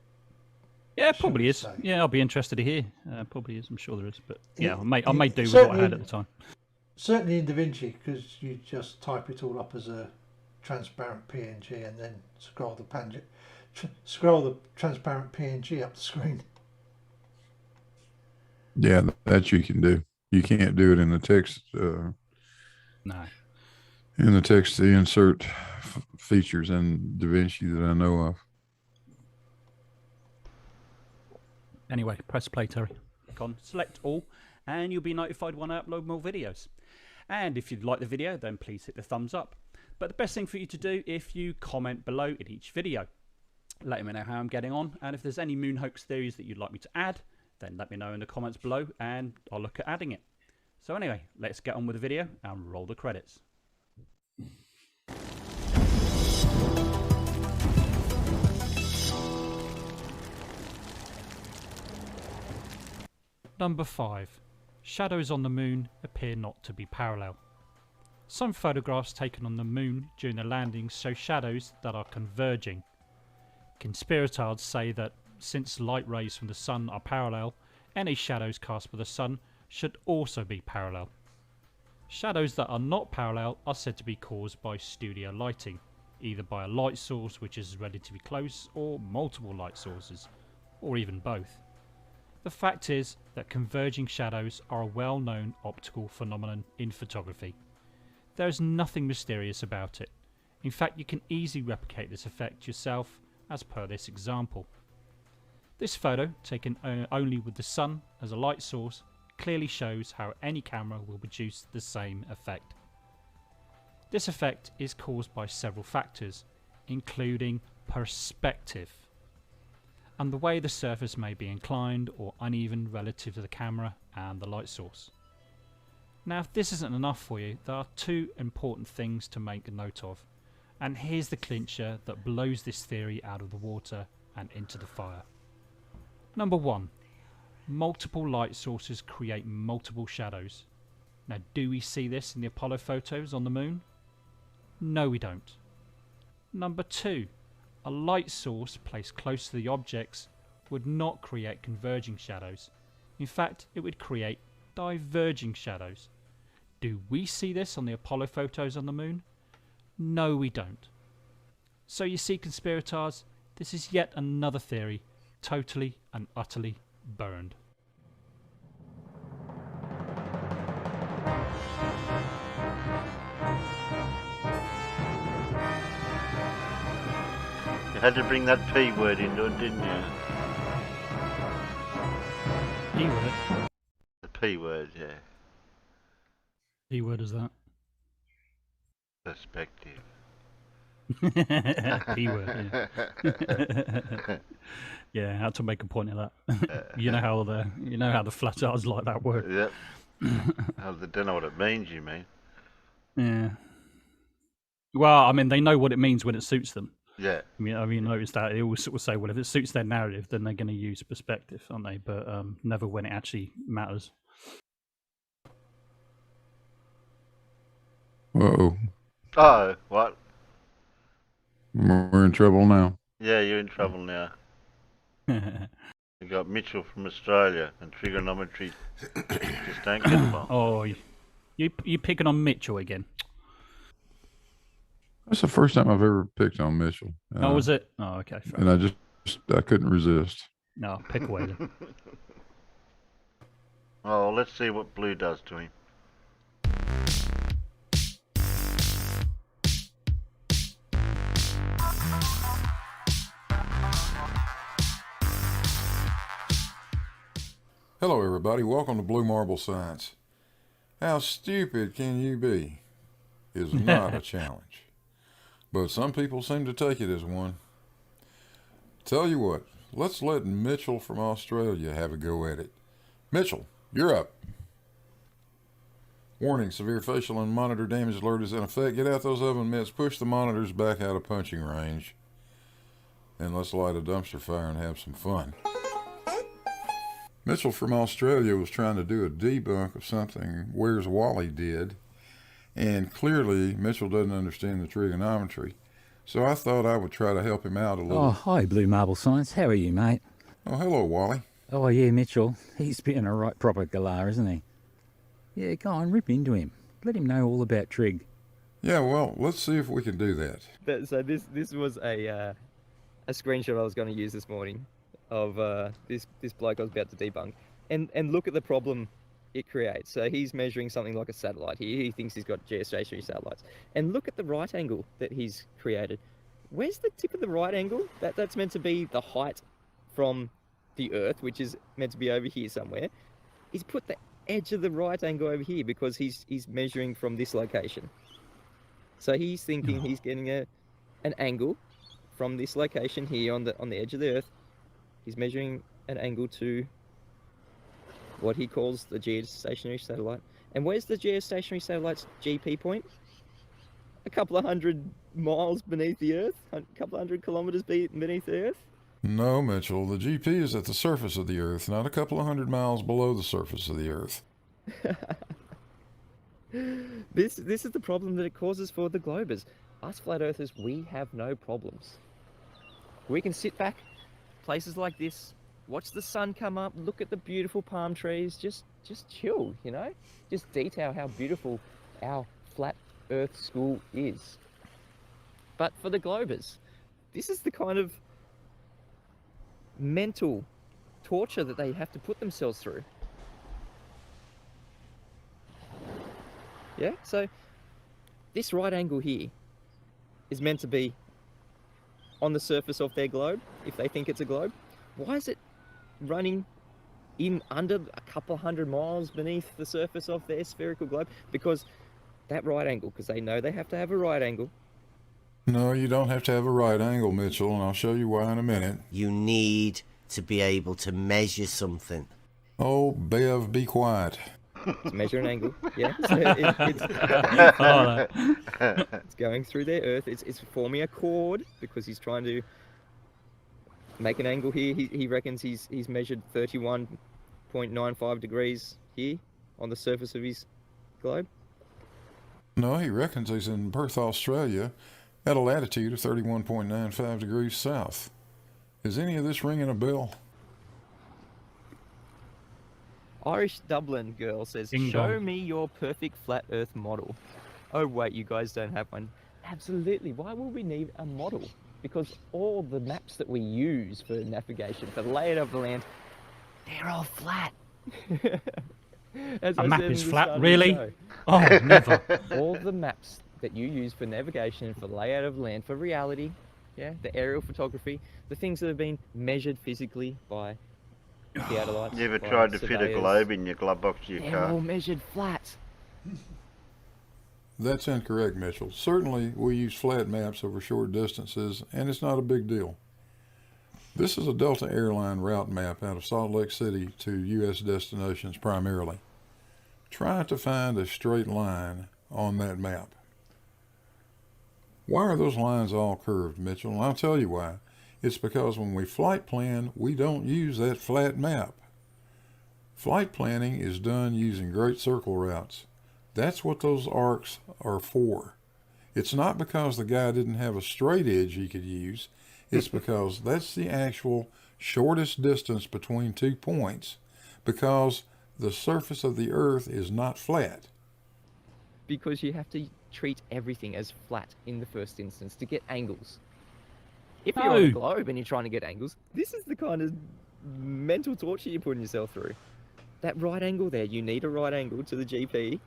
Yeah, probably is. Yeah, I'll be interested to hear. Probably is. I'm sure there is. But yeah, I may do with what I had at the time. Certainly in DaVinci, because you just type it all up as a transparent PNG and then scroll the transparent PNG up the screen. Yeah, that you can do. You can't do it in the text. No. In the text, the insert features in DaVinci that I know of. Anyway, press play, Terry. Click on select all, and you'll be notified when I upload more videos. And if you'd like the video, then please hit the thumbs up. But the best thing for you to do, if you comment below in each video, let me know how I'm getting on, and if there's any moon hoax theories that you'd like me to add, then let me know in the comments below and I'll look at adding it. So anyway, let's get on with the video and roll the credits. Number 5. Shadows on the moon appear not to be parallel. Some photographs taken on the moon during the landings show shadows that are converging. Conspirators say that since light rays from the sun are parallel, any shadows cast by the sun should also be parallel. Shadows that are not parallel are said to be caused by studio lighting, either by a light source which is relatively close or multiple light sources, or even both. The fact is that converging shadows are a well-known optical phenomenon in photography. There is nothing mysterious about it. In fact, you can easily replicate this effect yourself as per this example. This photo, taken only with the sun as a light source, clearly shows how any camera will produce the same effect. This effect is caused by several factors, including perspective, and the way the surface may be inclined or uneven relative to the camera and the light source. Now, if this isn't enough for you, there are two important things to make a note of, and here's the clincher that blows this theory out of the water and into the fire. Number 1. Multiple light sources create multiple shadows. Now, do we see this in the Apollo photos on the moon? No, we don't. Number 2. A light source placed close to the objects would not create converging shadows. In fact, it would create diverging shadows. Do we see this on the Apollo photos on the moon? No, we don't. So you see, conspirators, this is yet another theory, totally and utterly burned. You had to bring that P word into it, didn't you? P word? The P word, yeah. P word is that? Perspective. P word, yeah. Yeah, I had to make a point of that. You know how the flat earthers like that word. Yep. Oh, they don't know what it means, you mean? Yeah. Well, I mean, they know what it means when it suits them. Yeah. I mean, notice that they always sort of say, well, if it suits their narrative, then they're going to use perspective, aren't they? But never when it actually matters. Uh-oh. Oh, what? We're in trouble now. Yeah, you're in trouble now. You got Mitchell from Australia, and trigonometry just don't get along. Oh, you picking on Mitchell again? That's the first time I've ever picked on Mitchell. Oh, was it? Oh, okay. Fair. And I couldn't resist. No, pick away then. Oh, let's see what blue does to him. Hello everybody, welcome to Blue Marble Science. How stupid can you be is not a challenge, but some people seem to take it as one. Tell you what, let's let Mitchell from Australia have a go at it. Mitchell, you're up. Warning, severe facial and monitor damage alert is in effect. Get out those oven mitts, push the monitors back out of punching range, and let's light a dumpster fire and have some fun. Mitchell from Australia was trying to do a debunk of something Where's Wally did, and clearly Mitchell doesn't understand the trigonometry, so I thought I would try to help him out a little. Oh, hi, Blue Marble Science. How are you, mate? Oh, hello, Wally. Oh, yeah, Mitchell. He's being a right proper galah, isn't he? Yeah, go on, rip into him. Let him know all about trig. Yeah, well, let's see if we can do that. So this was a screenshot I was going to use this morning of this bloke I was about to debunk, and look at the problem it creates. So he's measuring something like a satellite here. He thinks he's got geostationary satellites, and look at the right angle that he's created. Where's the tip of the right angle? That's meant to be the height from the Earth, which is meant to be over here somewhere. He's put the edge of the right angle over here because he's measuring from this location. So he's thinking he's getting an angle from this location here on the edge of the Earth. He's measuring an angle to what he calls the geostationary satellite. And where's the geostationary satellite's GP point? A couple of 100 miles beneath the Earth? A couple of 100 kilometers beneath the Earth? No, Mitchell, the GP is at the surface of the Earth, not a couple of 100 miles below the surface of the Earth. This is the problem that it causes for the globers. Us flat earthers, we have no problems. We can sit back, places like this, watch the sun come up, look at the beautiful palm trees, just chill, you know? Just detail how beautiful our flat earth school is. But for the globers, this is the kind of mental torture that they have to put themselves through. Yeah, so this right angle here is meant to be on the surface of their globe, if they think it's a globe. Why is it running in under a couple of 100 miles beneath the surface of their spherical globe? Because that right angle, because they know they have to have a right angle. No, you don't have to have a right angle, Mitchell, and I'll show you why in a minute. You need to be able to measure something. Oh, Bev, be quiet. To measure an angle, yeah. So it's going through their Earth. It's forming a chord because he's trying to make an angle here. He reckons he's measured 31.95 degrees here on the surface of his globe. No, he reckons he's in Perth, Australia, at a latitude of 31.95 degrees south. Is any of this ringing a bell? Irish Dublin girl says, Ding show dong. me your perfect flat earth model. Oh wait, you guys don't have one. Absolutely, why would we need a model? Because all the maps that we use for navigation, for layout of the land, they're all flat. As A I map said is in the flat, start of the really? show. Oh, never. All the maps that you use for navigation, for layout of land, for reality, yeah, the aerial photography, the things that have been measured physically by theodolites. You ever by tried to fit a surveyors, globe in your glove box of your they're car? all measured flat. That's incorrect, Mitchell. Certainly, we use flat maps over short distances, and it's not a big deal. This is a Delta airline route map out of Salt Lake City to U.S. destinations primarily. Try to find a straight line on that map. Why are those lines all curved, Mitchell? And I'll tell you why. It's because when we flight plan, we don't use that flat map. Flight planning is done using great circle routes. That's what those arcs are for. It's not because the guy didn't have a straight edge he could use. It's because that's the actual shortest distance between 2 points, because the surface of the Earth is not flat. Because you have to treat everything as flat in the first instance to get angles. If you're on a globe and you're trying to get angles, this is the kind of mental torture you're putting yourself through. That right angle there, you need a right angle to the GP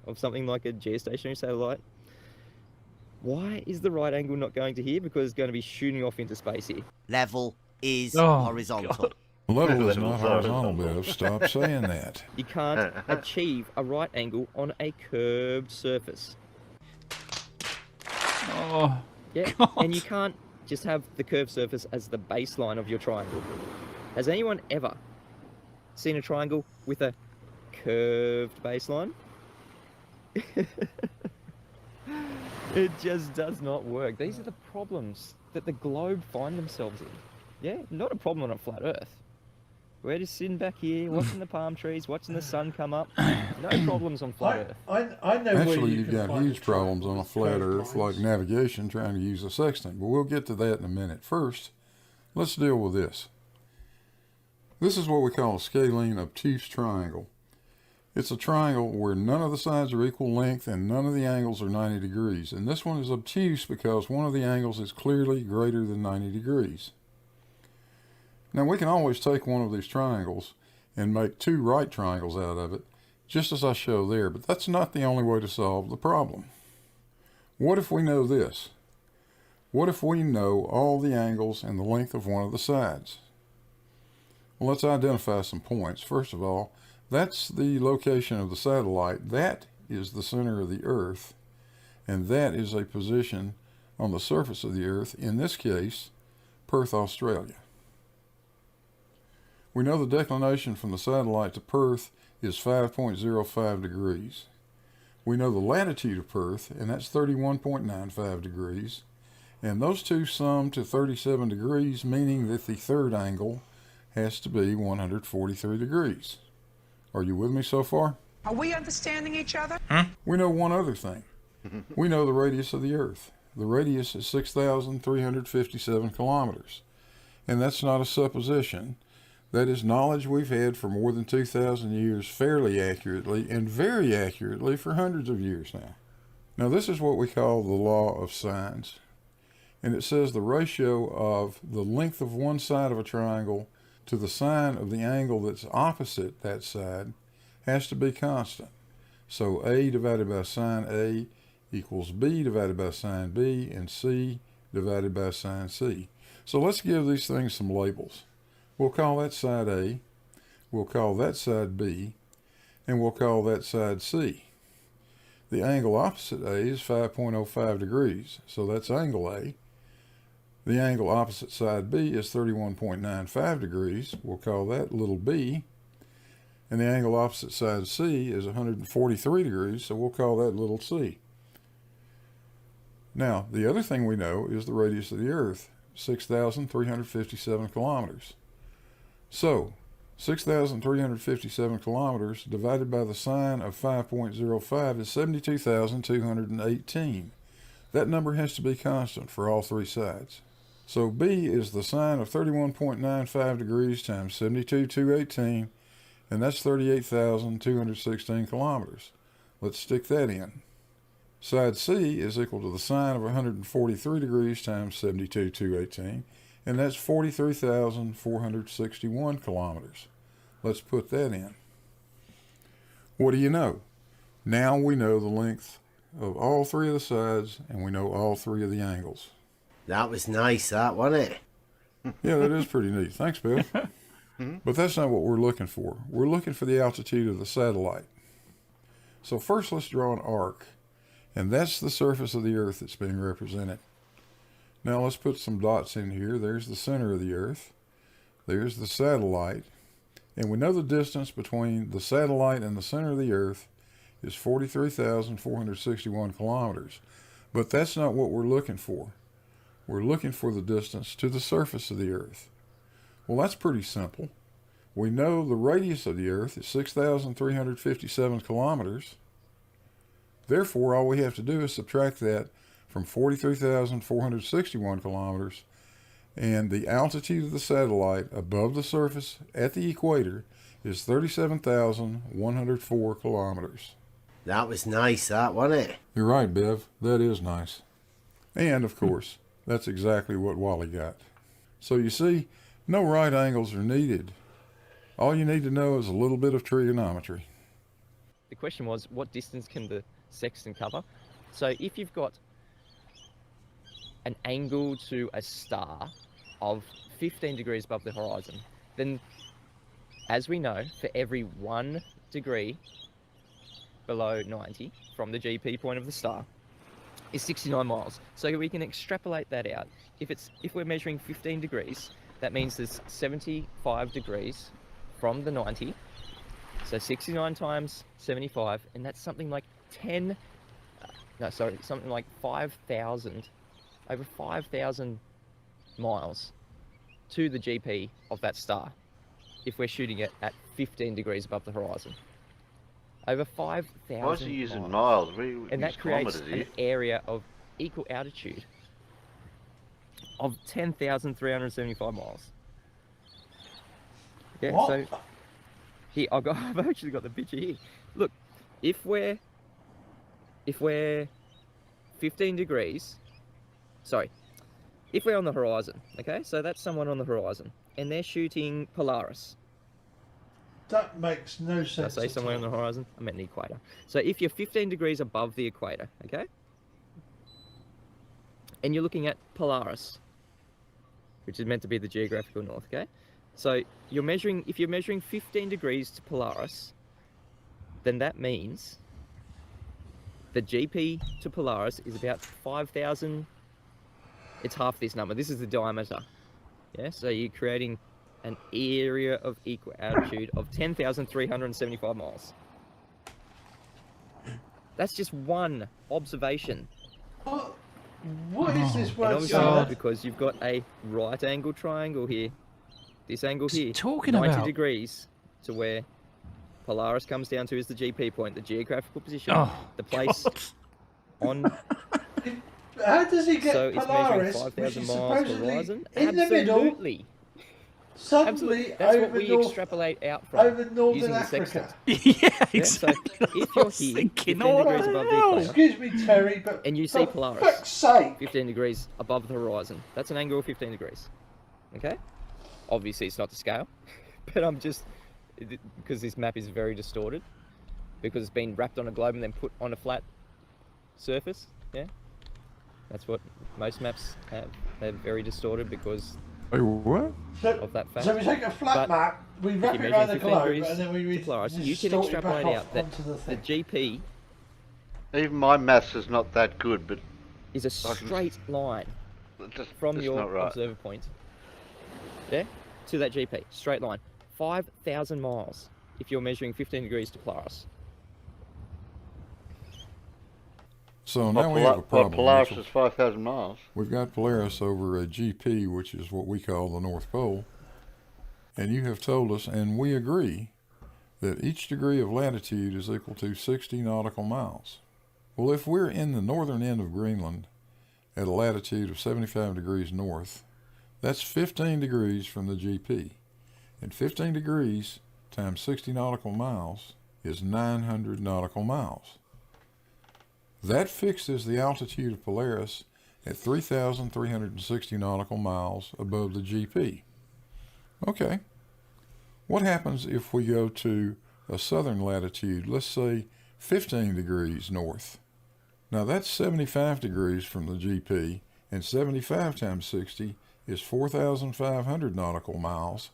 of something like a geostationary satellite. Why is the right angle not going to here? Because it's going to be shooting off into space here. Level is horizontal. Level is not horizontal, Bev. Stop saying that. You can't achieve a right angle on a curved surface. Oh, yeah, God. And you can't just have the curved surface as the baseline of your triangle. Has anyone ever seen a triangle with a curved baseline? It just does not work. These are the problems that the globe find themselves in. Yeah, not a problem on a flat Earth. We're just sitting back here, watching the palm trees, watching the sun come up. No problems on flat Earth. I know where Actually, you you've can got find huge the problems on a flat Earth, like lines. navigation, trying to use a sextant. But we'll get to that in a minute. First, let's deal with this. This is what we call a scalene obtuse triangle. It's a triangle where none of the sides are equal length and none of the angles are 90 degrees. And this one is obtuse because one of the angles is clearly greater than 90 degrees. Now we can always take one of these triangles and make two right triangles out of it, just as I show there, but that's not the only way to solve the problem. What if we know this? What if we know all the angles and the length of one of the sides? Well, let's identify some points. First of all, that's the location of the satellite. That is the center of the Earth, and that is a position on the surface of the Earth, in this case, Perth, Australia. We know the declination from the satellite to Perth is 5.05 degrees. We know the latitude of Perth, and that's 31.95 degrees. And those two sum to 37 degrees, meaning that the third angle has to be 143 degrees. Are you with me so far? Are we understanding each other? We know one other thing. We know the radius of the Earth. The radius is 6,357 kilometers. And that's not a supposition. That is knowledge we've had for more than 2,000 years fairly accurately, and very accurately for hundreds of years now. Now this is what we call the law of sines. And it says the ratio of the length of one side of a triangle to the sine of the angle that's opposite that side has to be constant. So A divided by sine A equals B divided by sine B, and C divided by sine C. So let's give these things some labels. We'll call that side A, we'll call that side B, and we'll call that side C. The angle opposite A is 5.05 degrees, so that's angle A. The angle opposite side B is 31.95 degrees, we'll call that little b. And the angle opposite side C is 143 degrees, so we'll call that little c. Now, the other thing we know is the radius of the Earth, 6,357 kilometers. So, 6,357 kilometers divided by the sine of 5.05 is 72,218. That number has to be constant for all three sides. So B is the sine of 31.95 degrees times 72,218, and that's 38,216 kilometers. Let's stick that in. Side C is equal to the sine of 143 degrees times 72,218, and that's 43,461 kilometers. Let's put that in. What do you know? Now we know the length of all three of the sides, and we know all three of the angles. That was nice, that, wasn't it? Yeah, that is pretty neat. Thanks, Bill. But that's not what we're looking for. We're looking for the altitude of the satellite. So first let's draw an arc, and that's the surface of the Earth that's being represented. Now let's put some dots in here. There's the center of the Earth. There's the satellite. And we know the distance between the satellite and the center of the Earth is 43,461 kilometers. But that's not what we're looking for. We're looking for the distance to the surface of the Earth. Well, that's pretty simple. We know the radius of the Earth is 6,357 kilometers. Therefore, all we have to do is subtract that from 43,461 kilometers, and the altitude of the satellite above the surface at the equator is 37,104 kilometers. That was nice, that, wasn't it? You're right, Bev. That is nice. And, of course, that's exactly what Wally got. So you see, no right angles are needed. All you need to know is a little bit of trigonometry. The question was, what distance can the sextant cover? So if you've got an angle to a star of 15 degrees above the horizon, then, as we know, for every 1 degree below 90 from the GP point of the star is 69 miles. So we can extrapolate that out. If we're measuring 15 degrees, that means there's 75 degrees from the 90. So 69 times 75, and that's something like something like 5,000, over 5,000 miles to the GP of that star if we're shooting it at 15 degrees above the horizon. Over 5,000 Why is he using miles? And that creates an area of equal altitude of 10,375 miles. Yeah, what? So here I've actually got the picture here. Look, if we're 15 degrees, sorry, if we're on the horizon, okay, so that's someone on the horizon, and they're shooting Polaris. That makes no sense. Did I say somewhere on the horizon? I meant the equator. So if you're 15 degrees above the equator, okay, and you're looking at Polaris, which is meant to be the geographical north, okay, So you're measuring, if you're measuring 15 degrees to Polaris, then that means the GP to Polaris is about 5,000. It's half this number. This is the diameter. Yeah, so you're creating an area of equal altitude of 10,375 miles. That's just one observation. What is this word? And obviously because you've got a right angle triangle here. This angle here, 90 degrees to where Polaris comes down to is the GP point, the geographical position, the place on. How does he get so Polaris, it's measuring 5,000 which is miles supposedly horizon? in the middle, suddenly That's over what we North, extrapolate out from over Northern using the Africa. sextant. Exactly. So if you're here, 15 degrees above the equator, excuse me, Terry, but and you see Polaris, fuck's sake, 15 degrees above the horizon, that's an angle of 15 degrees. Okay? Obviously, it's not to scale, but I'm just because this map is very distorted because it's been wrapped on a globe and then put on a flat surface. Yeah. That's what most maps have. They're very distorted because what? of that fact. So we take a flat map, we wrap it around the globe, and then we Polaris, you can extrapolate out that the GP. Even my maths is not that good, but is a straight line from your observer point, yeah, to that GP. Straight line, 5,000 miles if you're measuring 15 degrees to Polaris. So now we have a problem. Polaris is 5,000 miles. We've got Polaris over a GP, which is what we call the North Pole. And you have told us, and we agree, that each degree of latitude is equal to 60 nautical miles. Well, if we're in the northern end of Greenland at a latitude of 75 degrees north, that's 15 degrees from the GP. And 15 degrees times 60 nautical miles is 900 nautical miles. That fixes the altitude of Polaris at 3,360 nautical miles above the GP. Okay, what happens if we go to a southern latitude, let's say 15 degrees north? Now that's 75 degrees from the GP, and 75 times 60 is 4,500 nautical miles,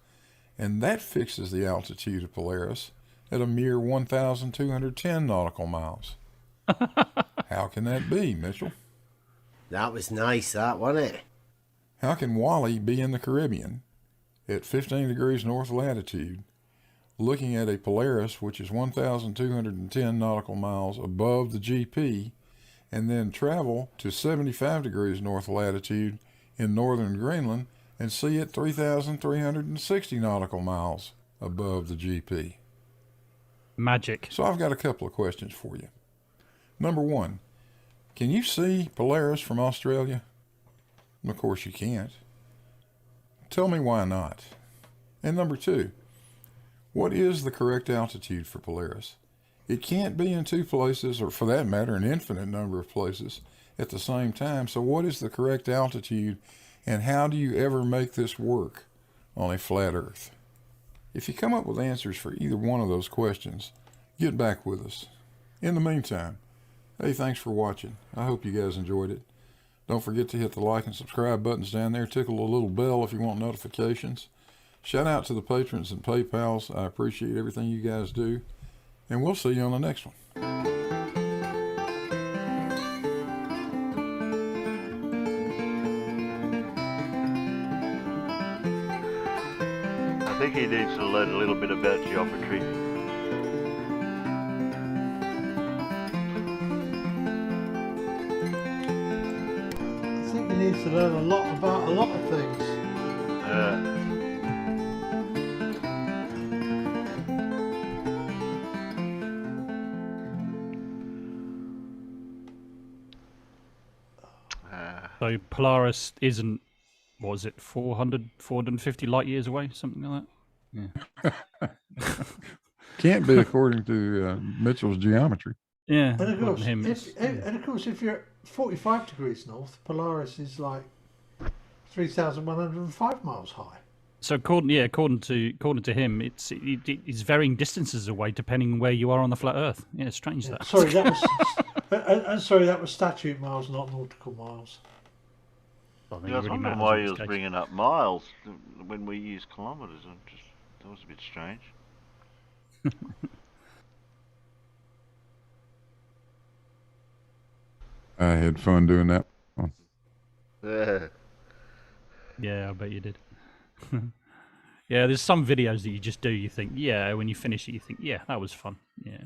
and that fixes the altitude of Polaris at a mere 1,210 nautical miles. How can that be, Mitchell? That was nice, that, wasn't it? How can Wally be in the Caribbean at 15 degrees north latitude, looking at a Polaris which is 1,210 nautical miles above the GP, and then travel to 75 degrees north latitude in northern Greenland and see it 3,360 nautical miles above the GP? Magic. So I've got a couple of questions for you. Number one, can you see Polaris from Australia? Of course you can't. Tell me why not. And number two, what is the correct altitude for Polaris? It can't be in two places, or for that matter, an infinite number of places at the same time. So what is the correct altitude, and how do you ever make this work on a flat Earth? If you come up with answers for either one of those questions, get back with us. In the meantime, hey, thanks for watching. I hope you guys enjoyed it. Don't forget to hit the like and subscribe buttons down there. Tickle the little bell if you want notifications. Shout out to the patrons and PayPals. I appreciate everything you guys do. And we'll see you on the next one. I think he needs to learn a little bit about geometry. Needs to learn a lot about a lot of things. So Polaris isn't, what was it, 450 light years away, something like that? Yeah. Can't be according to Mitchell's geometry. Yeah. And of course, if you're 45 degrees north, Polaris is like 3,105 miles high. So according to him, it's varying distances away depending on where you are on the flat Earth. Yeah, it's strange that. Sorry, that was sorry, that was statute miles, not nautical miles. I think Yeah, I it was really wondering matters why in he this was case. bringing up miles when we use kilometres. That was a bit strange. I had fun doing that one. Yeah. Yeah, I bet you did. Yeah, there's some videos that you just do. You think, yeah, when you finish it, you think, yeah, that was fun. Yeah.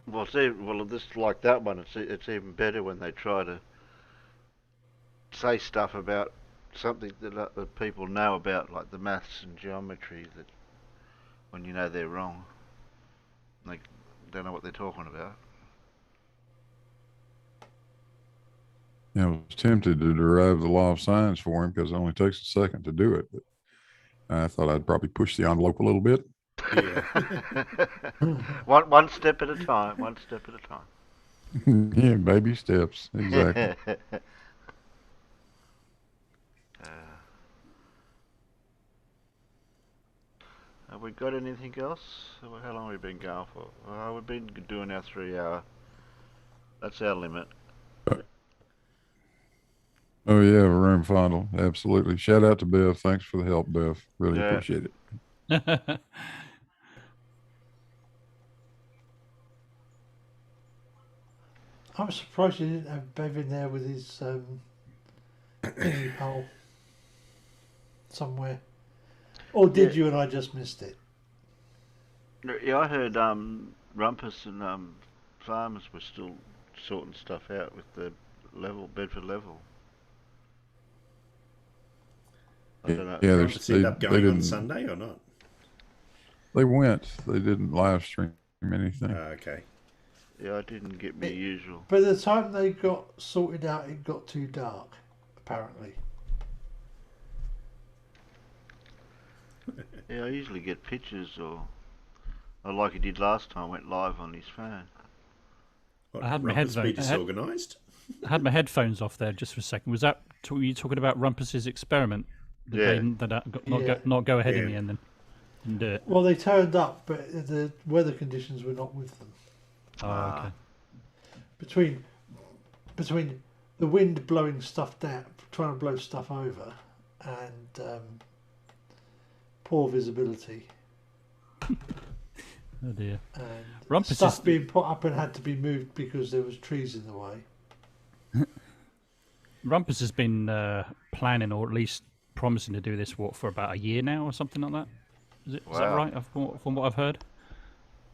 Well, this like that one. It's even better when they try to say stuff about something that people know about, like the maths and geometry. That when you know they're wrong, they don't know what they're talking about. I was tempted to derive the law of science for him because it only takes a second to do it. But I thought I'd probably push the envelope a little bit. Yeah. one step at a time. One step at a time. Yeah, baby steps. Exactly. Have we got anything else? How long have we been going for? We've been doing our 3 hour. That's our limit. Oh yeah, room fondle. Absolutely. Shout out to Bev. Thanks for the help, Bev. Really appreciate it. I'm surprised you didn't have Bev in there with his thingy pole somewhere. Or did you and I just missed it? Yeah, I heard Rumpus and Farmers were still sorting stuff out with the Bedford level. I don't know. Yeah, Rumpus ended up going on Sunday or not? They went. They didn't live stream anything. Okay. Yeah, I didn't get my usual. By the time they got sorted out, it got too dark, apparently. Yeah, I usually get pictures, or like he did last time, went live on his phone. What, I had my Rumpus be headphones. disorganised? I had my headphones off there just for a second. Was that were you talking about Rumpus's experiment? Did they not go ahead in the end then? Didn't do it. Well, they turned up, but the weather conditions were not with them. Oh, okay. Between the wind blowing stuff down, trying to blow stuff over, and poor visibility. Oh dear. And Rumpus stuff being put up and had to be moved because there was trees in the way. Rumpus has been planning, or at least promising to do this for about a year now, or something like that. Is that right? From what I've heard.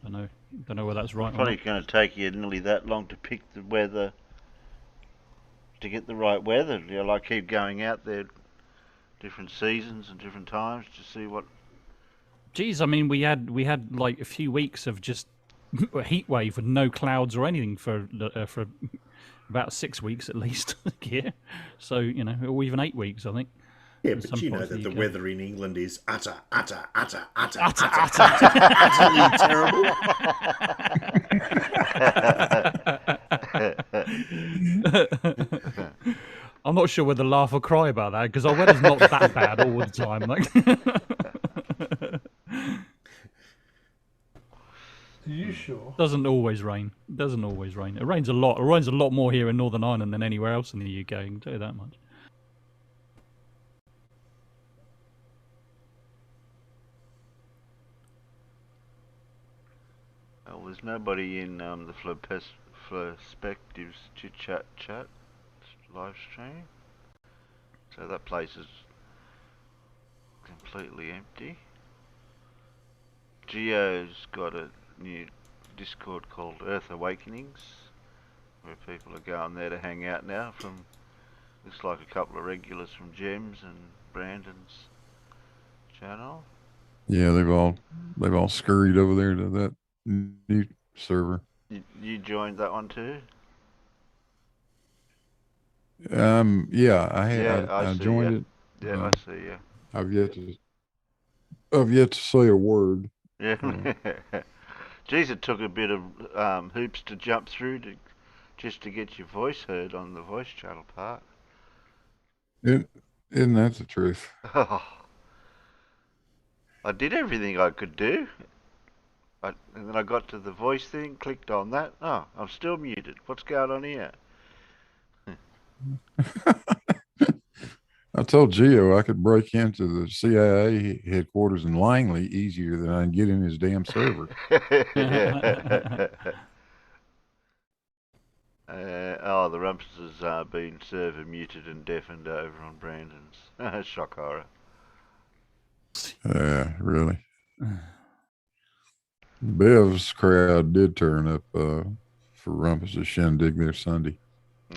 I don't know whether that's right. It's probably going to take you nearly that long to pick the weather, to get the right weather. You know, like keep going out there, different seasons and different times to see what. Geez, I mean, we had like a few weeks of just a heat wave with no clouds or anything for about 6 weeks at least here. So or even 8 weeks, I think. Yeah, but you know that the weather in England is utterly terrible. I'm not sure whether to laugh or cry about that because our weather's not that bad all the time. Are you sure? Doesn't always rain. It rains a lot. It rains a lot more here in Northern Ireland than anywhere else in the UK. I can tell you that much. Well, there's nobody in the Perspectives chit chat live stream, so that place is completely empty. Geo's got a new Discord called Earth Awakenings, where people are going there to hang out now. Looks like a couple of regulars from Gems and Brandon's channel. Yeah, they've all scurried over there to that new server. You joined that one too? Yeah, I had. Yeah, I see, joined yeah. it. Yeah, I see. Yeah. I've yet to say a word. Yeah. Geez, it took a bit of hoops to jump through just to get your voice heard on the voice channel part. Isn't that the truth? I did everything I could do. And then I got to the voice thing, clicked on that. Oh, I'm still muted. What's going on here? told Gio I could break into the CIA headquarters in Langley easier than I can get in his damn server. The Rumpus has been server muted and deafened over on Brandon's. Shock horror. Yeah, really. Bev's crowd did turn up for Rumpus's shindig there Sunday.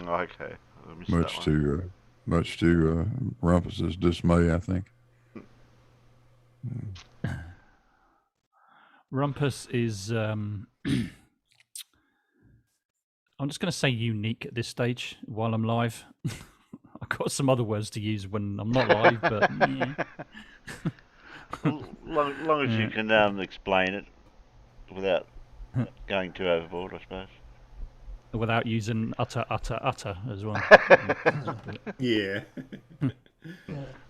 Okay, I missed Much that one. much to Rumpus's dismay, I think. Rumpus is, I'm just going to say unique at this stage while I'm live. I've got some other words to use when I'm not live, but yeah. long as you can explain it without going too overboard, I suppose. Without using utter as well. Yeah.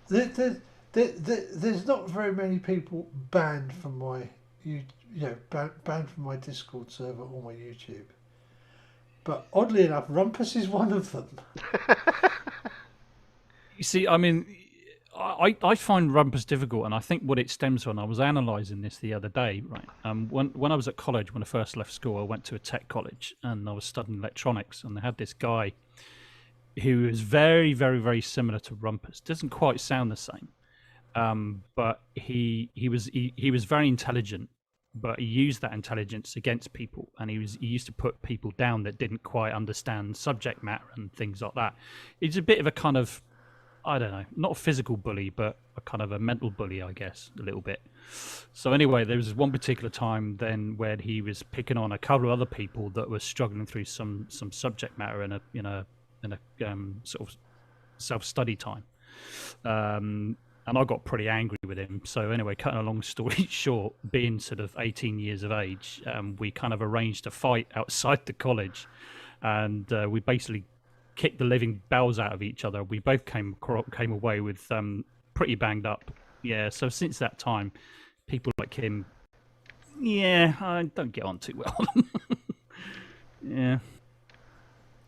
There's not very many people banned from my banned from my Discord server or my YouTube. But oddly enough, Rumpus is one of them. You see, I mean, I find Rumpus difficult, and I think what it stems from, I was analysing this the other day, right? When I was at college, when I first left school, I went to a tech college, and I was studying electronics, and they had this guy who was very, very, very similar to Rumpus. Doesn't quite sound the same, but he was very intelligent, but he used that intelligence against people, and he used to put people down that didn't quite understand subject matter and things like that. He's a bit of a kind of, I don't know, not a physical bully, but a kind of a mental bully, I guess, a little bit. So anyway, there was one particular time then where he was picking on a couple of other people that were struggling through some subject matter in a sort of self-study time. And I got pretty angry with him. So anyway, cutting a long story short, being sort of 18 years of age, we kind of arranged a fight outside the college, and we basically kicked the living bells out of each other. We both came away with pretty banged up. Yeah, so since that time, people like him, I don't get on too well. Yeah,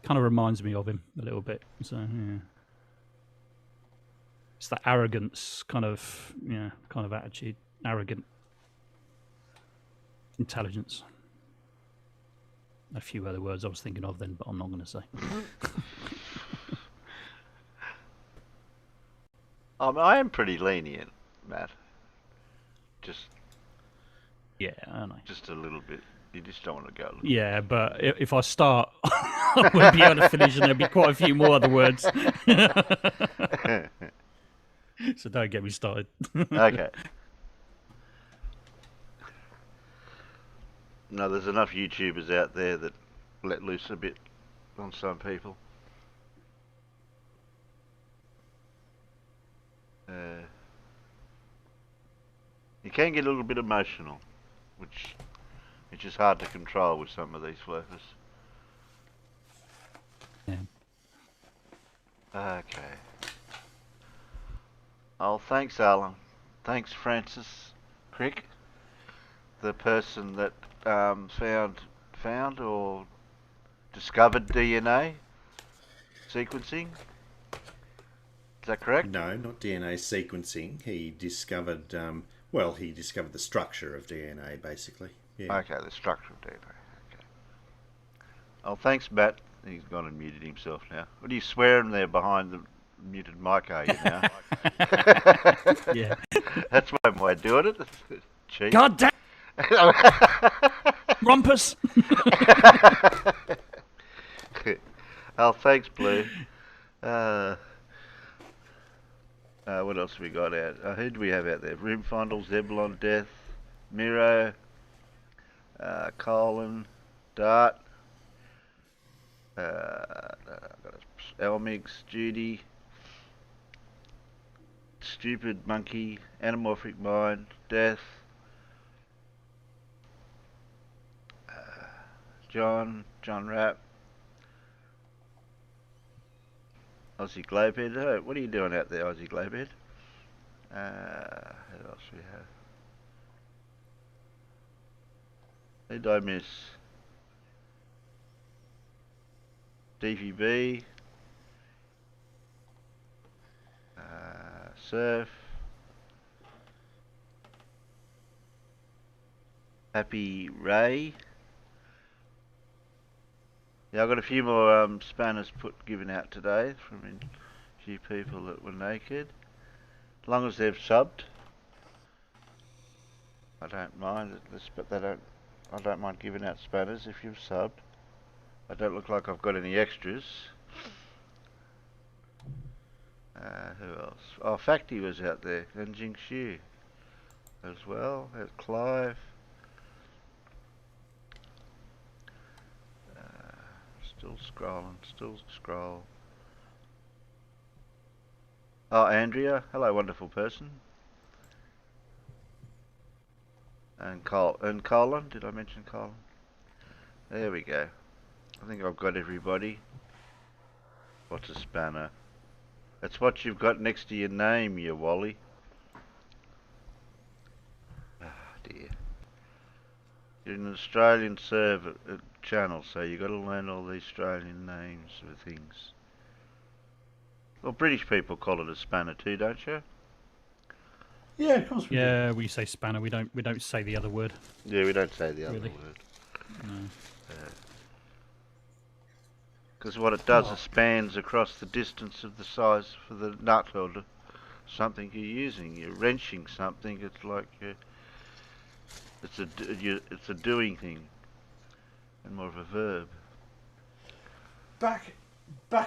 kind of reminds me of him a little bit. So yeah, it's that arrogance kind of attitude, arrogant intelligence. A few other words I was thinking of then, but I'm not going to say. I am pretty lenient, Matt. Yeah, I know. Just a little bit. You just don't want to go. Yeah, but if I start, I won't be able to finish, and there'll be quite a few more other words. So don't get me started. Okay. No, there's enough YouTubers out there that let loose a bit on some people. You can get a little bit emotional, which is hard to control with some of these flirters. Yeah. Okay. Oh, thanks, Alan. Thanks, Francis Crick, the person that found or discovered DNA sequencing. Is that correct? No, not DNA sequencing. He discovered, he discovered the structure of DNA, basically. Yeah. Okay, the structure of DNA. Okay. Oh, thanks, Matt. He's gone and muted himself now. What are you swearing there behind the muted mic, are you now? Yeah. That's one way of doing it. Cheap. God damn! Rumpus! Oh, thanks, Blue. What else have we got out? Who do we have out there? Room Fondle, Zebulon, Death, Miro, Colin, Dart, Elmix, Judy, Stupid Monkey, Anamorphic Mind, Death, John Rapp, Ozzie Globehead. Oh, what are you doing out there, Ozzie Globehead? Who else do we have? Who did I miss? DVB. Surf. Happy Ray. Yeah, I've got a few more spanners given out today from a few people that were naked. As long as they've subbed, I don't mind. But I don't mind giving out spanners if you've subbed. I don't look like I've got any extras. Who else? Oh, Facty was out there, and Jingshu as well. There's Clive. Still scrolling, still scroll. Oh, Andrea. Hello, wonderful person. And Colin. Did I mention Colin? There we go. I think I've got everybody. What's a spanner? That's what you've got next to your name, you Wally. Ah, dear. You're an Australian server channel, so you've got to learn all the Australian names for things. Well, British people call it a spanner too, don't you? Yeah, of course we do. Yeah, we say spanner. We don't say the other word. Yeah, we don't say the other Really? word. No. Because what it does is spans across the distance of the size for the nut or something you're using. You're wrenching something. It's like it's a doing thing, and more of a verb. Back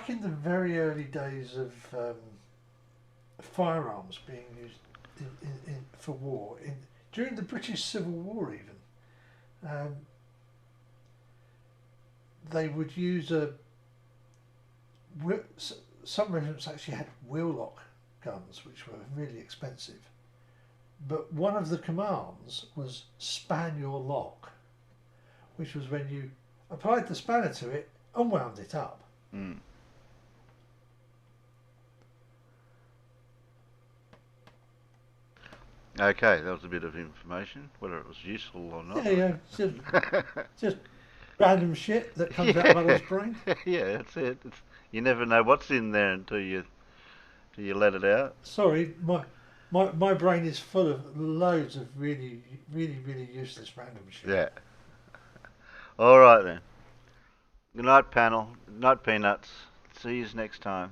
in the very early days of firearms being used for war, during the British Civil War even, they would use some regiments actually had wheel-lock guns, which were really expensive. But one of the commands was span your lock, which was when you applied the spanner to it and wound it up. Mm. Okay, that was a bit of information, whether it was useful or not. Yeah, just random shit that comes out of others' brain. Yeah, that's it. You never know what's in there until you let it out. Sorry, my brain is full of loads of really useless random shit. Yeah. All right then. Good night, panel. Good night, peanuts. See you next time.